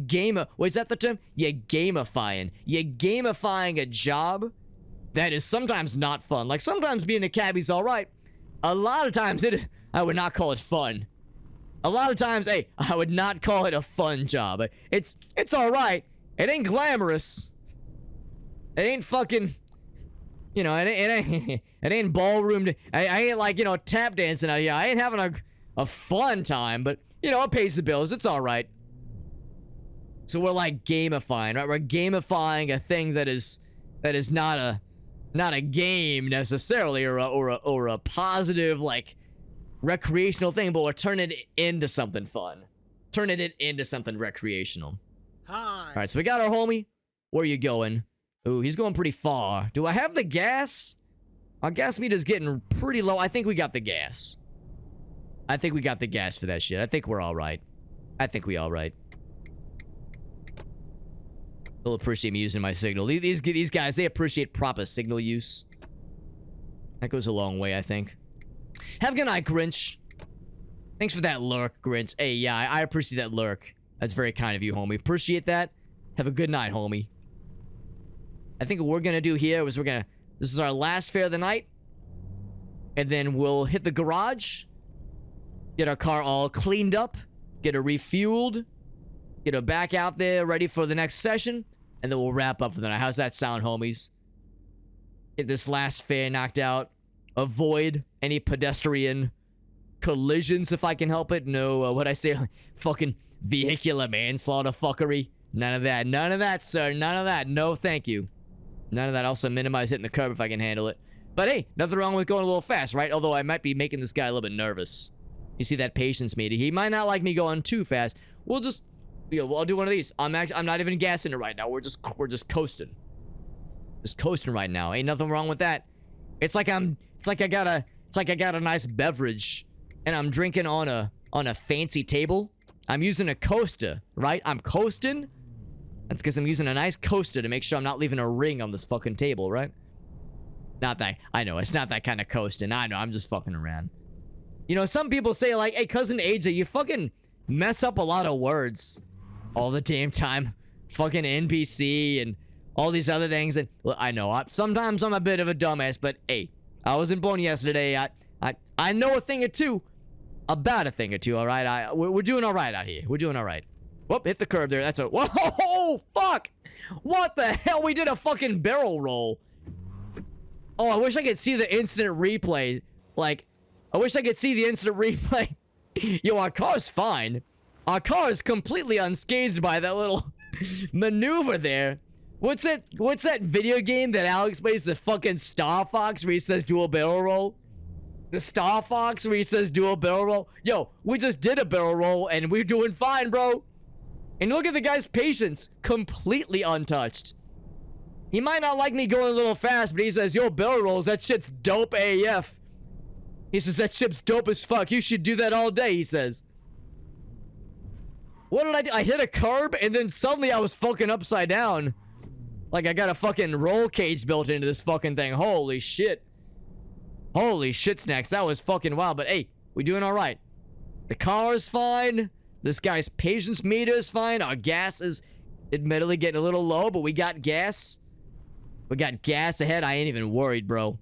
is that the term? You're gamifying. You're gamifying a job that is sometimes not fun. Like, sometimes being a cabbie's alright. A lot of times I would not call it fun. A lot of times, hey, I would not call it a fun job. It's alright. It ain't glamorous. It ain't fucking, you know, it ain't ballroom. I ain't like, you know, tap dancing out here. I ain't having a fun time, but, you know, it pays the bills. It's alright. So we're like gamifying, right? We're gamifying a thing that is not a game necessarily, or a positive, like, recreational thing, but we're turning it into something fun. Turning it into something recreational. Hi. Alright, so we got our homie. Where are you going? Ooh, he's going pretty far. Do I have the gas? Our gas meter's getting pretty low. I think we got the gas. I think we got the gas for that shit. I think we're alright. I think we alright. They'll appreciate me using my signal. These guys, they appreciate proper signal use. That goes a long way, I think. Have a good night, Grinch. Thanks for that lurk, Grinch. Hey, yeah, I appreciate that lurk. That's very kind of you, homie. Appreciate that. Have a good night, homie. I think what we're gonna do here is this is our last fare of the night. And then we'll hit the garage. Get our car all cleaned up. Get her refueled. Get her back out there, ready for the next session. And then we'll wrap up for the night. How's that sound, homies? Get this last fare knocked out. Avoid any pedestrian collisions if I can help it. No, what I say, fucking vehicular manslaughter fuckery. None of that. None of that, sir. None of that. No, thank you. None of that. Also minimize hitting the curb if I can handle it. But hey, nothing wrong with going a little fast, right? Although I might be making this guy a little bit nervous. You see that patience meter? He might not like me going too fast. We'll just, I'll do one of these. I'm not even gassing it right now. We're just coasting. Just coasting right now. Ain't nothing wrong with that. It's like I got a nice beverage and I'm drinking on a fancy table. I'm using a coaster, right? I'm coasting. That's because I'm using a nice coaster to make sure I'm not leaving a ring on this fucking table, right? Not that, I know, it's not that kind of coasting. I know, I'm just fucking around. You know, some people say like, hey, cousin AJ, you fucking mess up a lot of words all the damn time. Fucking NPC and all these other things. And well, I know, sometimes I'm a bit of a dumbass, but hey, I wasn't born yesterday. I know a thing or two about a thing or two, all right? We're doing all right out here. We're doing all right. Whoop, hit the curb there. That's a... Whoa, fuck! What the hell? We did a fucking barrel roll. Oh, I wish I could see the instant replay. Like, I wish I could see the instant replay. Yo, our car's fine. Our car is completely unscathed by that little maneuver there. What's that video game that Alex plays, the fucking Star Fox, where he says do a barrel roll? The Star Fox where he says do a barrel roll? Yo, we just did a barrel roll and we're doing fine, bro. And look at the guy's patience. Completely untouched. He might not like me going a little fast, but he says, yo, barrel rolls, that shit's dope AF. He says, that shit's dope as fuck. You should do that all day, he says. What did I do? I hit a curb, and then suddenly I was fucking upside down. Like I got a fucking roll cage built into this fucking thing. Holy shit. Holy shit snacks. That was fucking wild. But hey, we doing all right. The car is fine. This guy's patience meter is fine. Our gas is admittedly getting a little low, but we got gas. We got gas ahead. I ain't even worried, bro.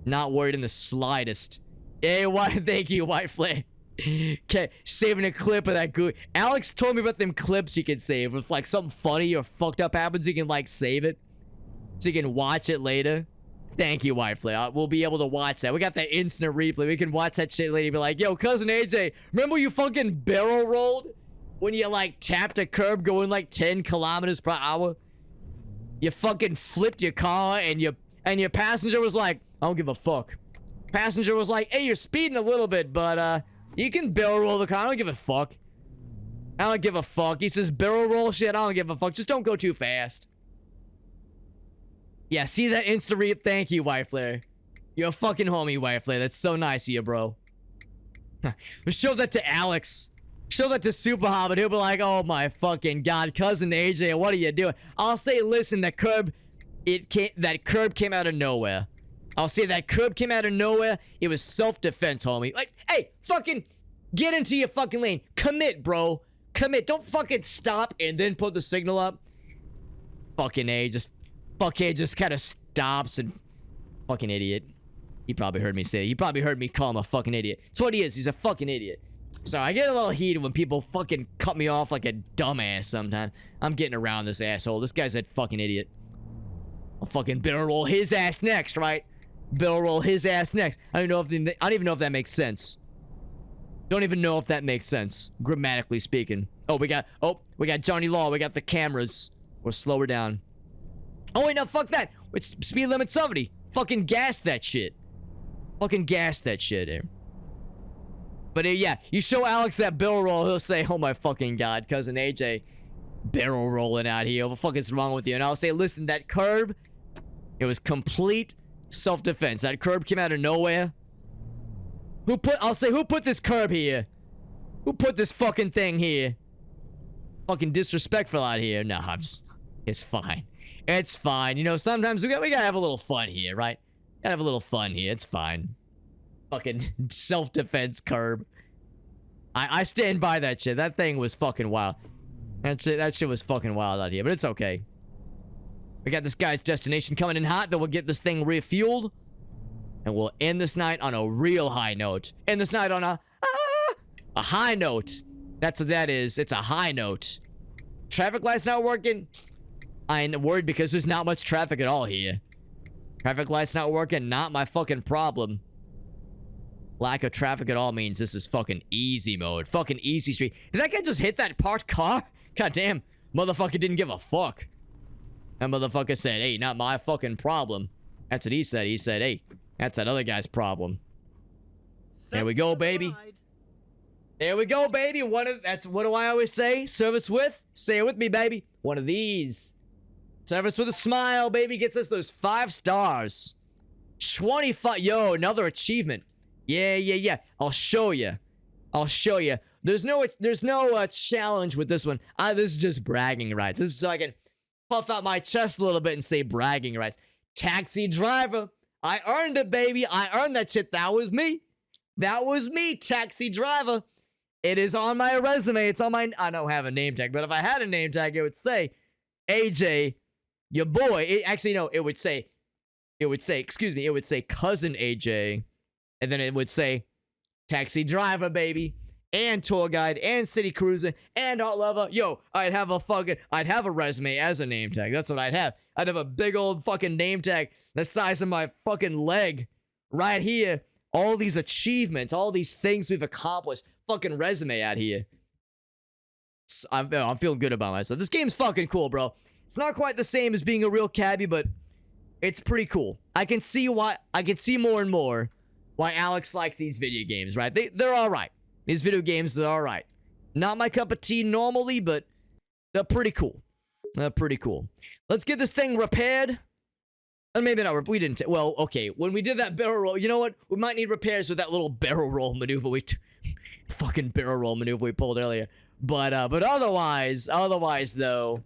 Not worried in the slightest. Hey, thank you, White Flame. Okay, saving a clip of that good. Alex told me about them clips you can save. If like something funny or fucked up happens, you can like save it. So you can watch it later. Thank you, White Flame. We'll be able to watch that. We got that instant replay. We can watch that shit later and be like, yo, cousin AJ, remember you fucking barrel rolled? When you like tapped a curb going like 10 kilometers per hour? You fucking flipped your car and your passenger was like, I don't give a fuck. Passenger was like, hey, you're speeding a little bit, but you can barrel roll the car. I don't give a fuck. I don't give a fuck. He says barrel roll shit. I don't give a fuck. Just don't go too fast. Yeah, see that instant read? Thank you, White Flare. You're a fucking homie, White Flare. That's so nice of you, bro. Show that to Alex. Show that to Super Hobbit. He'll be like, oh my fucking god, cousin AJ, what are you doing? I'll say, listen, that curb came out of nowhere. I'll say that curb came out of nowhere. It was self-defense, homie. Like, hey, fucking get into your fucking lane. Commit, bro. Commit. Don't fucking stop and then put the signal up. Fucking A, fuckhead just kind of stops and fucking idiot. He probably heard me say it. He probably heard me call him a fucking idiot. That's what he is. He's a fucking idiot. So I get a little heated when people fucking cut me off like a dumbass sometimes. I'm getting around this asshole. This guy's a fucking idiot. I'll fucking barrel roll his ass next, right? Barrel roll his ass next. I don't even know if that makes sense. Don't even know if that makes sense, grammatically speaking. Oh, we got Johnny Law. We got the cameras. We'll slow her down. Oh wait, no, fuck that. It's speed limit 70. Fucking gas that shit. Fucking gas that shit here. But yeah, you show Alex that barrel roll, he'll say, oh my fucking god, cousin AJ, barrel rolling out here. What the fuck is wrong with you? And I'll say, listen, that curb, it was complete self-defense. That curb came out of nowhere. Who put this curb here? Who put this fucking thing here? Fucking disrespectful out here. No, it's fine. It's fine. You know, sometimes we gotta have a little fun here, right? Gotta have a little fun here. It's fine. Fucking self-defense curb. I stand by that shit. That thing was fucking wild. That shit was fucking wild out here, but it's okay. We got this guy's destination coming in hot, then we'll get this thing refueled. And we'll end this night on a real high note. End this night on a high note. That's what that is. It's a high note. Traffic lights not working. I ain't worried because there's not much traffic at all here. Traffic lights not working, not my fucking problem. Lack of traffic at all means this is fucking easy mode. Fucking easy street. Did that guy just hit that parked car? God damn. Motherfucker didn't give a fuck. That motherfucker said, hey, not my fucking problem. That's what he said. He said, hey, that's that other guy's problem. There we go, baby. There we go, baby. What do I always say? Service with? Say it with me, baby. One of these. Service with a smile, baby. Gets us those 5 stars. 25. Yo, another achievement. Yeah. I'll show you. There's no challenge with this one. This is just bragging rights. This is so I can puff out my chest a little bit and say bragging rights. Taxi driver. I earned it, baby. I earned that shit. That was me. That was me, taxi driver. It is on my resume. It's on my... I don't have a name tag, but if I had a name tag, it would say, AJ, your boy. Actually, no, it would say, excuse me, it would say cousin AJ. And then it would say, taxi driver, baby. And tour guide, and city cruiser, and art lover. Yo, I'd have a resume as a name tag. That's what I'd have. I'd have a big old fucking name tag the size of my fucking leg right here. All these achievements, all these things we've accomplished. Fucking resume out here. I'm feeling good about myself. This game's fucking cool, bro. It's not quite the same as being a real cabbie, but it's pretty cool. I can see more and more why Alex likes these video games, right? They're all right. These video games, they're all right. Not my cup of tea normally, but they're pretty cool. They're pretty cool. Let's get this thing repaired. And maybe not. We didn't. Well, okay. When we did that barrel roll, you know what? We might need repairs with that little barrel roll maneuver fucking barrel roll maneuver we pulled earlier. But otherwise though,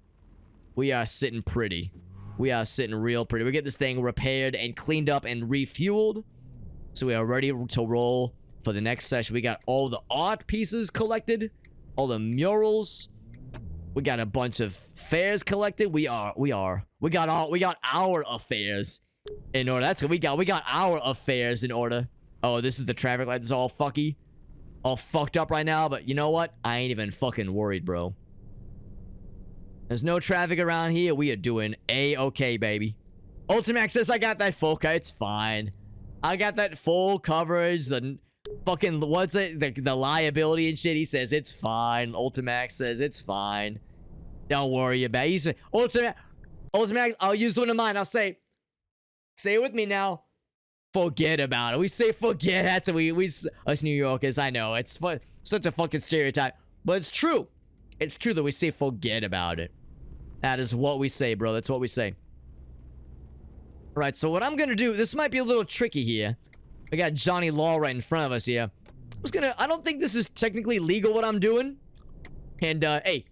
we are sitting pretty. We are sitting real pretty. We get this thing repaired and cleaned up and refueled. So we are ready to roll for the next session. We got all the art pieces collected, all the murals. We got a bunch of fares collected. We got our affairs in order. That's good. We got our affairs in order. Oh, this is the traffic light. It's all fucked up right now. But you know what? I ain't even fucking worried, bro. There's no traffic around here. We are doing A-okay, baby. Ultimax says I got that full coverage. It's fine. I got that full coverage. The fucking, what's it? The liability and shit. He says it's fine. Ultimax says it's fine. Don't worry about it. He said, Ultimax, I'll use one of mine. I'll say it with me now. Forget about it. We say forget. That's what we us New Yorkers. I know it's such a fucking stereotype, but it's true. It's true that we say forget about it. That is what we say, bro. That's what we say. All right. So what I'm gonna do? This might be a little tricky here. We got Johnny Law right in front of us here. I don't think this is technically legal what I'm doing. And hey,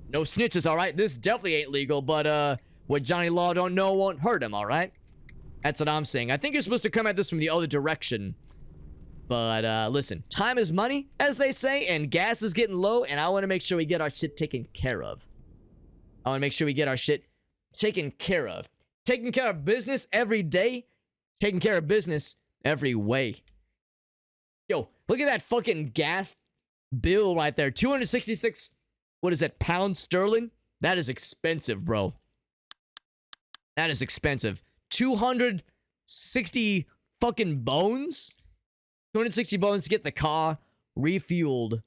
no snitches. All right. This definitely ain't legal. But what Johnny Law don't know won't hurt him. All right. That's what I'm saying. I think you're supposed to come at this from the other direction. But, listen. Time is money, as they say, and gas is getting low, and I want to make sure we get our shit taken care of. I want to make sure we get our shit taken care of. Taking care of business every day. Taking care of business every way. Yo, look at that fucking gas bill right there. 266, what is it, pounds sterling? That is expensive, bro. That is expensive. 260 fucking bones? 260 bones to get the car refueled.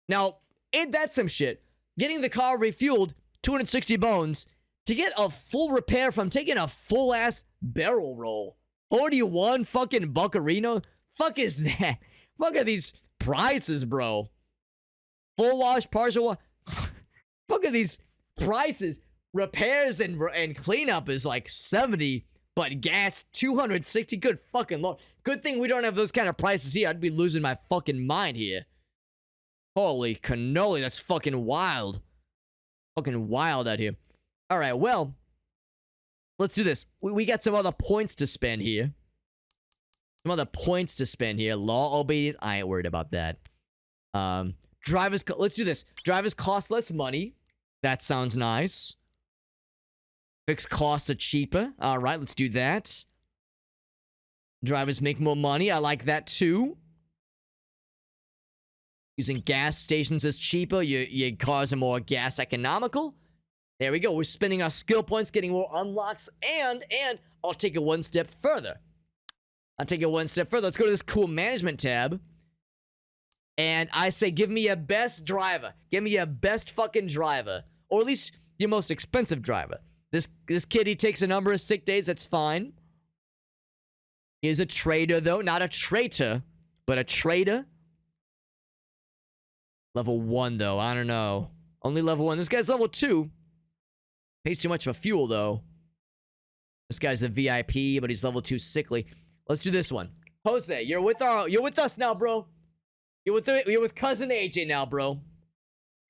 Now, ain't that some shit? Getting the car refueled, 260 bones, to get a full repair from taking a full-ass barrel roll. 41 fucking buckarino? Fuck is that? Fuck are these prices, bro? Full wash, partial wash? Fuck are these prices? Repairs and cleanup is like 70, but gas 260. Good fucking lord. Good thing we don't have those kind of prices here. I'd be losing my fucking mind here. Holy cannoli, that's fucking wild. Fucking wild out here. All right, well, let's do this. We got some other points to spend here. Some other points to spend here. Law obedience. I ain't worried about that. Let's do this. Drivers cost less money. That sounds nice. Fixed costs are cheaper. All right, let's do that. Drivers make more money. I like that too. Using gas stations is cheaper. Your cars are more gas economical. There we go. We're spending our skill points, getting more unlocks, and I'll take it one step further. Let's go to this cool management tab. And I say, give me a best driver. Give me a best fucking driver. Or at least your most expensive driver. This kid, he takes a number of sick days. That's fine. He is a trader, though. Not a traitor, but a trader. Level 1, though. I don't know. Only level 1. This guy's level 2. Pays too much for fuel, though. This guy's the VIP, but he's level 2 sickly. Let's do this one. Jose, you're with us now, bro. You're with cousin AJ now, bro.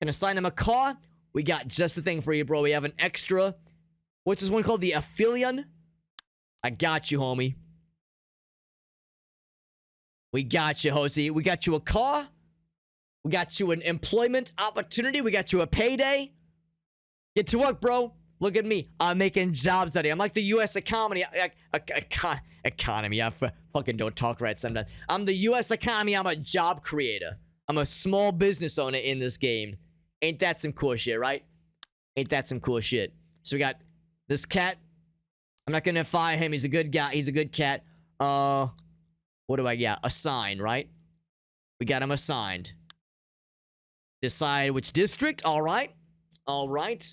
Gonna assign him a car. We got just the thing for you, bro. We have an extra. What's this one called? The Aphelion? I got you, homie. We got you, Jose. We got you a car. We got you an employment opportunity. We got you a payday. Get to work, bro. Look at me. I'm making jobs out here. I'm like the U.S. economy. Economy. I fucking don't talk right sometimes. I'm the U.S. economy. I'm a job creator. I'm a small business owner in this game. Ain't that some cool shit, right? Ain't that some cool shit? So we got this cat. I'm not gonna fire him. He's a good guy. He's a good cat. What do I got? Assign, right? We got him assigned. Decide which district. All right. All right.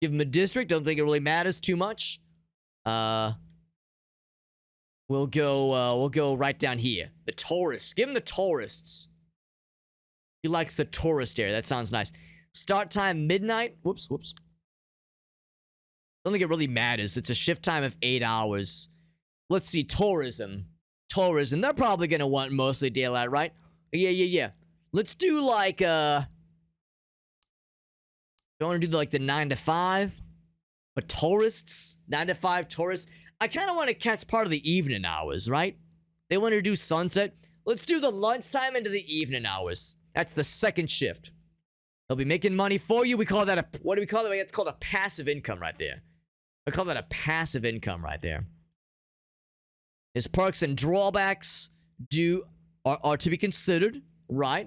Give him a district. Don't think it really matters too much. We'll go right down here. The tourists. Give him the tourists. He likes the tourist area. That sounds nice. Start time midnight. Whoops. Don't think it really matters. It's a shift time of 8 hours. Let's see. Tourism. They're probably gonna want mostly daylight, right? Yeah. Let's do like you want to do like the 9 to 5? But tourists? 9 to 5 tourists? I kind of want to catch part of the evening hours, right? They want to do sunset. Let's do the lunchtime into the evening hours. That's the second shift. They'll be making money for you. We call that a... What do we call it? It's called a passive income right there. I call that a passive income right there. His perks and drawbacks are to be considered. Right.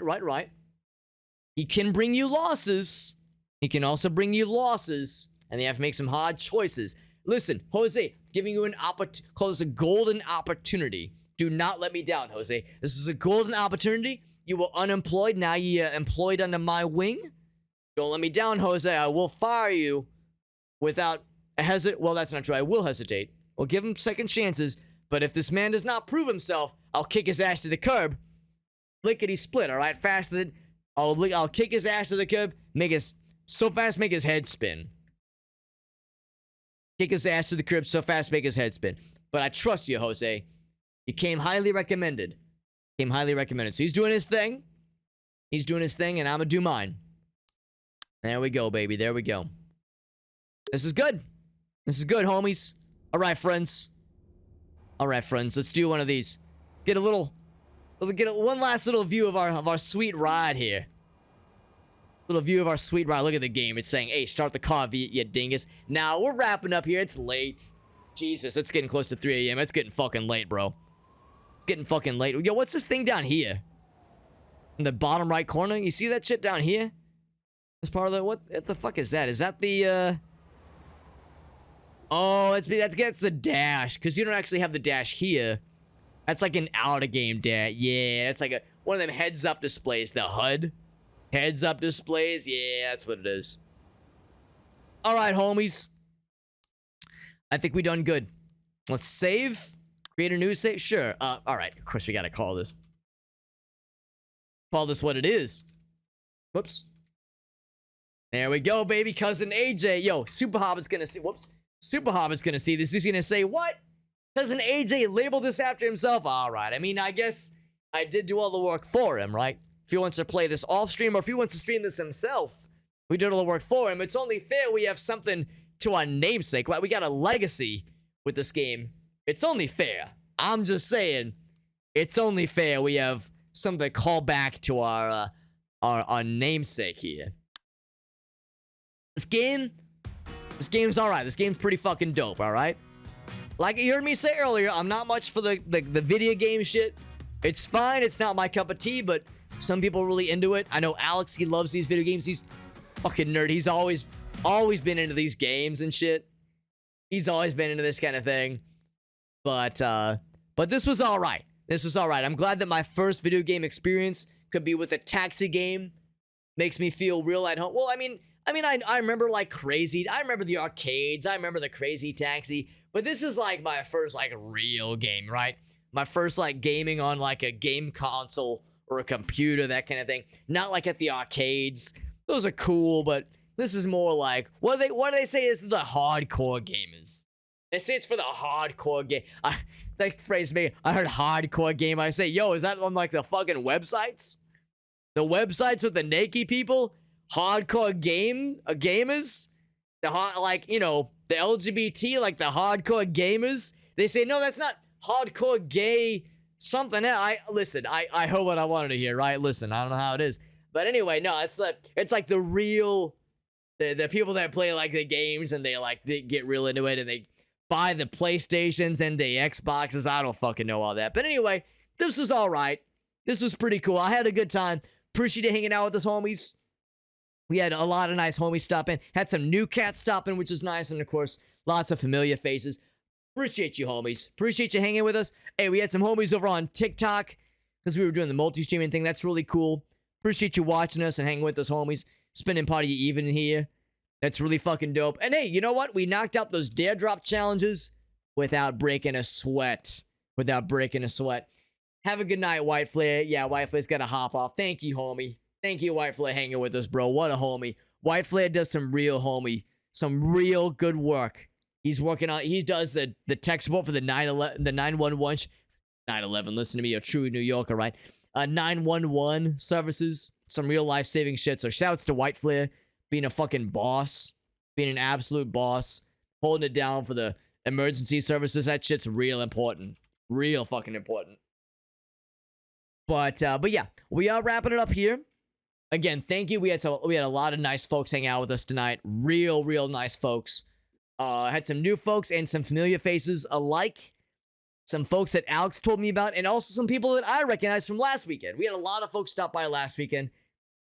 He can bring you losses. He can also bring you losses. And you have to make some hard choices. Listen, Jose, giving you an opportunity. Call this a golden opportunity. Do not let me down, Jose. This is a golden opportunity. You were unemployed. Now you're employed under my wing. Don't let me down, Jose. I will fire you without a hesitate. Well, that's not true. I will hesitate. We'll give him second chances. But if this man does not prove himself, I'll kick his ass to the curb. Lickety split, all right? Faster than... I'll kick his ass to the curb. Make his... So fast, make his head spin. Kick his ass to the curb so fast, make his head spin. But I trust you, Jose. You came highly recommended. So he's doing his thing. And I'm gonna do mine. There we go, baby. There we go. This is good, homies. All right, friends. Let's do one of these. Get one last little view of our sweet ride here. Look at the game. It's saying, hey, start the car, you dingus. Now, we're wrapping up here. It's late. Jesus, it's getting close to 3 a.m. It's getting fucking late, bro. It's getting fucking late. Yo, what's this thing down here? In the bottom right corner? You see that shit down here? That's part of the... What the fuck is that? Is that the, Oh, that's the dash. Because you don't actually have the dash here. That's like an out-of-game dash. Yeah, it's like one of them heads-up displays. The HUD. Heads-up displays. Yeah, that's what it is. All right, homies. I think we done good. Let's save. Create a new save. Sure. All right. Of course, we gotta call this. Call this what it is. Whoops. There we go, baby. Cousin AJ. Yo, Super Hobbit's gonna see. Whoops. Super Hobbit's gonna see this. He's gonna say, what? Cousin AJ labeled this after himself? All right. I mean, I guess I did do all the work for him, right? If he wants to play this off stream or if he wants to stream this himself, we did all the work for him. It's only fair we have something to our namesake, right? We got a legacy with this game. It's only fair. I'm just saying, it's only fair we have something to call back to our namesake here. This game's all right. This game's pretty fucking dope, all right? Like you heard me say earlier, I'm not much for the video game shit. It's fine. It's not my cup of tea, but some people are really into it. I know Alex, he loves these video games. He's fucking nerd. He's always been into these games and shit. He's always been into this kind of thing. But this was all right. I'm glad that my first video game experience could be with a taxi game. Makes me feel real at home. Well, I mean, I remember like crazy. I remember the arcades. I remember the Crazy Taxi. But this is like my first like real game, right? My first like gaming on like a game console or a computer, that kind of thing. Not like at the arcades. Those are cool, but this is more like what do they say is the hardcore gamers. They say it's for the hardcore game. That phrase me. I heard hardcore game. I say, yo, is that on like the fucking websites? The websites with the naked people, hardcore gamers, the LGBT, like the hardcore gamers. They say, no, that's not hardcore gay something. I heard what I wanted to hear, right? Listen, I don't know how it is. But anyway, no, it's like the real, the people that play like the games and they get real into it and they buy the PlayStations and the Xboxes. I don't fucking know all that. But anyway, this was all right. This was pretty cool. I had a good time. Appreciate hanging out with us homies. We had a lot of nice homies stop in. Had some new cats stop in, which is nice. And of course, lots of familiar faces. Appreciate you, homies. Appreciate you hanging with us. Hey, we had some homies over on TikTok because we were doing the multi-streaming thing. That's really cool. Appreciate you watching us and hanging with us, homies. Spending part of your evening here. That's really fucking dope. And hey, you know what? We knocked out those dare drop challenges without breaking a sweat. Have a good night, White Flare. Yeah, White Flare's got to hop off. Thank you, homie. Thank you, White Flare, hanging with us, bro. What a homie. White Flare does some real good work. He does the tech support for the 911, listen to me, a true New Yorker, right? 911 services, some real life-saving shit. So shouts to White Flare being a fucking boss, being an absolute boss, holding it down for the emergency services. That shit's real important. Real fucking important. But yeah, we are wrapping it up here. Again, thank you. We had a lot of nice folks hang out with us tonight. Real nice folks. Had some new folks and some familiar faces alike. Some folks that Alex told me about, and also some people that I recognized from last weekend. We had a lot of folks stop by last weekend.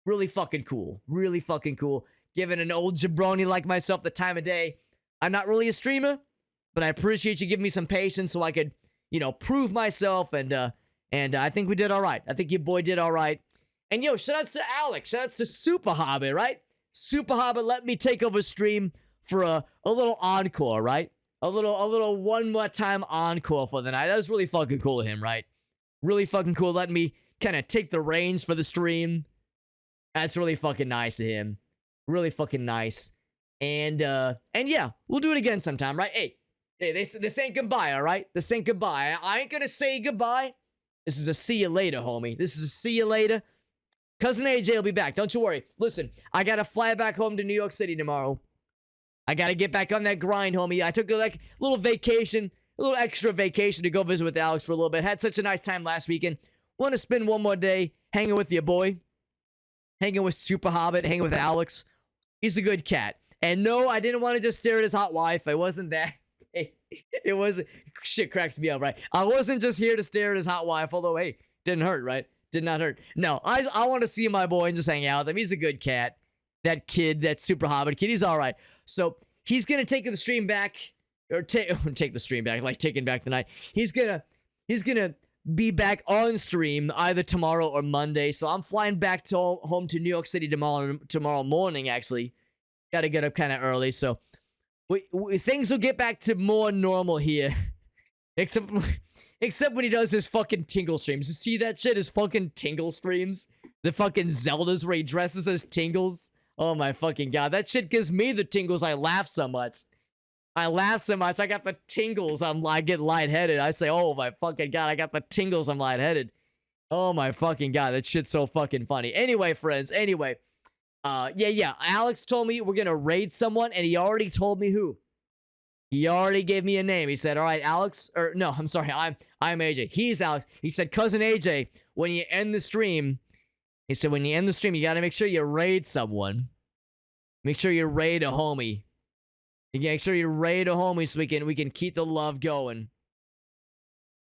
Really fucking cool. Really fucking cool. Giving an old jabroni like myself the time of day. I'm not really a streamer, but I appreciate you giving me some patience so I could, prove myself, and I think we did all right. I think your boy did all right. And yo, shoutouts to Alex. Shoutouts to Super Hobbit, right? Super Hobbit let me take over stream for a little encore, right? A little one more time encore for the night. That was really fucking cool of him, right? Really fucking cool. Letting me kind of take the reins for the stream. That's really fucking nice of him. Really fucking nice. And yeah, we'll do it again sometime, right? Hey, this ain't goodbye, all right? This ain't goodbye. I ain't gonna say goodbye. This is a see you later, homie. This is a see you later. Cousin AJ will be back. Don't you worry. Listen, I gotta fly back home to New York City tomorrow. I gotta get back on that grind, homie. I took a little vacation, a little extra vacation to go visit with Alex for a little bit. Had such a nice time last weekend. Want to spend one more day hanging with your boy. Hanging with Super Hobbit, hanging with Alex. He's a good cat. And no, I didn't want to just stare at his hot wife. I wasn't that. It wasn't. Shit cracks me up, right? I wasn't just here to stare at his hot wife, although, hey, didn't hurt, right? Did not hurt. No, I want to see my boy and just hang out with him. He's a good cat. That kid, that Super Hobbit kid, he's all right. So he's going to take the stream back, or take the stream back, like taking back the night. He's going to be back on stream either tomorrow or Monday. So I'm flying back to home to New York City tomorrow morning, actually. Got to get up kind of early. So things will get back to more normal here. Except when he does his fucking tingle streams. You see that shit? His fucking tingle streams? The fucking Zeldas where he dresses as Tingles? Oh my fucking god. That shit gives me the tingles. I laugh so much. I got the tingles. I get lightheaded. I say, oh my fucking god, I got the tingles. I'm lightheaded. Oh my fucking god. That shit's so fucking funny. Anyway, friends. Yeah. Alex told me we're gonna raid someone, and he already told me who. He already gave me a name. He said, all right, Alex, or no, I'm sorry, I'm AJ. He's Alex. He said, Cousin AJ, when you end the stream, you gotta make sure you raid someone. Make sure you raid a homie. You make sure you raid a homie so we can keep the love going.